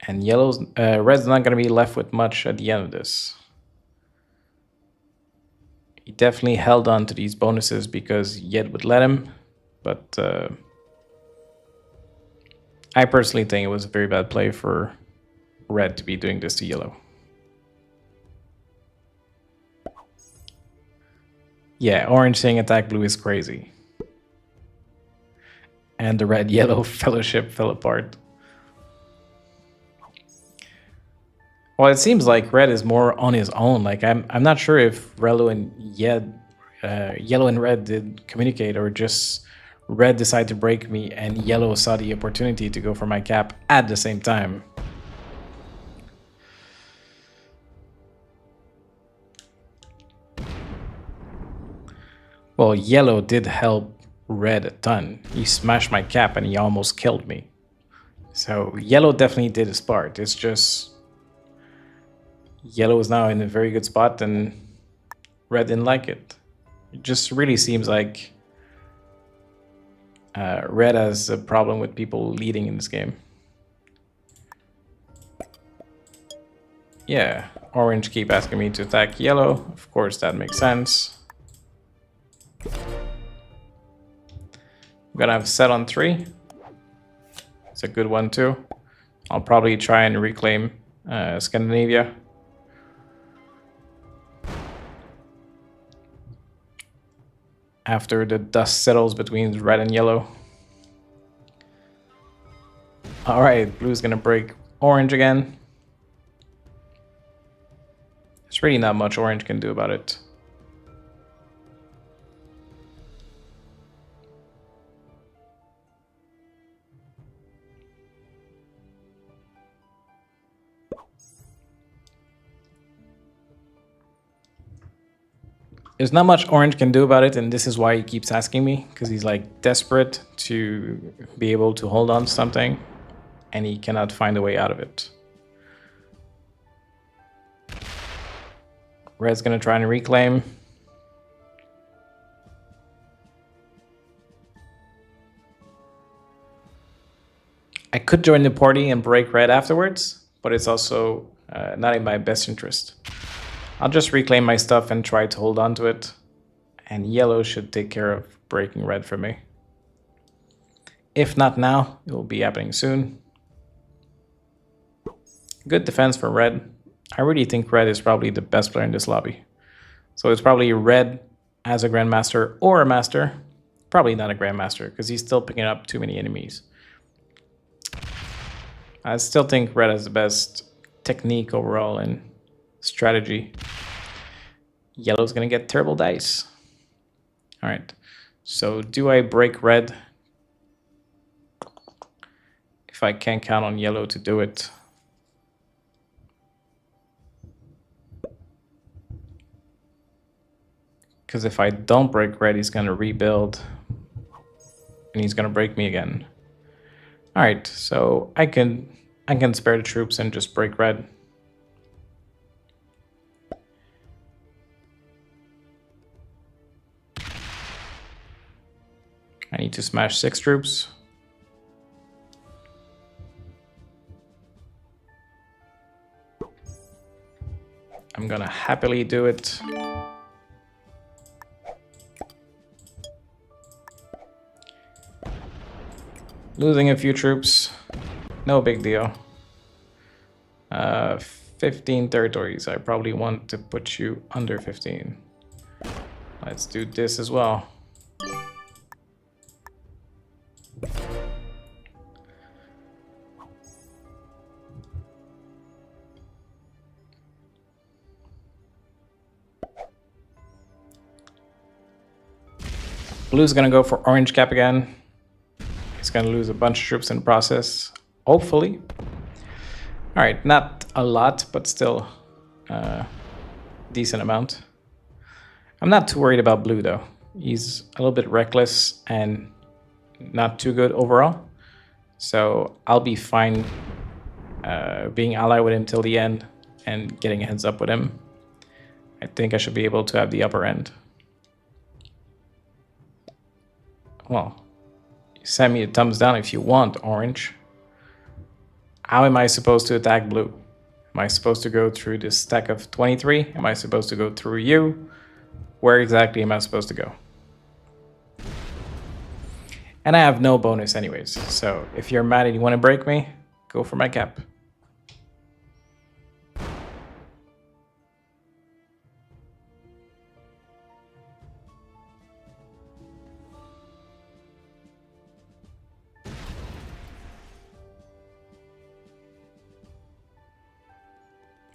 And red's not going to be left with much at the end of this. He definitely held on to these bonuses because Yed would let him. But I personally think it was a very bad play for red to be doing this to yellow. Yeah, orange saying attack blue is crazy. And the red-yellow fellowship fell apart. Well, it seems like red is more on his own. Like I'm not sure if yellow and yellow and red did communicate, or just red decided to break me and yellow saw the opportunity to go for my cap at the same time. Well, yellow did help red a ton. He smashed my cap and he almost killed me. So yellow definitely did his part. It's just yellow is now in a very good spot and red didn't like it. It just really seems like red has a problem with people leading in this game. Yeah, orange keep asking me to attack yellow. Of course, that makes sense. I'm gonna have set on 3. It's a good one too. I'll probably try and reclaim Scandinavia. After the dust settles between red and yellow. All right, blue's gonna break orange again. There's really not much orange can do about it. There's not much orange can do about it, and this is why he keeps asking me, because he's like desperate to be able to hold on to something, and he cannot find a way out of it. Red's gonna try and reclaim. I could join the party and break red afterwards, but it's also not in my best interest. I'll just reclaim my stuff and try to hold on to it. And yellow should take care of breaking red for me. If not now, it will be happening soon. Good defense for red. I really think red is probably the best player in this lobby. So it's probably red as a grandmaster or a master. Probably not a grandmaster because he's still picking up too many enemies. I still think red has the best technique overall and strategy. Yellow's gonna get terrible dice. All right, so do I break red? If I can't count on yellow to do it. Because if I don't break red, he's gonna rebuild and he's gonna break me again. All right, so I can spare the troops and just break red. I need to smash 6 troops. I'm gonna happily do it. Losing a few troops, no big deal. 15 territories. I probably want to put you under 15. Let's do this as well. Blue's gonna go for orange cap again. He's gonna lose a bunch of troops in the process, hopefully. All right, not a lot, but still a decent amount. I'm not too worried about blue though. He's a little bit reckless and not too good overall. So I'll be fine being allied with him till the end and getting a heads up with him. I think I should be able to have the upper end. Well, send me a thumbs down if you want, orange. How am I supposed to attack blue? Am I supposed to go through this stack of 23? Am I supposed to go through you? Where exactly am I supposed to go? And I have no bonus anyways, so if you're mad and you want to break me, go for my cap.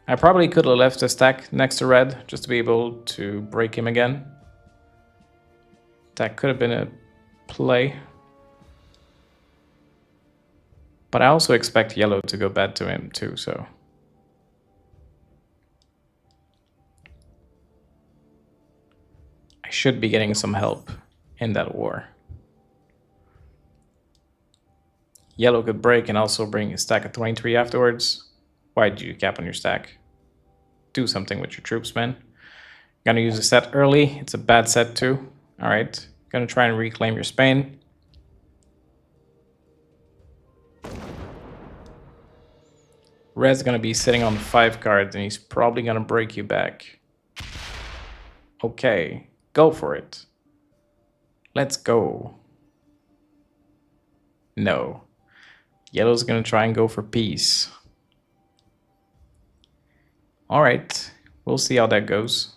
I probably could have left a stack next to red just to be able to break him again. That could have been a play. But I also expect yellow to go bad to him too, so. I should be getting some help in that war. Yellow could break and also bring a stack of 23 afterwards. Why did you cap on your stack? Do something with your troops, man. Gonna use a set early. It's a bad set too. All right, gonna try and reclaim your Spain. Red's gonna be sitting on 5 cards and he's probably gonna break you back. Okay, go for it. Let's go. No. Yellow's gonna try and go for peace. All right, we'll see how that goes.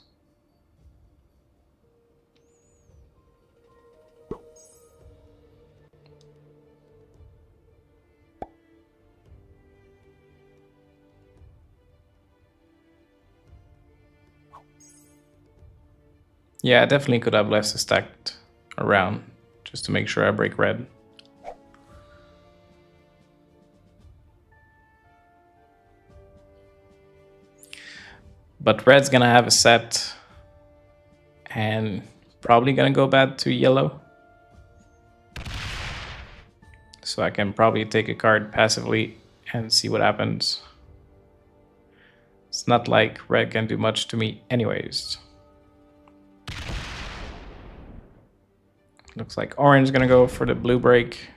Yeah, I definitely could have left the stacked around just to make sure I break red. But red's gonna have a set and probably gonna go bad to yellow. So I can probably take a card passively and see what happens. It's not like red can do much to me anyways. Looks like orange is gonna go for the blue break.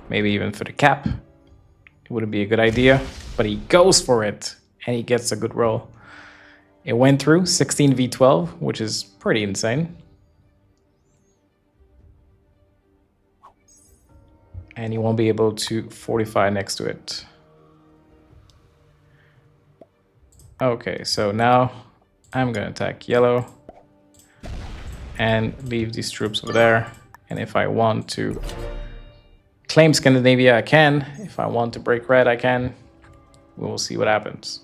Maybe even for the cap. It wouldn't be a good idea, but he goes for it and he gets a good roll. It went through 16v12, which is pretty insane. And he won't be able to fortify next to it. Okay, so now I'm gonna attack yellow and leave these troops over there. And if I want to claim Scandinavia, I can. If I want to break red, I can. We will see what happens.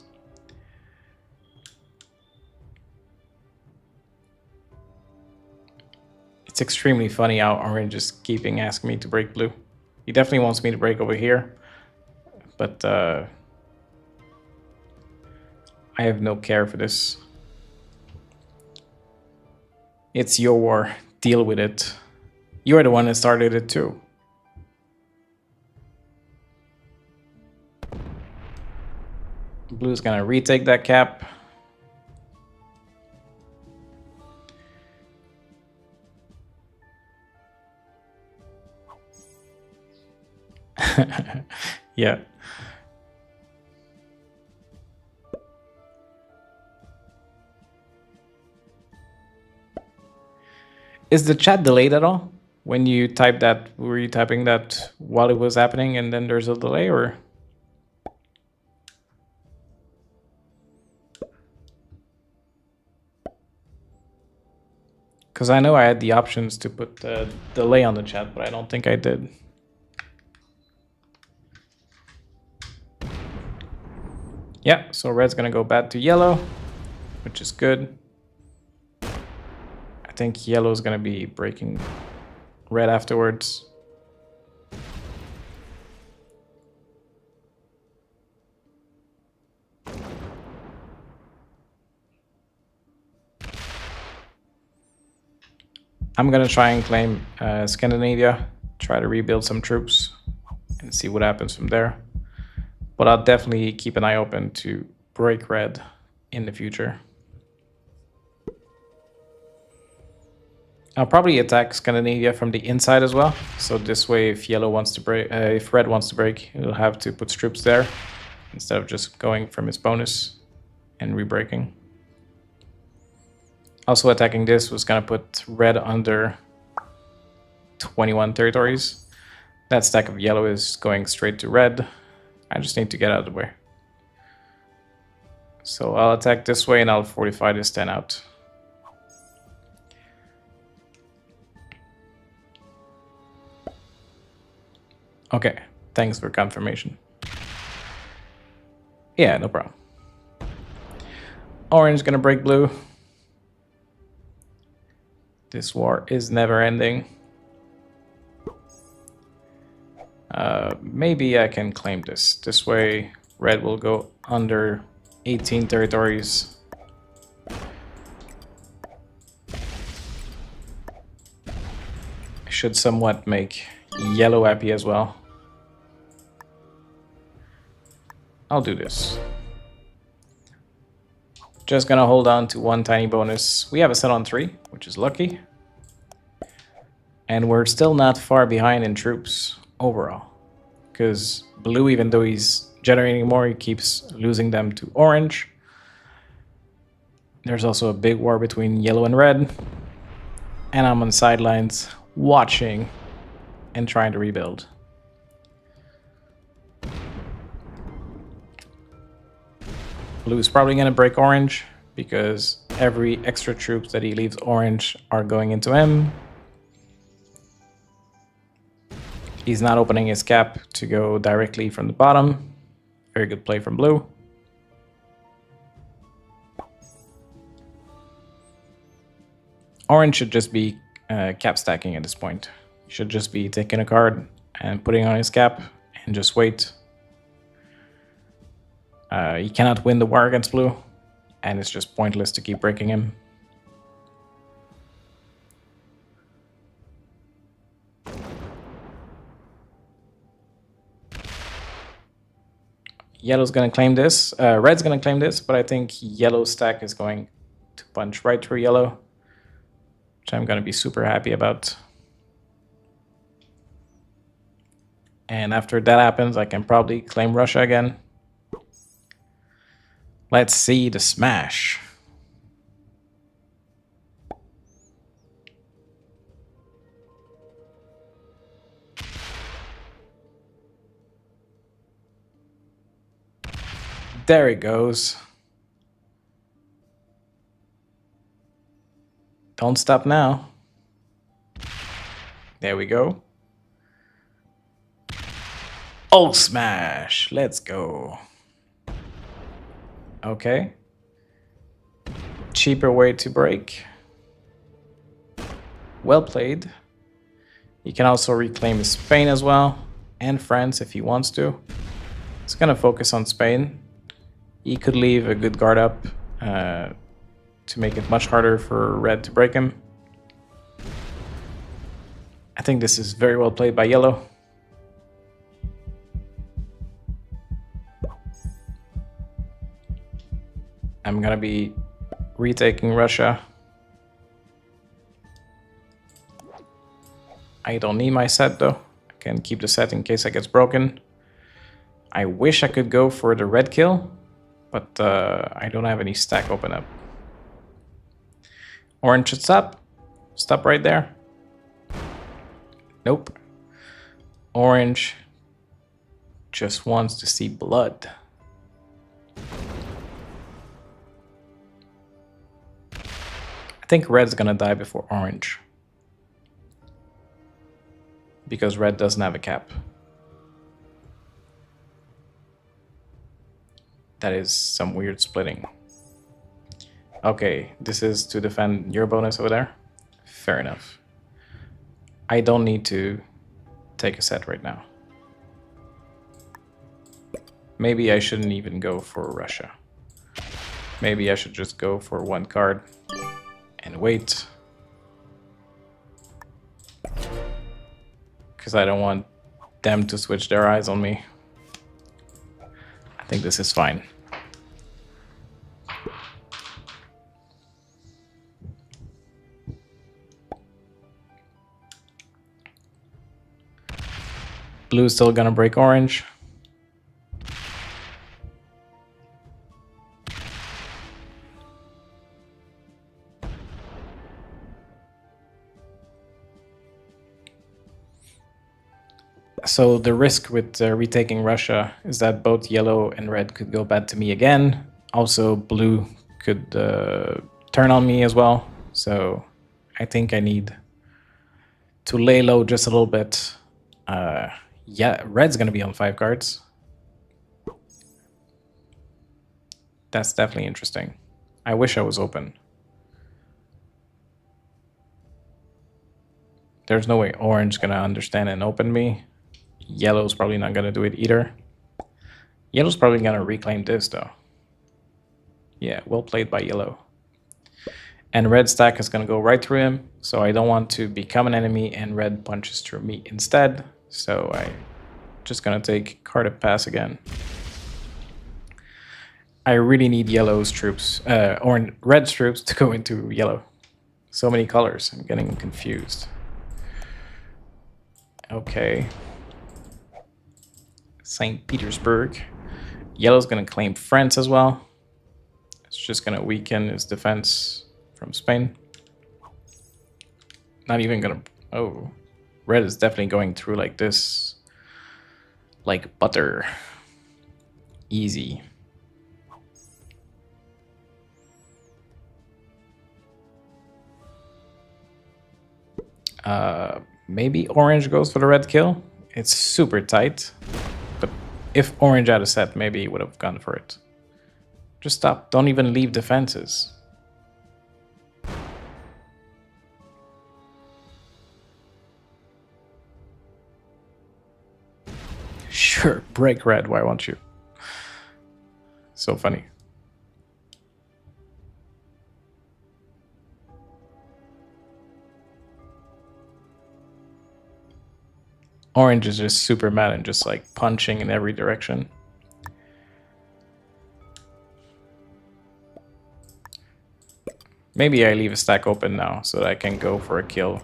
It's extremely funny how orange is keeping asking me to break blue. He definitely wants me to break over here, but I have no care for this. It's your war. Deal with it. You're the one that started it too. Blue's gonna retake that cap. Yeah. Is the chat delayed at all? When you type that, were you typing that while it was happening and then there's a delay, or? Because I know I had the options to put the delay on the chat, but I don't think I did. Yeah, so red's gonna go bad to yellow, which is good. I think yellow's gonna be breaking red afterwards. I'm gonna try and claim Scandinavia, try to rebuild some troops and see what happens from there. But I'll definitely keep an eye open to break red in the future. I'll probably attack Scandinavia from the inside as well. So this way, if yellow wants to break, if red wants to break, he'll have to put troops there instead of just going from his bonus and re-breaking. Also attacking this was gonna put red under 21 territories. That stack of yellow is going straight to red. I just need to get out of the way. So I'll attack this way and I'll fortify this 10 out. Okay, thanks for confirmation. Yeah, no problem. Orange gonna break blue. This war is never ending. Maybe I can claim this. This way, red will go under 18 territories. I should somewhat make yellow happy as well. I'll do this. Just gonna hold on to one tiny bonus. We have a set on 3, which is lucky. And we're still not far behind in troops overall. Because blue, even though he's generating more, he keeps losing them to orange. There's also a big war between yellow and red. And I'm on the sidelines watching and trying to rebuild. Blue is probably going to break orange because every extra troops that he leaves orange are going into him. He's not opening his cap to go directly from the bottom. Very good play from blue. Orange should just be cap stacking at this point. He should just be taking a card and putting on his cap and just wait. He cannot win the war against blue, and it's just pointless to keep breaking him. Yellow's going to claim this. Red's going to claim this, but I think yellow's stack is going to punch right through yellow, which I'm going to be super happy about. And after that happens, I can probably claim Russia again. Let's see the smash. There it goes. Don't stop now. There we go. Oh, smash. Let's go. Okay. Cheaper way to break. Well played. He can also reclaim Spain as well, and France if he wants to. He's gonna focus on Spain. He could leave a good guard up to make it much harder for red to break him. I think this is very well played by yellow. I'm gonna be retaking Russia. I don't need my set though. I can keep the set in case it gets broken. I wish I could go for the red kill, but I don't have any stack open up. Orange should stop. Stop right there. Nope. Orange just wants to see blood. I think red's gonna die before orange, because red doesn't have a cap. That is some weird splitting. Okay, this is to defend your bonus over there. Fair enough. I don't need to take a set right now. Maybe I shouldn't even go for Russia. Maybe I should just go for one card and wait. Because I don't want them to switch their eyes on me. I think this is fine. Blue's still gonna break orange. So the risk with retaking Russia is that both yellow and red could go bad to me again. Also, blue could turn on me as well. So I think I need to lay low just a little bit. Yeah, red's going to be on 5 cards. That's definitely interesting. I wish I was open. There's no way orange is going to understand and open me. Yellow's probably not going to do it either. Yellow's probably going to reclaim this, though. Yeah, well played by yellow. And red stack is going to go right through him, so I don't want to become an enemy and red punches through me instead. So I'm just going to take card of pass again. I really need yellow's troops, or red's troops to go into yellow. So many colors, I'm getting confused. Okay. St. Petersburg. Yellow's going to claim France as well. It's just going to weaken his defense from Spain. Not even going to... Oh. Red is definitely going through like this. Like butter. Easy. Maybe orange goes for the red kill. It's super tight. But if orange had a set, maybe he would have gone for it. Just stop. Don't even leave defenses. Sure, break red. Why won't you? So funny. Orange is just super mad and just like punching in every direction. Maybe I leave a stack open now so that I can go for a kill.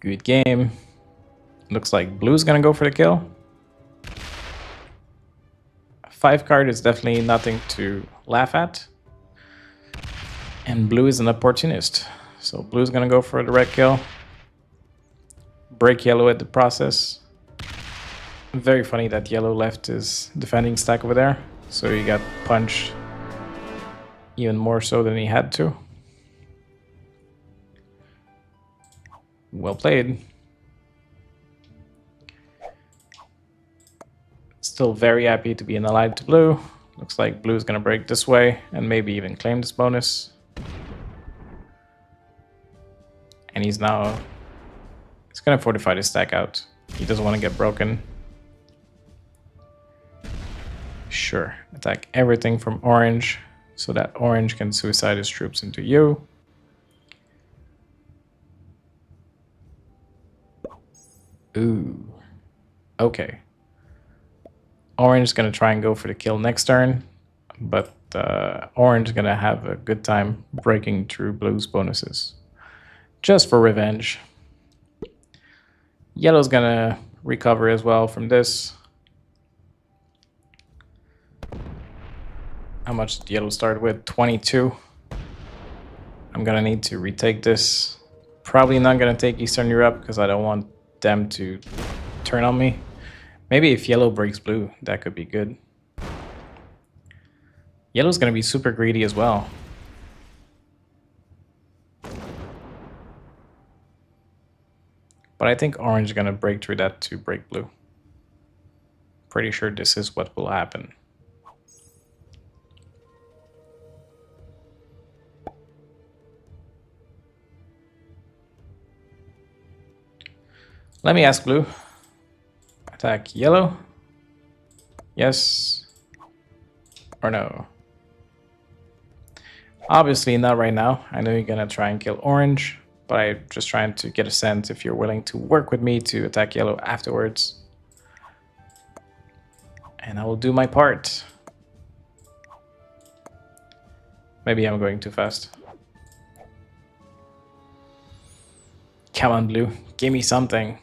Good game. Looks like blue's gonna go for the kill. 5 card is definitely nothing to laugh at. And blue is an opportunist. So blue's gonna go for the red kill. Break yellow at the process. Very funny that yellow left his defending stack over there. So he got punched even more so than he had to. Well played. Still very happy to be an ally to blue. Looks like blue is going to break this way and maybe even claim this bonus. And he's now... He's going to fortify this stack out. He doesn't want to get broken. Sure. Attack everything from orange so that orange can suicide his troops into you. Ooh. Okay. Orange is going to try and go for the kill next turn, but orange is going to have a good time breaking through blue's bonuses. Just for revenge. Yellow's going to recover as well from this. How much did yellow start with? 22. I'm going to need to retake this. Probably not going to take Eastern Europe because I don't want them to turn on me. Maybe if yellow breaks blue, that could be good. Yellow's going to be super greedy as well. But I think orange is going to break through that to break blue. Pretty sure this is what will happen. Let me ask blue. Attack yellow. Yes or no? Obviously not right now. I know you're gonna try and kill orange, but I'm just trying to get a sense if you're willing to work with me to attack yellow afterwards. And I will do my part. Maybe I'm going too fast. Come on, blue. Give me something.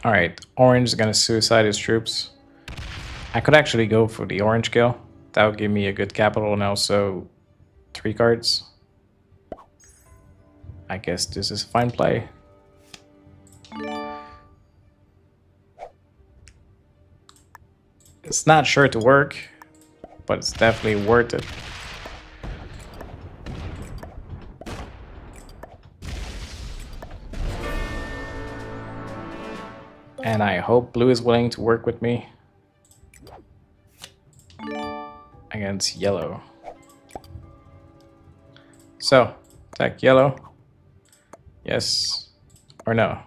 Alright, orange is gonna suicide his troops. I could actually go for the orange kill. That would give me a good capital and also 3 cards. I guess this is a fine play. It's not sure to work, but it's definitely worth it. And I hope blue is willing to work with me against yellow. So, attack yellow. Yes or no?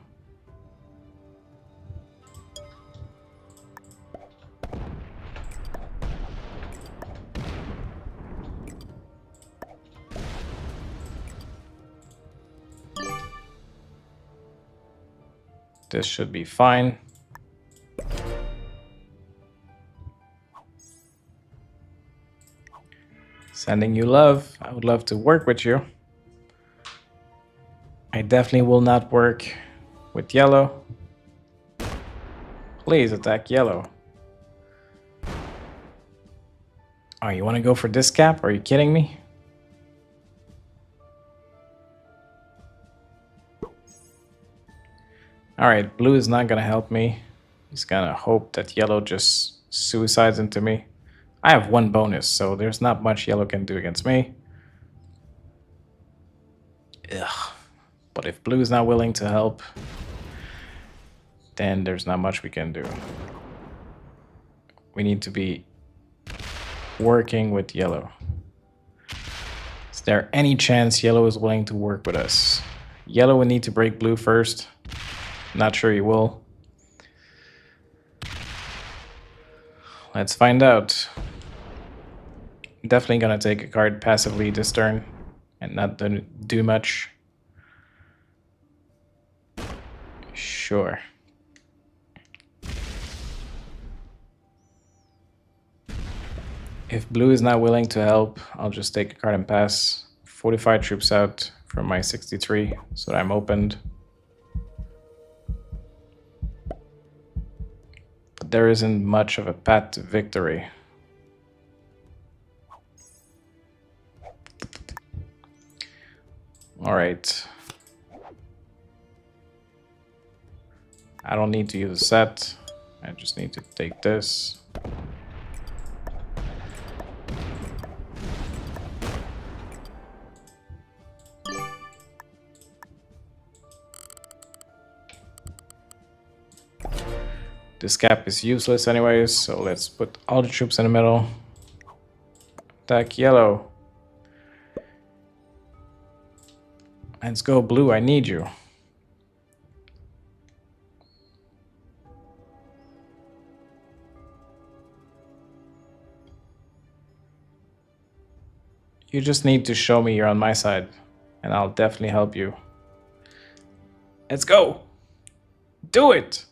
This should be fine. Sending you love. I would love to work with you. I definitely will not work with yellow. Please attack yellow. Oh, you want to go for this cap? Are you kidding me? Alright, blue is not gonna help me. He's gonna hope that yellow just suicides into me. I have 1 bonus, so there's not much yellow can do against me. Ugh. But if blue is not willing to help, then there's not much we can do. We need to be working with yellow. Is there any chance yellow is willing to work with us? Yellow would need to break blue first. Not sure he will. Let's find out. Definitely gonna take a card passively this turn and not do much. Sure. If blue is not willing to help, I'll just take a card and pass. 45 troops out from my 63, so that I'm opened. But there isn't much of a path to victory. All right. I don't need to use a set. I just need to take this. This cap is useless anyways, so let's put all the troops in the middle. Attack yellow. Let's go blue, I need you. You just need to show me you're on my side, and I'll definitely help you. Let's go! Do it!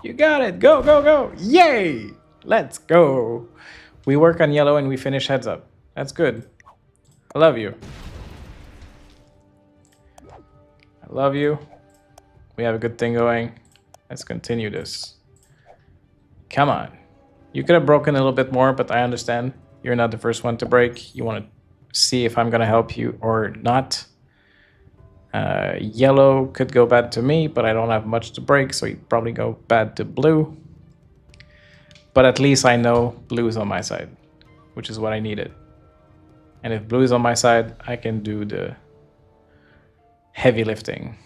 You got it! Go, go, go! Yay! Let's go! We work on yellow and we finish heads up. That's good. I love you. I love you. We have a good thing going. Let's continue this. Come on. You could have broken a little bit more, but I understand. You're not the first one to break. You want to see if I'm going to help you or not. Yellow could go bad to me, but I don't have much to break, so he'd probably go bad to blue. But at least I know blue is on my side, which is what I needed. And if blue is on my side, I can do the heavy lifting.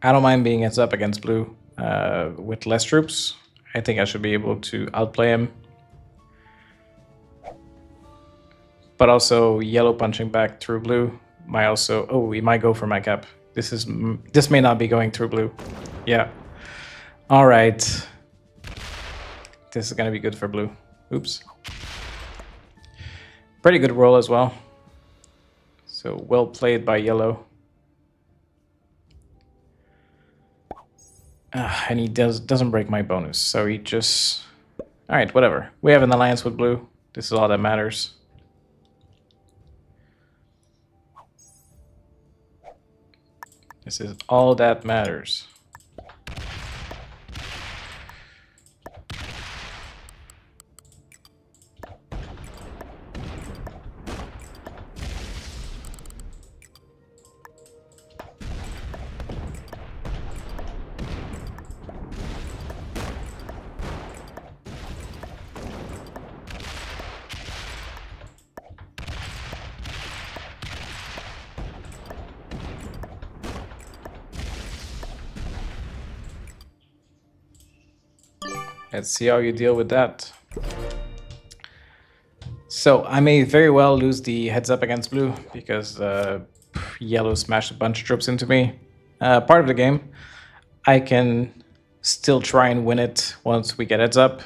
I don't mind being heads up against blue with less troops. I think I should be able to outplay him. But also yellow punching back through blue might also... Oh, he might go for my cap. This may not be going through blue. Yeah. All right. This is going to be good for blue. Oops. Pretty good roll as well. So well played by yellow. And he doesn't break my bonus. So he just... All right, whatever. We have an alliance with blue. This is all that matters. This is all that matters. Let's see how you deal with that. So I may very well lose the heads up against blue because yellow smashed a bunch of troops into me. Part of the game. I can still try and win it once we get heads up.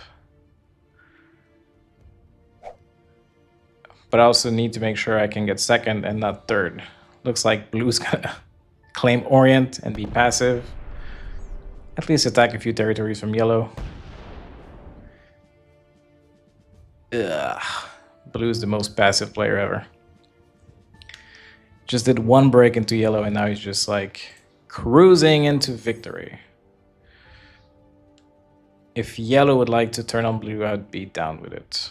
But I also need to make sure I can get second and not third. Looks like blue's gonna claim Orient and be passive. At least attack a few territories from yellow. Ugh. Blue is the most passive player ever. Just did one break into yellow and now he's just like cruising into victory. If yellow would like to turn on blue, I'd be down with it.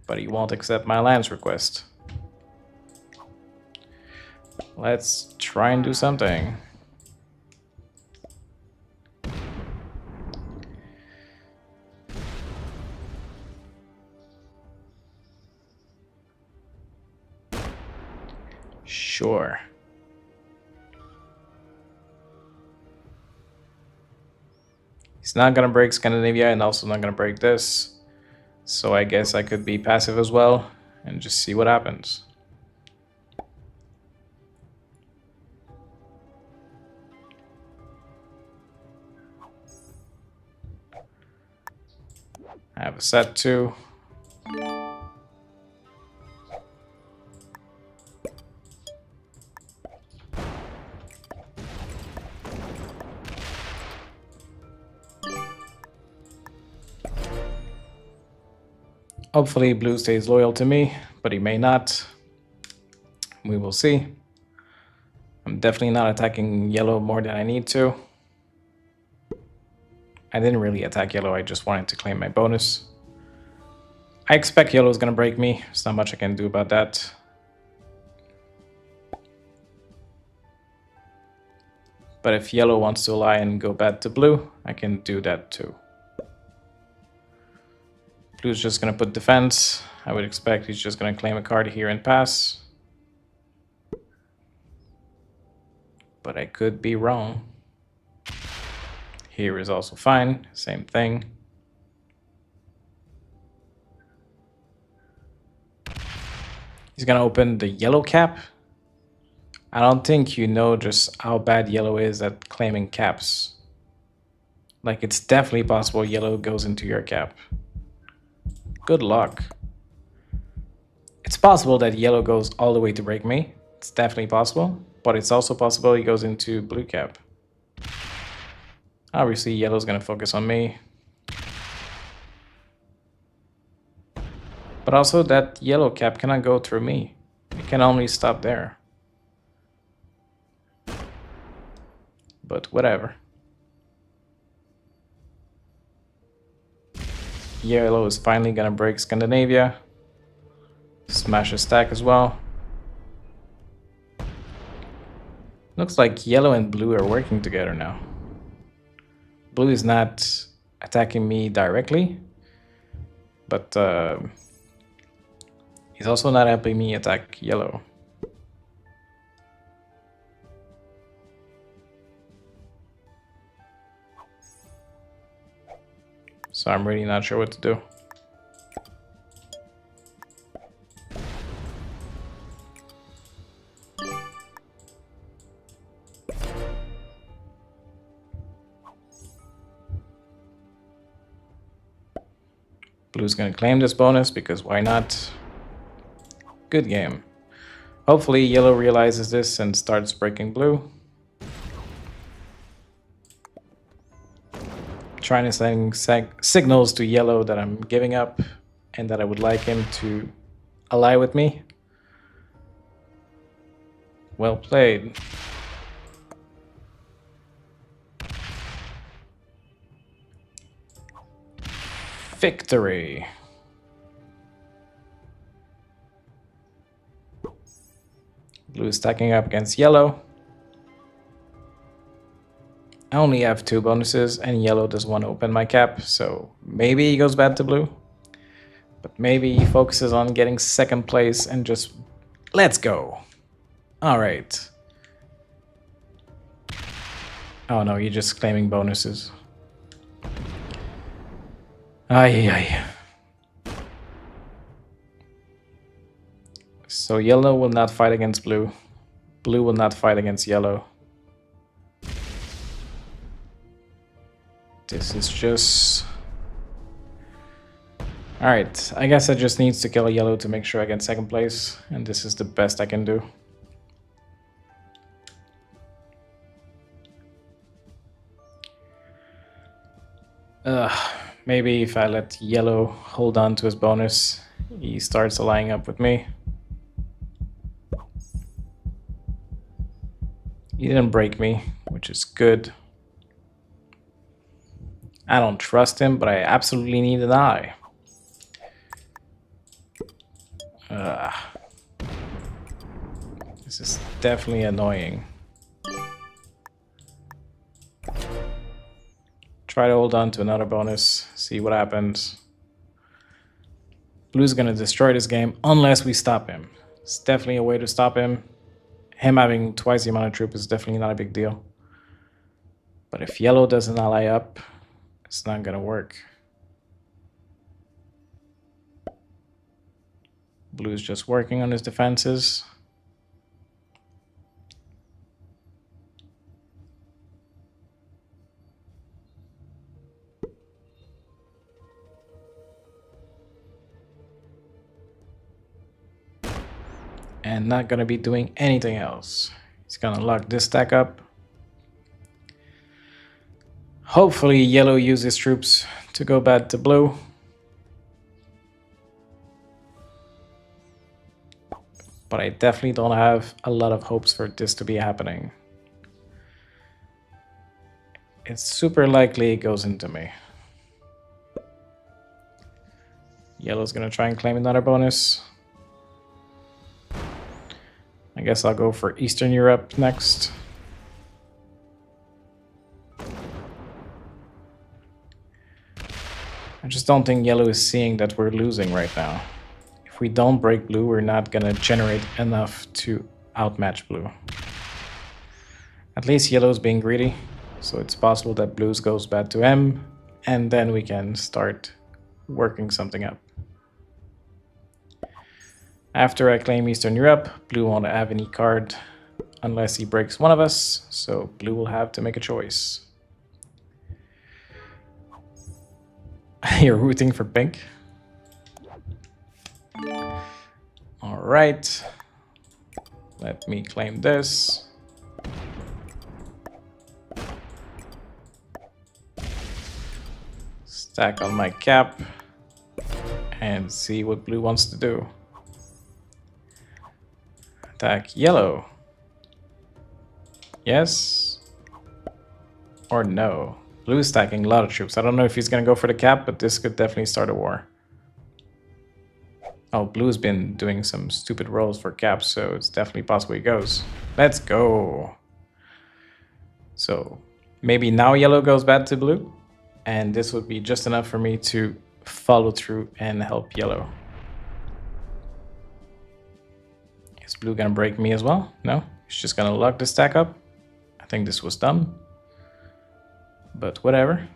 But he won't accept my alliance request. Let's try and do something. Sure. He's not gonna break Scandinavia and also not gonna break this. So I guess I could be passive as well and just see what happens. I have a set 2. Hopefully blue stays loyal to me, but he may not. We will see. I'm definitely not attacking yellow more than I need to. I didn't really attack yellow, I just wanted to claim my bonus. I expect yellow is going to break me. There's not much I can do about that. But if yellow wants to ally and go bad to blue, I can do that too. Blue's just going to put defense. I would expect he's just going to claim a card here and pass. But I could be wrong. Here is also fine, same thing. He's gonna open the yellow cap. I don't think you know just how bad yellow is at claiming caps. Like, it's definitely possible yellow goes into your cap. Good luck. It's possible that yellow goes all the way to break me. It's definitely possible, but it's also possible he goes into blue cap. Obviously, yellow's gonna focus on me. But also, that yellow cap cannot go through me. It can only stop there. But whatever. Yellow is finally gonna break Scandinavia. Smash a stack as well. Looks like yellow and blue are working together now. Blue is not attacking me directly, but he's also not helping me attack yellow. So I'm really not sure what to do. Blue's gonna claim this bonus because why not? Good game. Hopefully yellow realizes this and starts breaking blue. Trying to send signals to yellow that I'm giving up and that I would like him to ally with me. Well played. Victory. Blue is stacking up against yellow. I only have 2 bonuses and yellow doesn't want to open my cap, so maybe he goes bad to blue. But maybe he focuses on getting 2nd place and just let's go. All right. Oh no, you're just claiming bonuses. Ay, ay. So yellow will not fight against blue. Blue will not fight against yellow. This is just... Alright, I guess I just need to kill a yellow to make sure I get 2nd place. And this is the best I can do. Maybe if I let yellow hold on to his bonus, he starts allying up with me. He didn't break me, which is good. I don't trust him, but I absolutely need an eye. This is definitely annoying. Try to hold on to another bonus, see what happens. Blue's gonna destroy this game unless we stop him. It's definitely a way to stop him. Him having twice the amount of troop is definitely not a big deal. But if yellow doesn't ally up, it's not gonna work. Blue's just working on his defenses. And not gonna be doing anything else. He's gonna lock this stack up. Hopefully yellow uses troops to go back to blue. But I definitely don't have a lot of hopes for this to be happening. It's super likely it goes into me. Yellow's gonna try and claim another bonus. I guess I'll go for Eastern Europe next. I just don't think yellow is seeing that we're losing right now. If we don't break blue, we're not gonna generate enough to outmatch blue. At least yellow's being greedy, so it's possible that blue's goes back to M, and then we can start working something up. After I claim Eastern Europe, blue won't have any card unless he breaks one of us, so blue will have to make a choice. You're rooting for pink? All right. Let me claim this. Stack on my cap and see what blue wants to do. Attack yellow. Yes or no? Blue is stacking a lot of troops. I don't know if he's gonna go for the cap, but this could definitely start a war. Oh, blue's been doing some stupid rolls for caps, so it's definitely possible he goes. Let's go. So maybe now yellow goes back to blue, and this would be just enough for me to follow through and help yellow. Is blue gonna break me as well? No, he's just gonna lock the stack up. I think this was dumb, but whatever.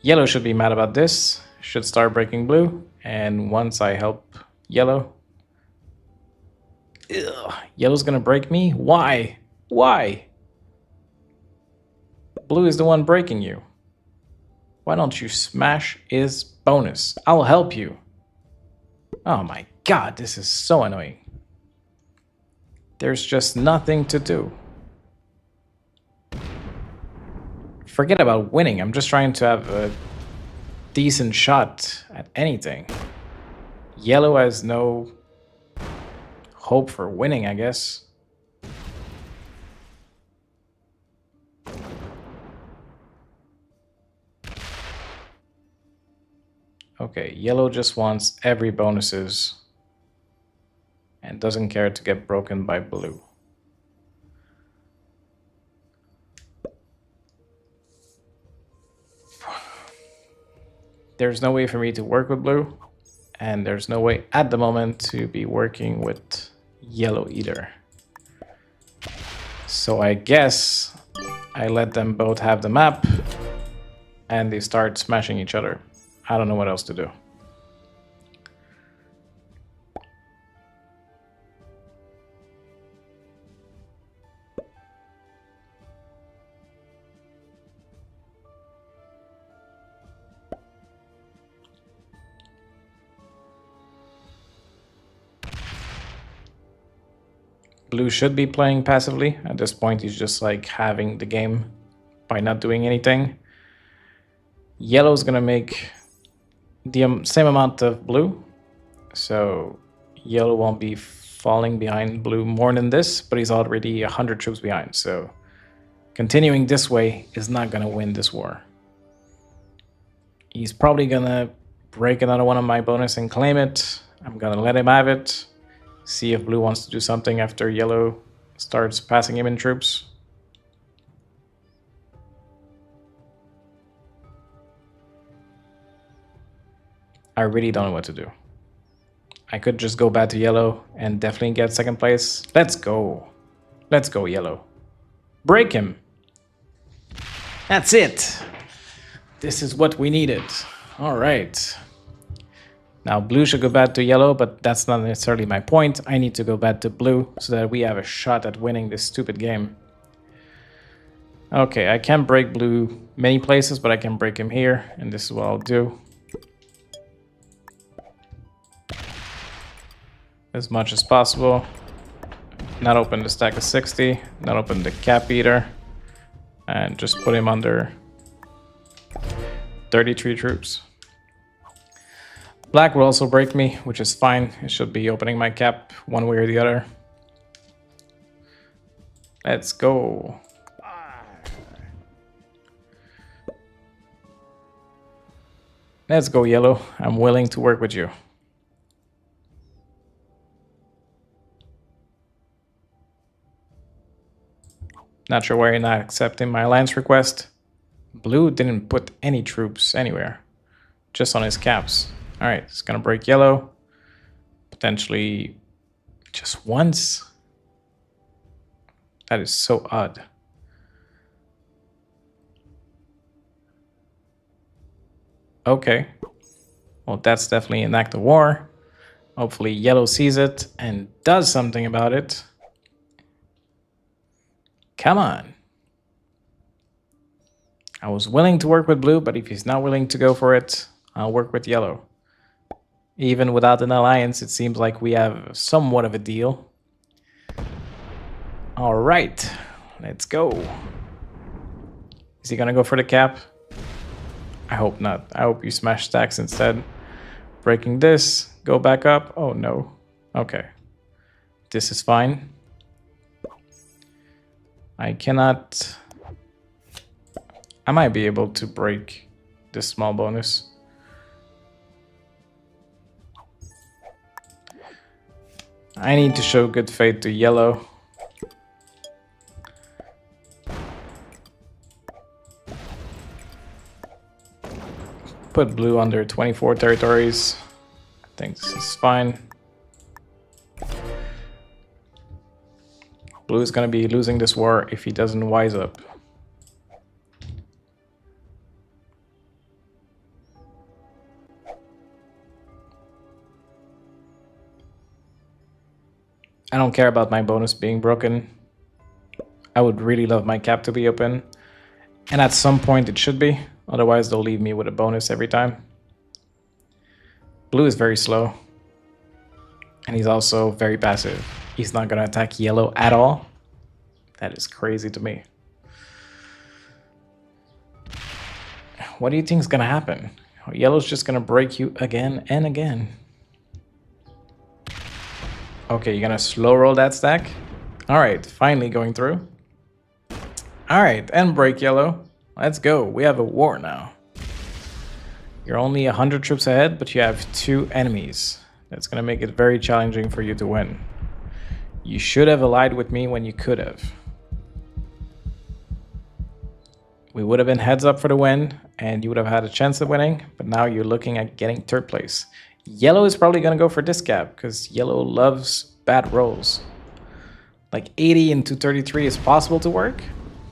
Yellow should be mad about this. Should start breaking blue, and once I help yellow, yellow's gonna break me. Why? Why? Blue is the one breaking you. Why don't you smash his bonus? I'll help you. Oh my god, this is so annoying. There's just nothing to do. Forget about winning. I'm just trying to have a decent shot at anything. Yellow has no hope for winning, I guess. Okay, yellow just wants every bonuses and doesn't care to get broken by blue. There's no way for me to work with blue, and there's no way at the moment to be working with yellow either. So I guess I let them both have the map and they start smashing each other. I don't know what else to do. Blue should be playing passively. At this point, he's just like having the game by not doing anything. Yellow's gonna make the same amount of blue, so yellow won't be falling behind blue more than this, but he's already 100 troops behind, so continuing this way is not gonna win this war. He's probably gonna break another one of my bonus and claim it. I'm gonna let him have it. See if blue wants to do something after yellow starts passing him in troops. I really don't know what to do. I could just go back to yellow and definitely get second place. Let's go. Let's go, yellow. Break him. That's it. This is what we needed. All right. Now blue should go back to yellow, but that's not necessarily my point. I need to go back to blue so that we have a shot at winning this stupid game. Okay, I can't break blue many places, but I can break him here, and this is what I'll do. As much as possible. Not open the stack of 60, not open the cap eater, and just put him under 33 troops. Black will also break me, which is fine. It should be opening my cap one way or the other. Let's go. Let's go, yellow. I'm willing to work with you. Not sure why you're not accepting my alliance request. Blue didn't put any troops anywhere, just on his caps. All right, it's gonna break yellow. Potentially just once. That is so odd. Okay. Well, that's definitely an act of war. Hopefully yellow sees it and does something about it. Come on. I was willing to work with blue, but if he's not willing to go for it, I'll work with yellow. Even without an alliance, it seems like we have somewhat of a deal. All right, let's go. Is he gonna go for the cap? I hope not. I hope you smash stacks instead. Breaking this, go back up. Oh no. Okay. This is fine. I cannot... I might be able to break this small bonus. I need to show good faith to yellow. Put blue under 24 territories. I think this is fine. Blue is going to be losing this war if he doesn't wise up. I don't care about my bonus being broken. I would really love my cap to be open. And at some point it should be. Otherwise they'll leave me with a bonus every time. Blue is very slow. And he's also very passive. He's not going to attack yellow at all. That is crazy to me. What do you think is going to happen? Yellow's just going to break you again and again. Okay, you're going to slow roll that stack? All right, finally going through. All right, and break yellow. Let's go. We have a war now. You're only 100 troops ahead, but you have 2 enemies. That's going to make it very challenging for you to win. You should have allied with me when you could have. We would have been heads up for the win, and you would have had a chance of winning, but now you're looking at getting 3rd place. Yellow is probably going to go for this cap, because yellow loves bad rolls. Like 80 into 33 is possible to work,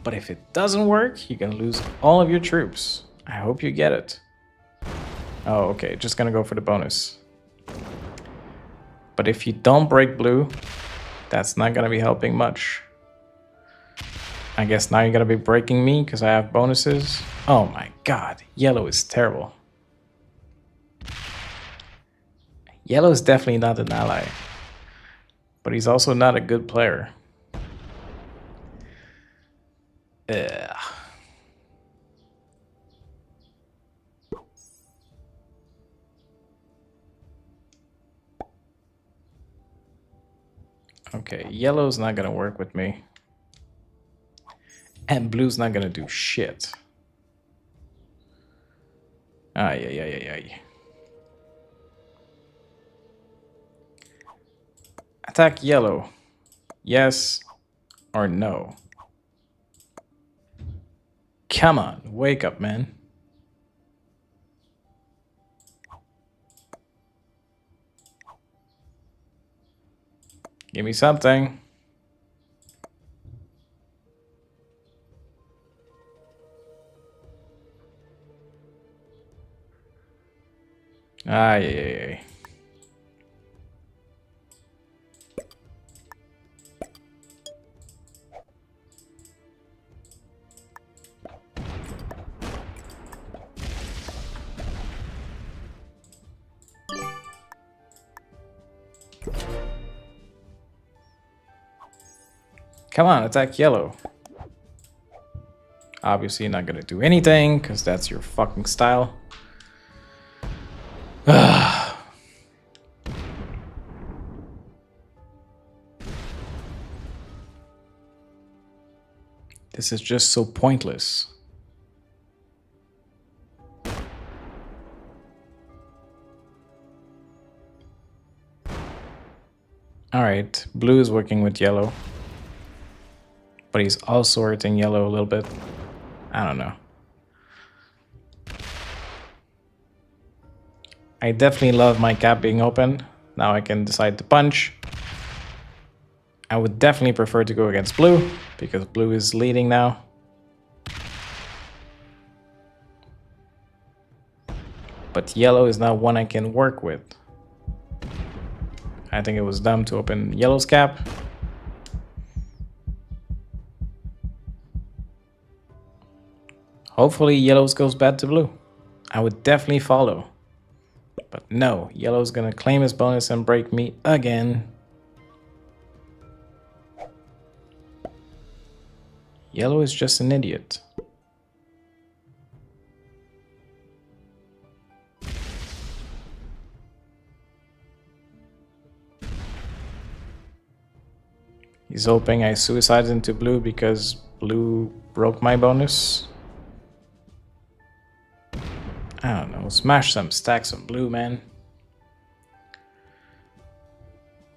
but if it doesn't work, you're going to lose all of your troops. I hope you get it. Oh, okay, just going to go for the bonus. But if you don't break blue, that's not going to be helping much. I guess now you're going to be breaking me because I have bonuses. Oh my god, yellow is terrible. Yellow is definitely not an ally. But he's also not a good player. Ugh. Okay, yellow's not gonna work with me. And blue's not gonna do shit. Ay, ay, ay, ay, ay. Attack yellow. Yes or no? Come on, wake up, man. Give me something. Ay, ay, ay, ay. Come on, attack yellow. Obviously, you're not gonna do anything because that's your fucking style. This is just so pointless. Alright, blue is working with yellow. But he's also hurting yellow a little bit. I don't know. I definitely love my cap being open. Now I can decide to punch. I would definitely prefer to go against blue, because blue is leading now. But yellow is not one I can work with. I think it was dumb to open yellow's cap. Hopefully yellow's goes bad to blue. I would definitely follow. But no, yellow's gonna claim his bonus and break me again. Yellow is just an idiot. He's hoping I suicided into blue because blue broke my bonus. I don't know, smash some stacks on blue, man.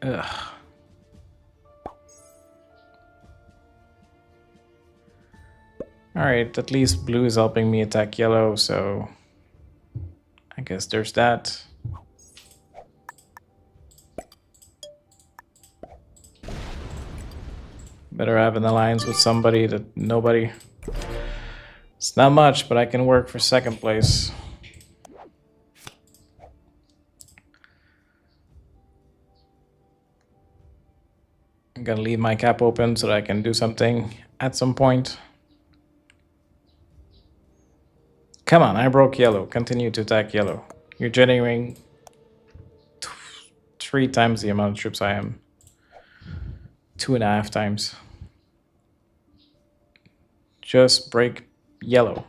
Ugh. Alright, at least blue is helping me attack yellow, so I guess there's that. Better have an alliance with somebody that nobody... It's not much, but I can work for second place. I'm gonna leave my cap open so that I can do something at some point. Come on, I broke yellow. Continue to attack yellow. You're generating 3 times the amount of troops I am. 2.5 times. Just break yellow.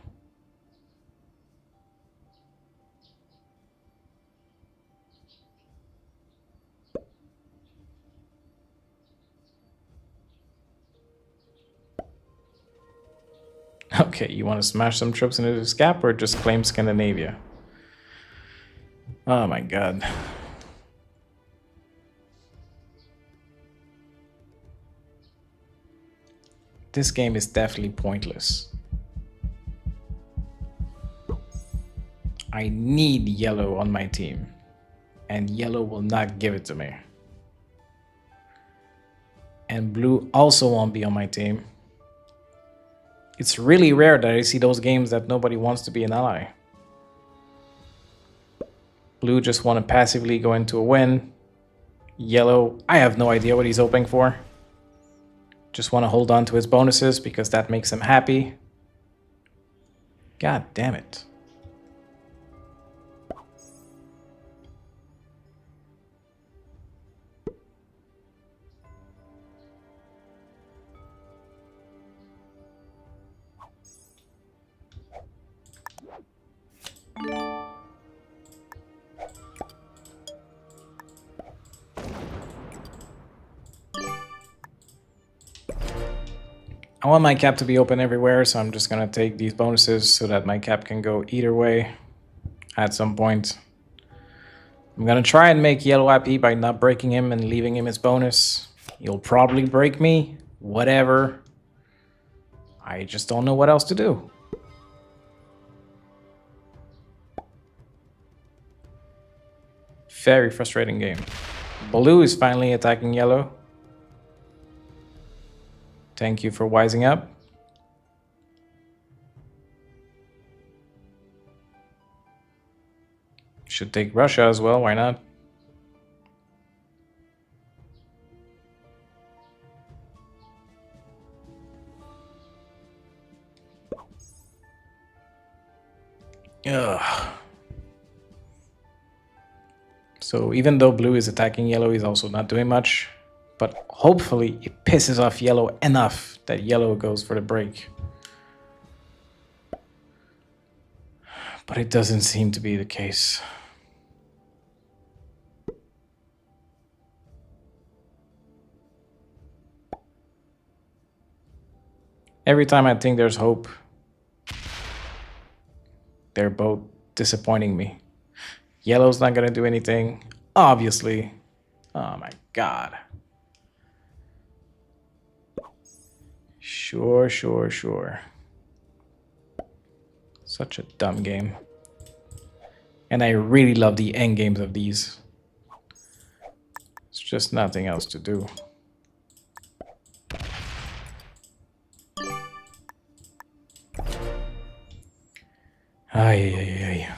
Okay, you want to smash some troops into this gap or just claim Scandinavia? Oh my god. This game is definitely pointless. I need yellow on my team, and yellow will not give it to me. And blue also won't be on my team. It's really rare that I see those games that nobody wants to be an ally. Blue just want to passively go into a win. Yellow, I have no idea what he's hoping for. Just want to hold on to his bonuses because that makes him happy. God damn it. I want my cap to be open everywhere, so I'm just gonna take these bonuses so that my cap can go either way at some point. I'm gonna try and make yellow happy by not breaking him and leaving him his bonus. He'll probably break me, whatever. I just don't know what else to do. Very frustrating game. Blue is finally attacking yellow. Thank you for wising up. Should take Russia as well, why not? Ugh. So even though blue is attacking yellow, he's also not doing much. But hopefully it pisses off yellow enough that yellow goes for the break. But it doesn't seem to be the case. Every time I think there's hope, they're both disappointing me. Yellow's not gonna do anything, obviously. Oh my god. Sure. Such a dumb game. And I really love the end games of these. It's just nothing else to do. Ay.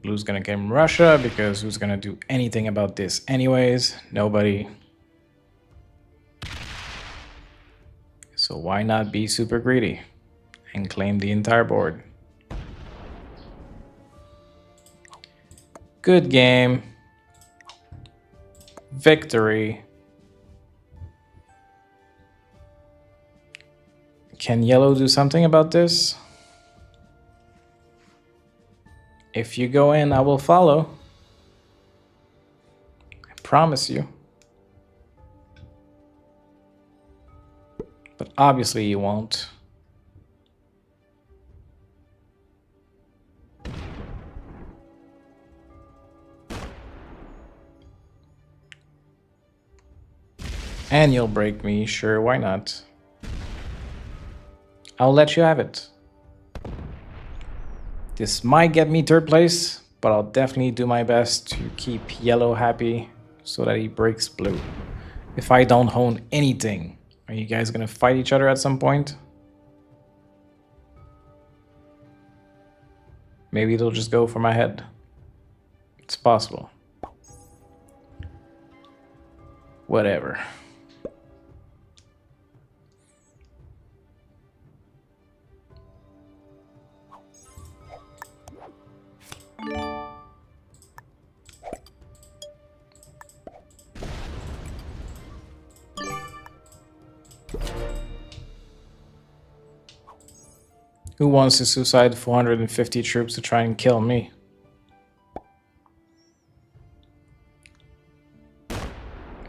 Blue's gonna game Russia because who's gonna do anything about this anyways? Nobody. So why not be super greedy and claim the entire board? Good game. Victory. Can yellow do something about this? If you go in, I will follow. I promise you. But obviously you won't. And you'll break me, sure, why not? I'll let you have it. This might get me third place, but I'll definitely do my best to keep yellow happy so that he breaks blue. If I don't hone anything, are you guys gonna fight each other at some point? Maybe they'll just go for my head. It's possible. Whatever. Who wants to suicide 450 troops to try and kill me?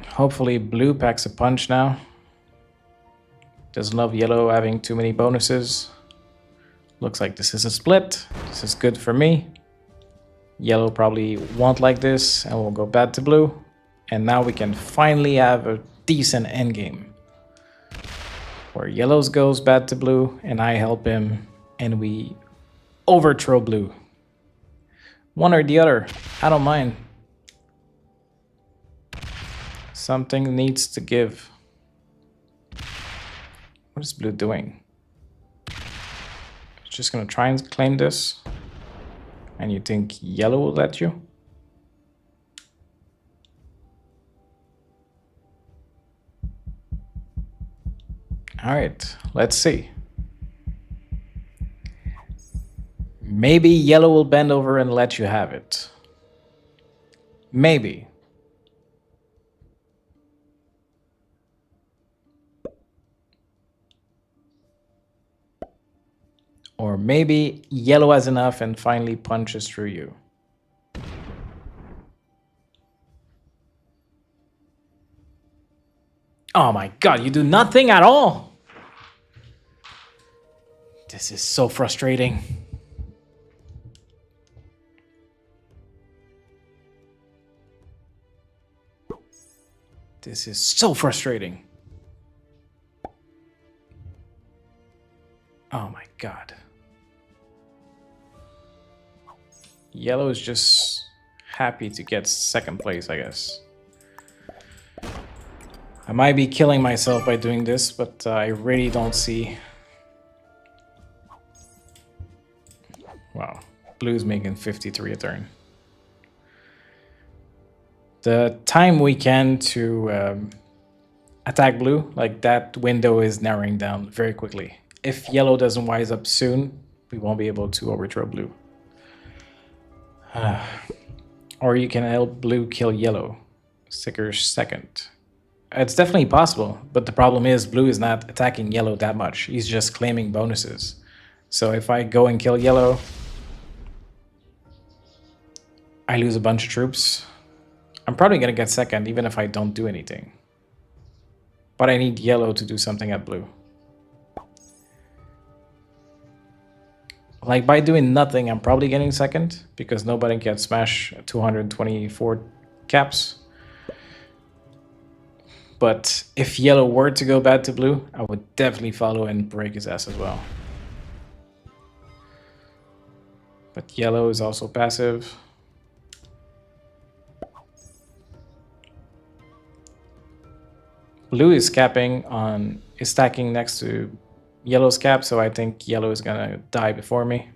Hopefully blue packs a punch now. Doesn't love yellow having too many bonuses. Looks like this is a split. This is good for me. Yellow probably won't like this and will go bad to blue. And now we can finally have a decent endgame. Where yellows goes bad to blue and I help him and we overthrow blue. One or the other, I don't mind. Something needs to give. What is blue doing? It's just gonna try and claim this. And you think yellow will let you? All right, let's see. Maybe yellow will bend over and let you have it. Maybe. Or maybe yellow has enough and finally punches through you. Oh my god, you do nothing at all! This is so frustrating. This is so frustrating. Oh my god. Yellow is just happy to get second place, I guess. I might be killing myself by doing this, but I really don't see... Wow. Blue's making 53 a turn. The time we can to attack blue, like that window is narrowing down very quickly. If yellow doesn't wise up soon, we won't be able to overthrow blue. Or you can help blue kill yellow. Sticker second. It's definitely possible, but the problem is blue is not attacking yellow that much. He's just claiming bonuses. So if I go and kill yellow, I lose a bunch of troops. I'm probably going to get second, even if I don't do anything. But I need yellow to do something at blue. Like, by doing nothing, I'm probably getting second, because nobody can smash 224 caps. But if yellow were to go bad to blue, I would definitely follow and break his ass as well. But yellow is also passive. Blue is capping on, is stacking next to yellow's cap, so I think yellow is gonna die before me.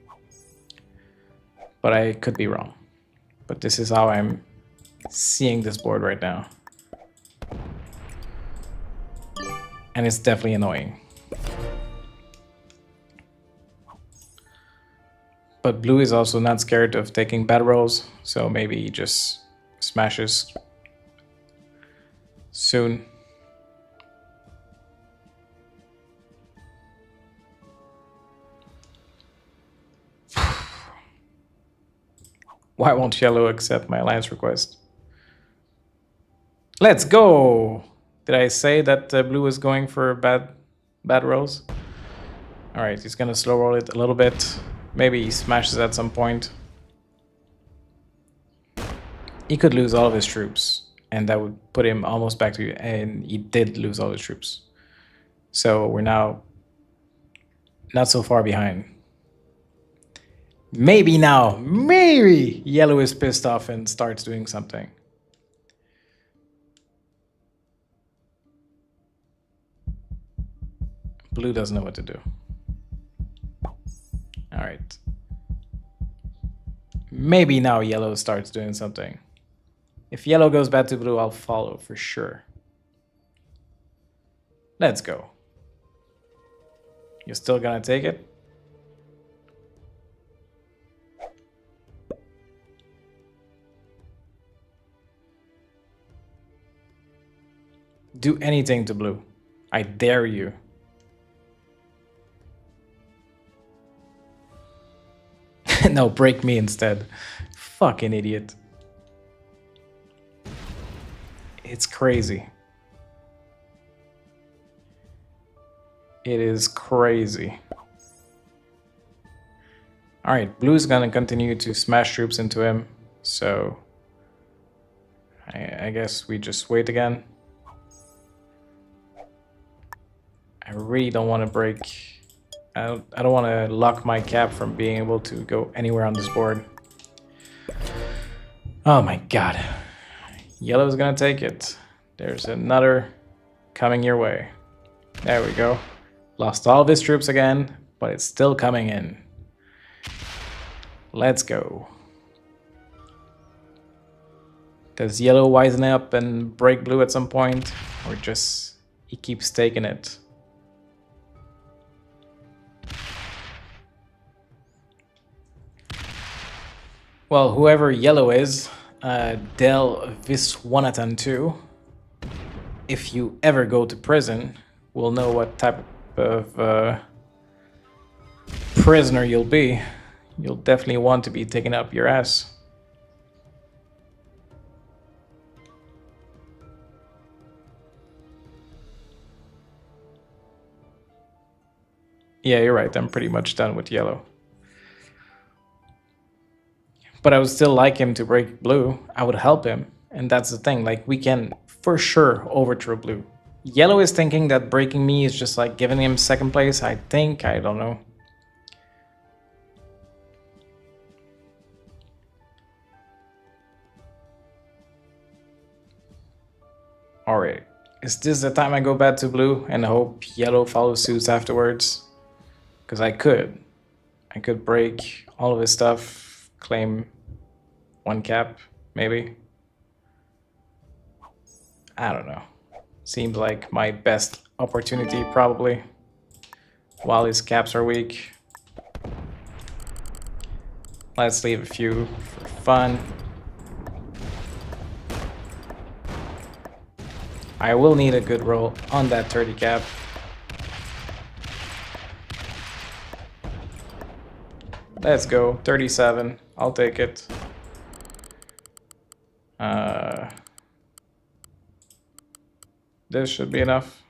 But I could be wrong. But this is how I'm seeing this board right now. And it's definitely annoying. But blue is also not scared of taking bad rolls, so maybe he just smashes soon. Why won't yellow accept my alliance request? Let's go! Did I say that blue is going for bad rolls? Alright, he's gonna slow roll it a little bit. Maybe he smashes at some point. He could lose all of his troops, and that would put him almost back to... And he did lose all his troops. So we're now not so far behind. Maybe now, maybe yellow is pissed off and starts doing something. Blue doesn't know what to do. All right. Maybe now yellow starts doing something. If yellow goes bad to blue, I'll follow for sure. Let's go. You're still gonna take it? Do anything to blue. I dare you. No, break me instead. Fucking idiot. It's crazy. It is crazy. Alright, blue's gonna continue to smash troops into him, so I guess we just wait again. I really don't want to break... I don't want to lock my cap from being able to go anywhere on this board. Oh my god. Yellow's gonna take it. There's another coming your way. There we go. Lost all of his troops again, but it's still coming in. Let's go. Does yellow wisen up and break blue at some point? Or just he keeps taking it? Well, whoever yellow is, Del Viswanathan 2, if you ever go to prison, will know what type of prisoner you'll be. You'll definitely want to be taking up your ass. Yeah, you're right. I'm pretty much done with yellow. But I would still like him to break blue. I would help him. And that's the thing. Like, we can for sure overthrow blue. Yellow is thinking that breaking me is just like giving him second place. I think. I don't know. Alright. Is this the time I go back to blue and hope yellow follows suit afterwards? Because I could. I could break all of his stuff, claim one cap, maybe. I don't know. Seems like my best opportunity, probably. While his caps are weak. Let's leave a few for fun. I will need a good roll on that 30 cap. Let's go, 37. I'll take it. This should be enough.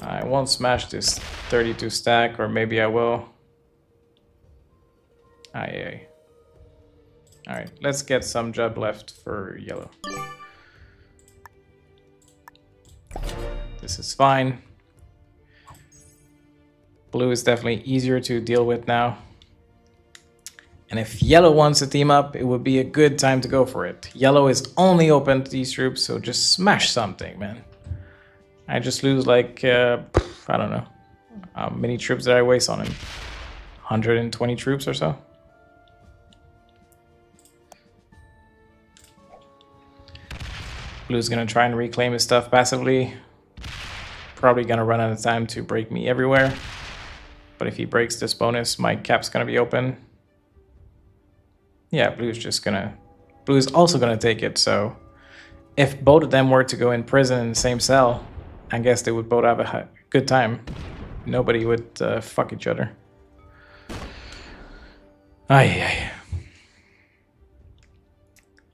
I won't smash this 32 stack, or maybe I will. Aye. Alright, let's get some job left for yellow. This is fine. Blue is definitely easier to deal with now. And if yellow wants to team up, it would be a good time to go for it. Yellow is only open to these troops, so just smash something, man. I just lose like, I don't know. How many troops did I waste on him? 120 troops or so? Blue's gonna try and reclaim his stuff passively. Probably gonna run out of time to break me everywhere. But if he breaks this bonus, my cap's gonna be open. Yeah, Blue's also gonna take it, so if both of them were to go in prison in the same cell, I guess they would both have a good time. Nobody would fuck each other. Ay.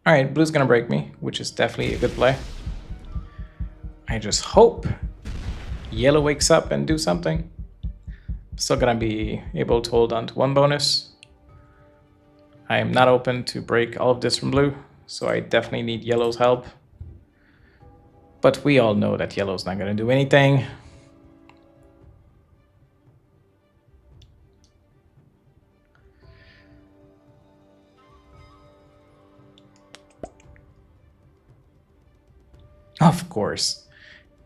Alright, Blue's gonna break me, which is definitely a good play. I just hope yellow wakes up and do something. Still gonna be able to hold on to one bonus. I am not open to break all of this from blue, so I definitely need yellow's help. But we all know that yellow's not gonna do anything. Of course.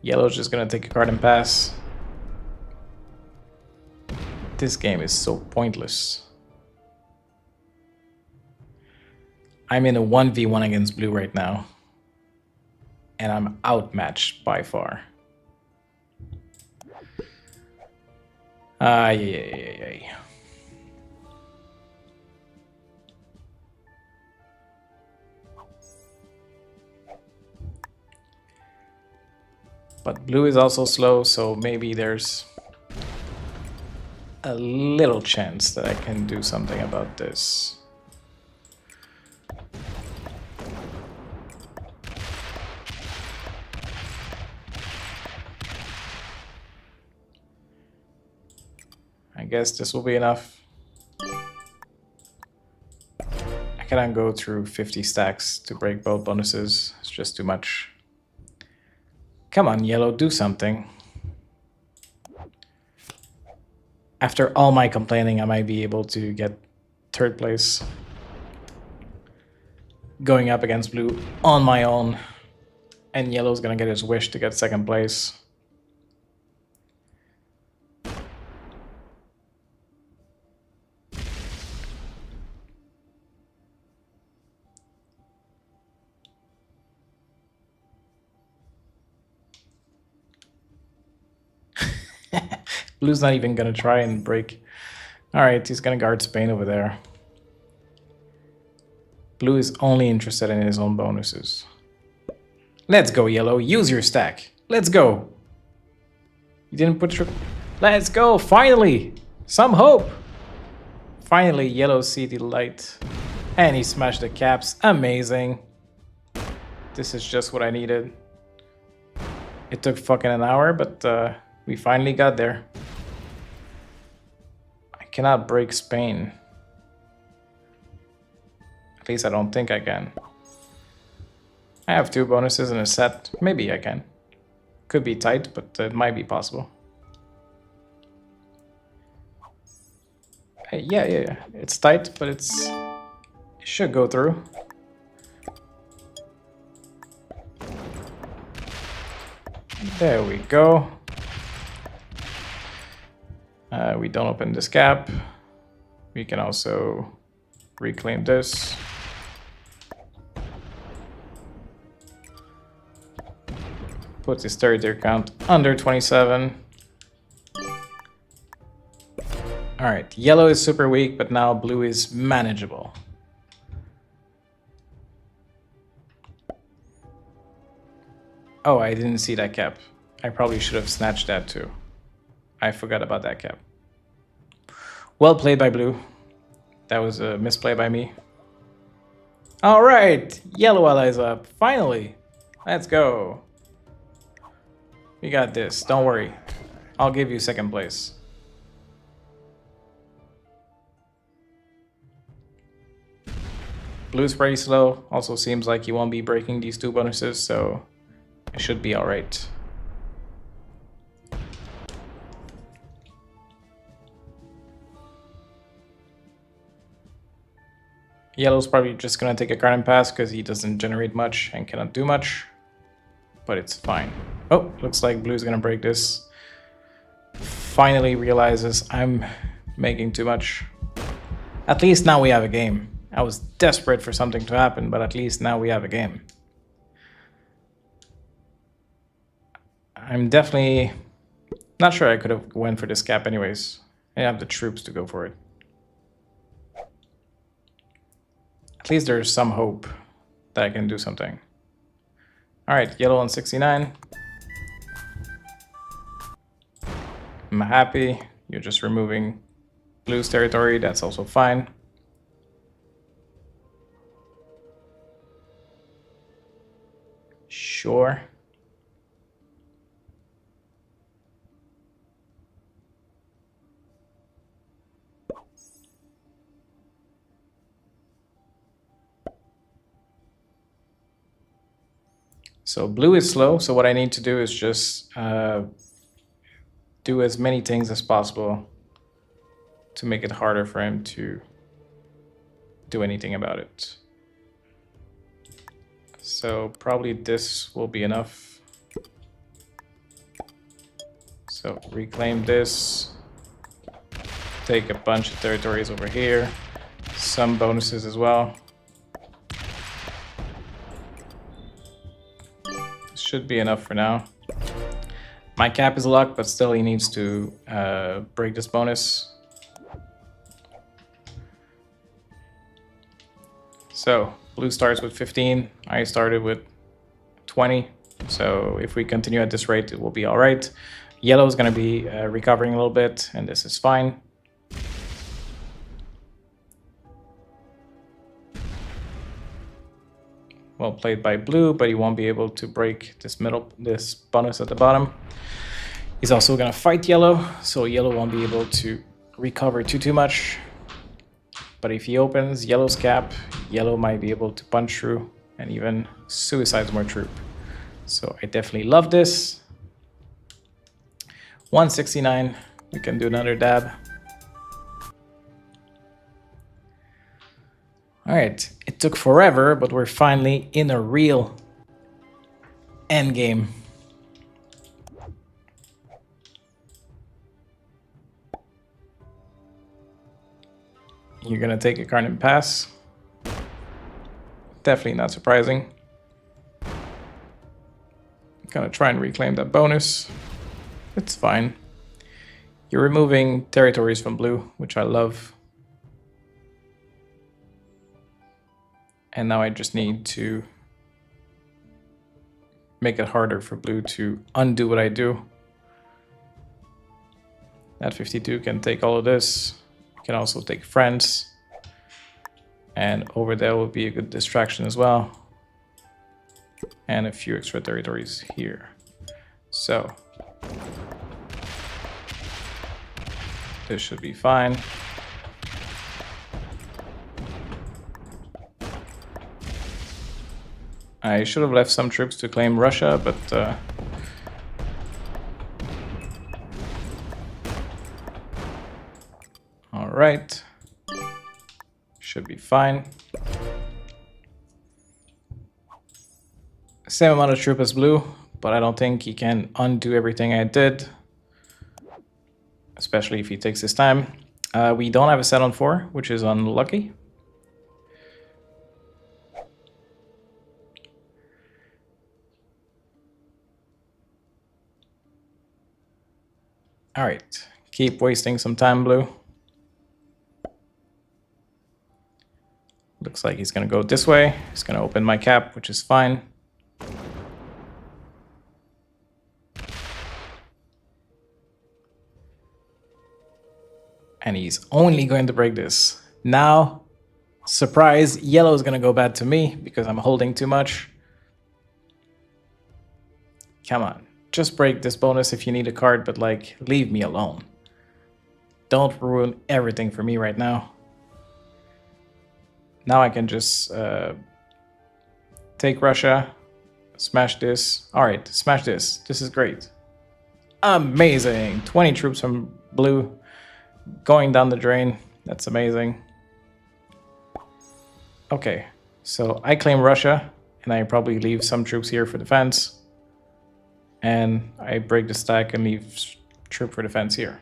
Yellow's just gonna take a card and pass. This game is so pointless. I'm in a 1v1 against blue right now. And I'm outmatched by far. Yeah. But blue is also slow, so maybe there's a little chance that I can do something about this. I guess this will be enough. I cannot go through 50 stacks to break both bonuses. It's just too much. Come on, yellow, do something. After all my complaining, I might be able to get third place. Going up against blue on my own. And yellow's gonna get his wish to get second place. Blue's not even gonna try and break. Alright, he's gonna guard Spain over there. Blue is only interested in his own bonuses. Let's go, yellow. Use your stack. Let's go. You didn't put your... Let's go. Finally. Some hope. Finally, yellow see the light. And he smashed the caps. Amazing. This is just what I needed. It took fucking an hour, but we finally got there. I cannot break Spain. At least I don't think I can. I have 2 bonuses in a set. Maybe I can. Could be tight, but it might be possible. Hey, yeah. It's tight, but it should go through. There we go. We don't open this gap. We can also reclaim this. Put his territory count under 27. Alright, yellow is super weak, but now blue is manageable. Oh, I didn't see that cap. I probably should have snatched that too. I forgot about that cap. Well played by blue. That was a misplay by me. Alright, yellow allies up. Finally. Let's go. We got this. Don't worry. I'll give you second place. Blue's pretty slow. Also seems like he won't be breaking these 2 bonuses, so it should be alright. Yellow's probably just gonna take a card and pass because he doesn't generate much and cannot do much. But it's fine. Oh, looks like blue's gonna break this. Finally realizes I'm making too much. At least now we have a game. I was desperate for something to happen, but at least now we have a game. I'm definitely not sure I could have went for this cap anyways. I have the troops to go for it. At least there's some hope that I can do something. Alright, yellow on 69. I'm happy. You're just removing blue's territory. That's also fine. Sure. So blue is slow, so what I need to do is just do as many things as possible to make it harder for him to do anything about it. So probably this will be enough. So reclaim this, take a bunch of territories over here, some bonuses as well. Should be enough for now. My cap is locked, but still he needs to break this bonus. So blue starts with 15. I started with 20. So if we continue at this rate, it will be all right. Yellow is going to be recovering a little bit, and this is fine. Well played by blue, but he won't be able to break this bonus at the bottom. He's also gonna fight yellow, so yellow won't be able to recover too much. But if he opens yellow's cap, yellow might be able to punch through and even suicides more troop. So I definitely love this. 169, we can do another dab. Alright, it took forever, but we're finally in a real endgame. You're gonna take a card and pass. Definitely not surprising. Gonna try and reclaim that bonus. It's fine. You're removing territories from blue, which I love. And now I just need to make it harder for blue to undo what I do. That 52 can take all of this. Can also take France. And over there will be a good distraction as well. And a few extra territories here. So this should be fine. I should have left some troops to claim Russia, but all right, should be fine. Same amount of troop as blue, but I don't think he can undo everything I did, especially if he takes his time. We don't have a set on 4, which is unlucky. All right, keep wasting some time, blue. Looks like he's gonna go this way. He's gonna open my cap, which is fine. And he's only going to break this. Now, surprise, yellow is gonna go bad to me because I'm holding too much. Come on. Just break this bonus if you need a card, but like, leave me alone. Don't ruin everything for me right now. Now I can just take Russia, smash this. All right, smash this. This is great. Amazing. 20 troops from blue going down the drain. That's amazing. Okay, so I claim Russia, and I probably leave some troops here for defense. And I break the stack and leave troop for defense here.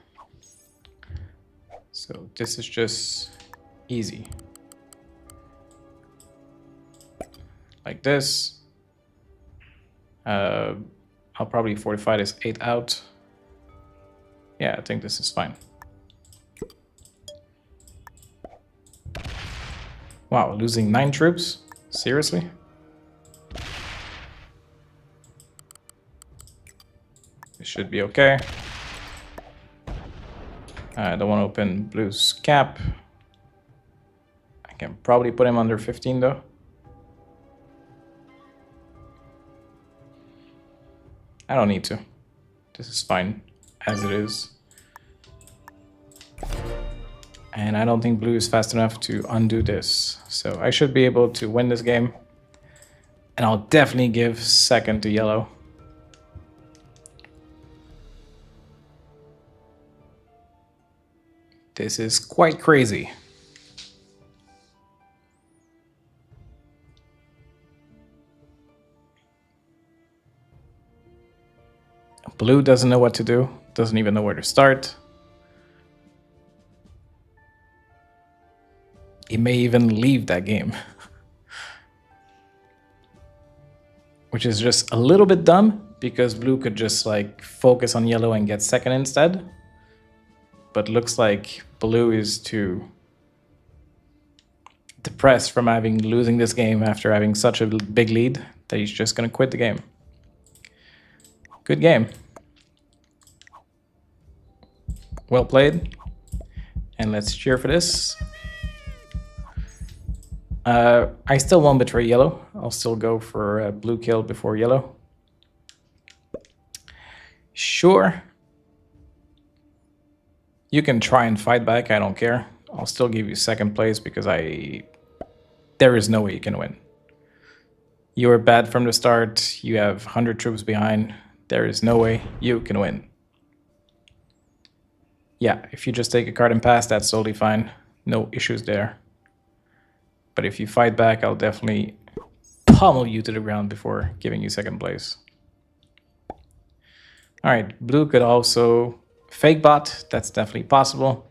So this is just easy. Like this. I'll probably fortify this 8 out. Yeah, I think this is fine. Wow, losing 9 troops? Seriously? It should be okay. I don't want to open blue's cap. I can probably put him under 15 though. I don't need to. This is fine as it is. And I don't think blue is fast enough to undo this. So I should be able to win this game. And I'll definitely give second to yellow. This is quite crazy. Blue doesn't know what to do, doesn't even know where to start. He may even leave that game. Which is just a little bit dumb, because blue could just like focus on yellow and get second instead. But looks like blue is too depressed from losing this game after having such a big lead that he's just gonna quit the game. Good game. Well played. And let's cheer for this. I still won't betray yellow. I'll still go for a blue kill before yellow. Sure. You can try and fight back, I don't care. I'll still give you second place because there is no way you can win. You were bad from the start, you have 100 troops behind. There is no way you can win. Yeah, if you just take a card and pass, that's totally fine. No issues there. But if you fight back, I'll definitely pummel you to the ground before giving you second place. All right, blue could also fake bot. That's definitely possible,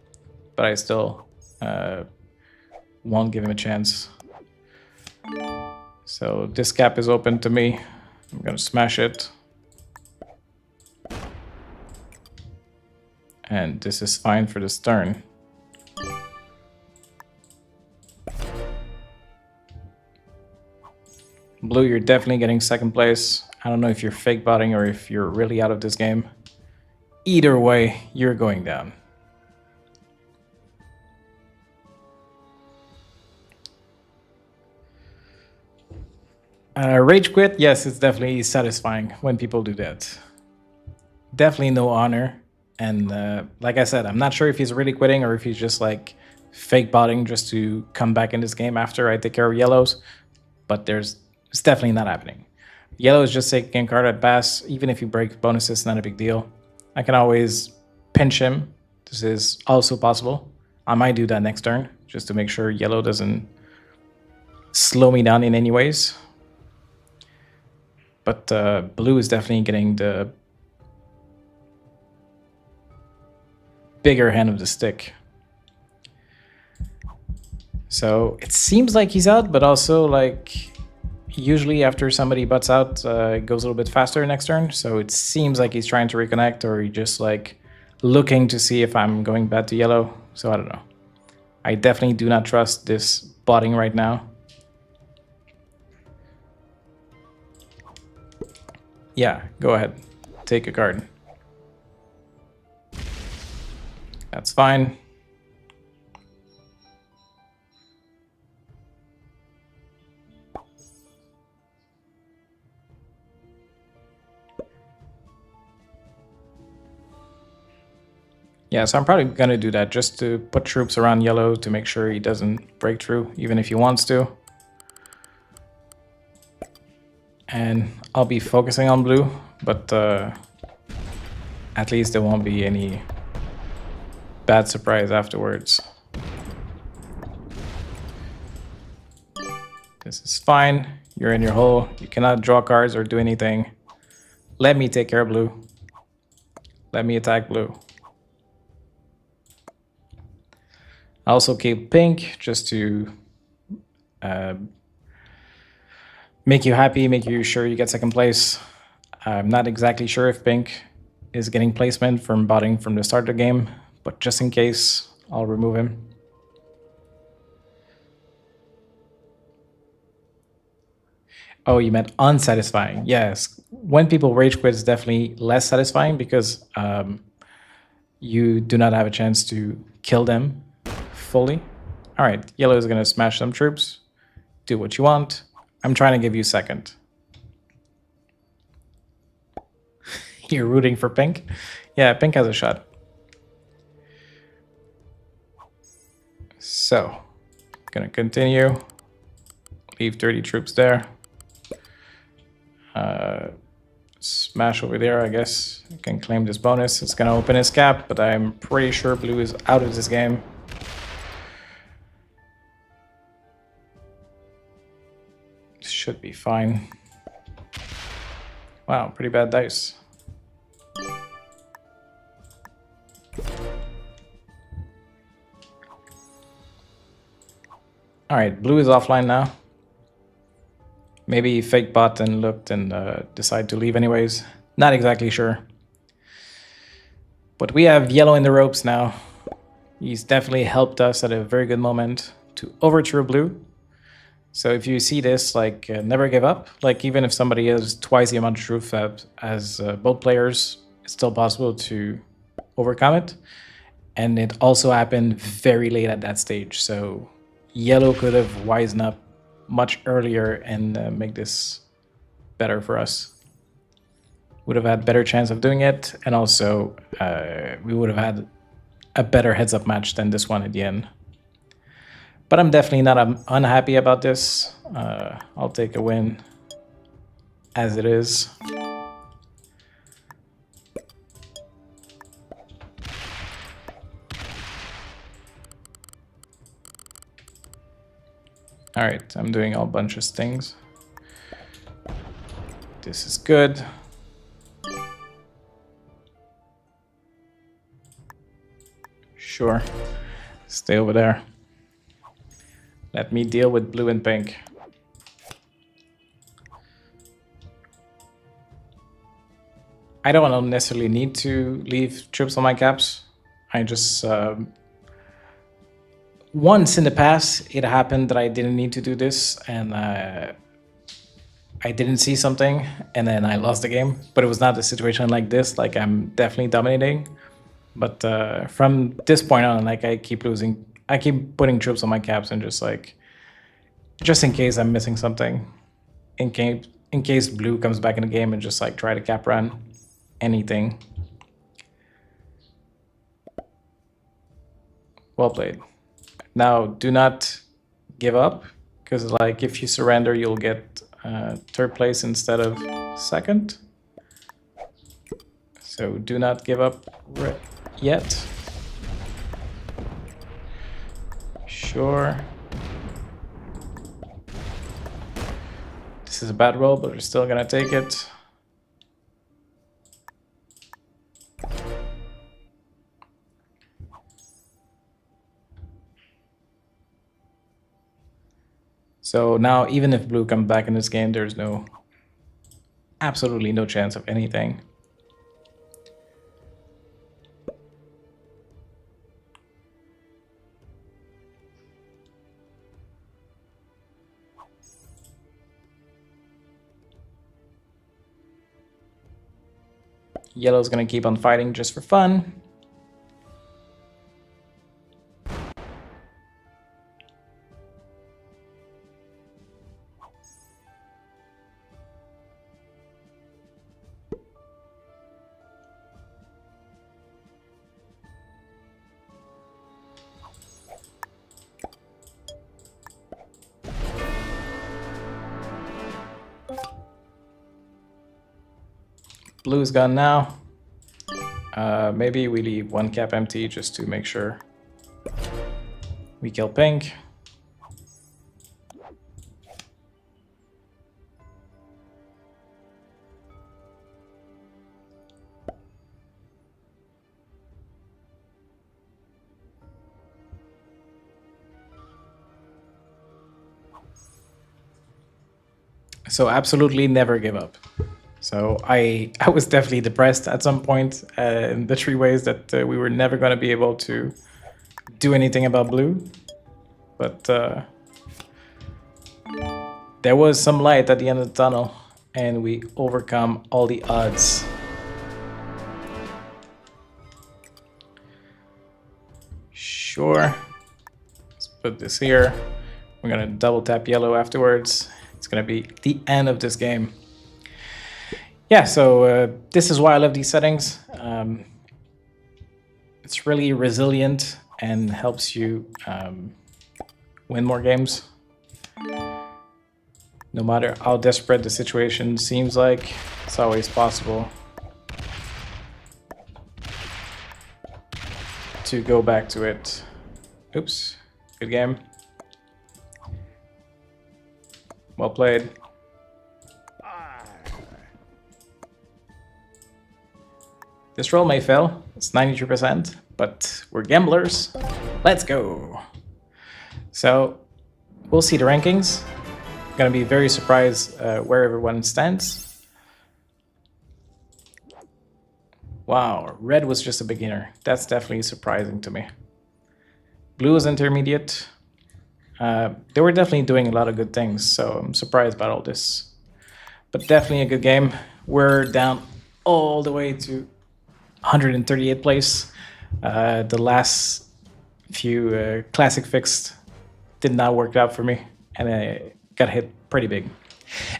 but I still won't give him a chance. So this cap is open to me. I'm gonna smash it. And this is fine for this turn. Blue, you're definitely getting second place. I don't know if you're fake botting or if you're really out of this game. Either way, you're going down. Rage quit, yes, it's definitely satisfying when people do that. Definitely no honor. And like I said, I'm not sure if he's really quitting or if he's just like fake botting just to come back in this game after I take care of yellows. But it's definitely not happening. Yellow is just taking a card at Bass. Even if you break bonuses, it's not a big deal. I can always pinch him. This is also possible. I might do that next turn just to make sure yellow doesn't slow me down in any ways. But blue is definitely getting the bigger hand of the stick. So it seems like he's out, but also like usually after somebody butts out, it goes a little bit faster next turn. So it seems like he's trying to reconnect or he just like looking to see if I'm going back to yellow. So I don't know. I definitely do not trust this botting right now. Yeah, go ahead. Take a card. That's fine. Yeah, so I'm probably going to do that just to put troops around yellow to make sure he doesn't break through, even if he wants to. And I'll be focusing on blue, but at least there won't be any bad surprise afterwards. This is fine. You're in your hole. You cannot draw cards or do anything. Let me take care of blue. Let me attack blue. I also keep pink just to make you happy, make you sure you get second place. I'm not exactly sure if pink is getting placement from botting from the start of the game, but just in case, I'll remove him. Oh, you meant unsatisfying. Yes, when people rage quit, it's definitely less satisfying because you do not have a chance to kill them fully. All right, yellow is gonna smash some troops. Do what you want. I'm trying to give you second. You're rooting for pink? Yeah, pink has a shot. So, gonna continue. Leave 30 troops there. Smash over there, I guess. You can claim this bonus. It's gonna open his cap, but I'm pretty sure blue is out of this game. Should be fine. Wow, pretty bad dice. All right, blue is offline now. Maybe fake bot and looked and decide to leave anyways. Not exactly sure. But we have yellow in the ropes now. He's definitely helped us at a very good moment to overthrow blue. So if you see this, like, never give up. Like, even if somebody has twice the amount of truth as both players, it's still possible to overcome it. And it also happened very late at that stage. So yellow could have wisened up much earlier and make this better for us. Would have had better chance of doing it. And also, we would have had a better heads-up match than this one at the end. But I'm definitely not unhappy about this. I'll take a win as it is. All right, I'm doing a bunch of things. This is good. Sure, stay over there. Let me deal with blue and pink. I don't necessarily need to leave troops on my caps. I just... once in the past, it happened that I didn't need to do this, and I didn't see something and then I lost the game. But it was not a situation like this. Like, I'm definitely dominating. But from this point on, like, I keep losing. I keep putting troops on my caps and just in case I'm missing something. In case blue comes back in the game and just like try to cap run anything. Well played. Now, do not give up, because like if you surrender, you'll get third place instead of second. So do not give up yet. Sure. This is a bad roll, but we're still gonna take it. So now, even if blue comes back in this game, there's absolutely no chance of anything. Yellow's gonna keep on fighting just for fun. Blue's gone now. Maybe we leave one cap empty just to make sure we kill pink. So absolutely never give up. So I was definitely depressed at some point in the 3 ways that we were never going to be able to do anything about blue. But there was some light at the end of the tunnel, and we overcome all the odds. Sure. Let's put this here. We're going to double tap yellow afterwards. It's going to be the end of this game. Yeah, so this is why I love these settings. It's really resilient and helps you win more games. No matter how desperate the situation seems like, it's always possible to go back to it. Oops, good game. Well played. This roll may fail, it's 92%, but we're gamblers. Let's go. So we'll see the rankings. I'm gonna be very surprised where everyone stands. Wow, red was just a beginner. That's definitely surprising to me. Blue is intermediate. They were definitely doing a lot of good things, so I'm surprised about all this. But definitely a good game. We're down all the way to 138th place. The last few classic fixed did not work out for me, and I got hit pretty big.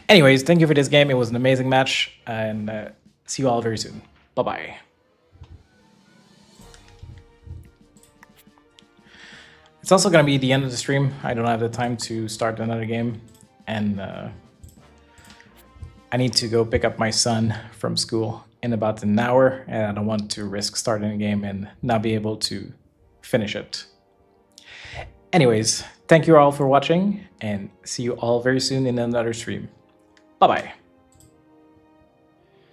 Anyways, thank you for this game. It was an amazing match, and see you all very soon. Bye-bye. It's also going to be the end of the stream. I don't have the time to start another game, and I need to go pick up my son from school in about an hour, and I don't want to risk starting a game and not be able to finish it. Anyways, thank you all for watching, and see you all very soon in another stream. Bye-bye.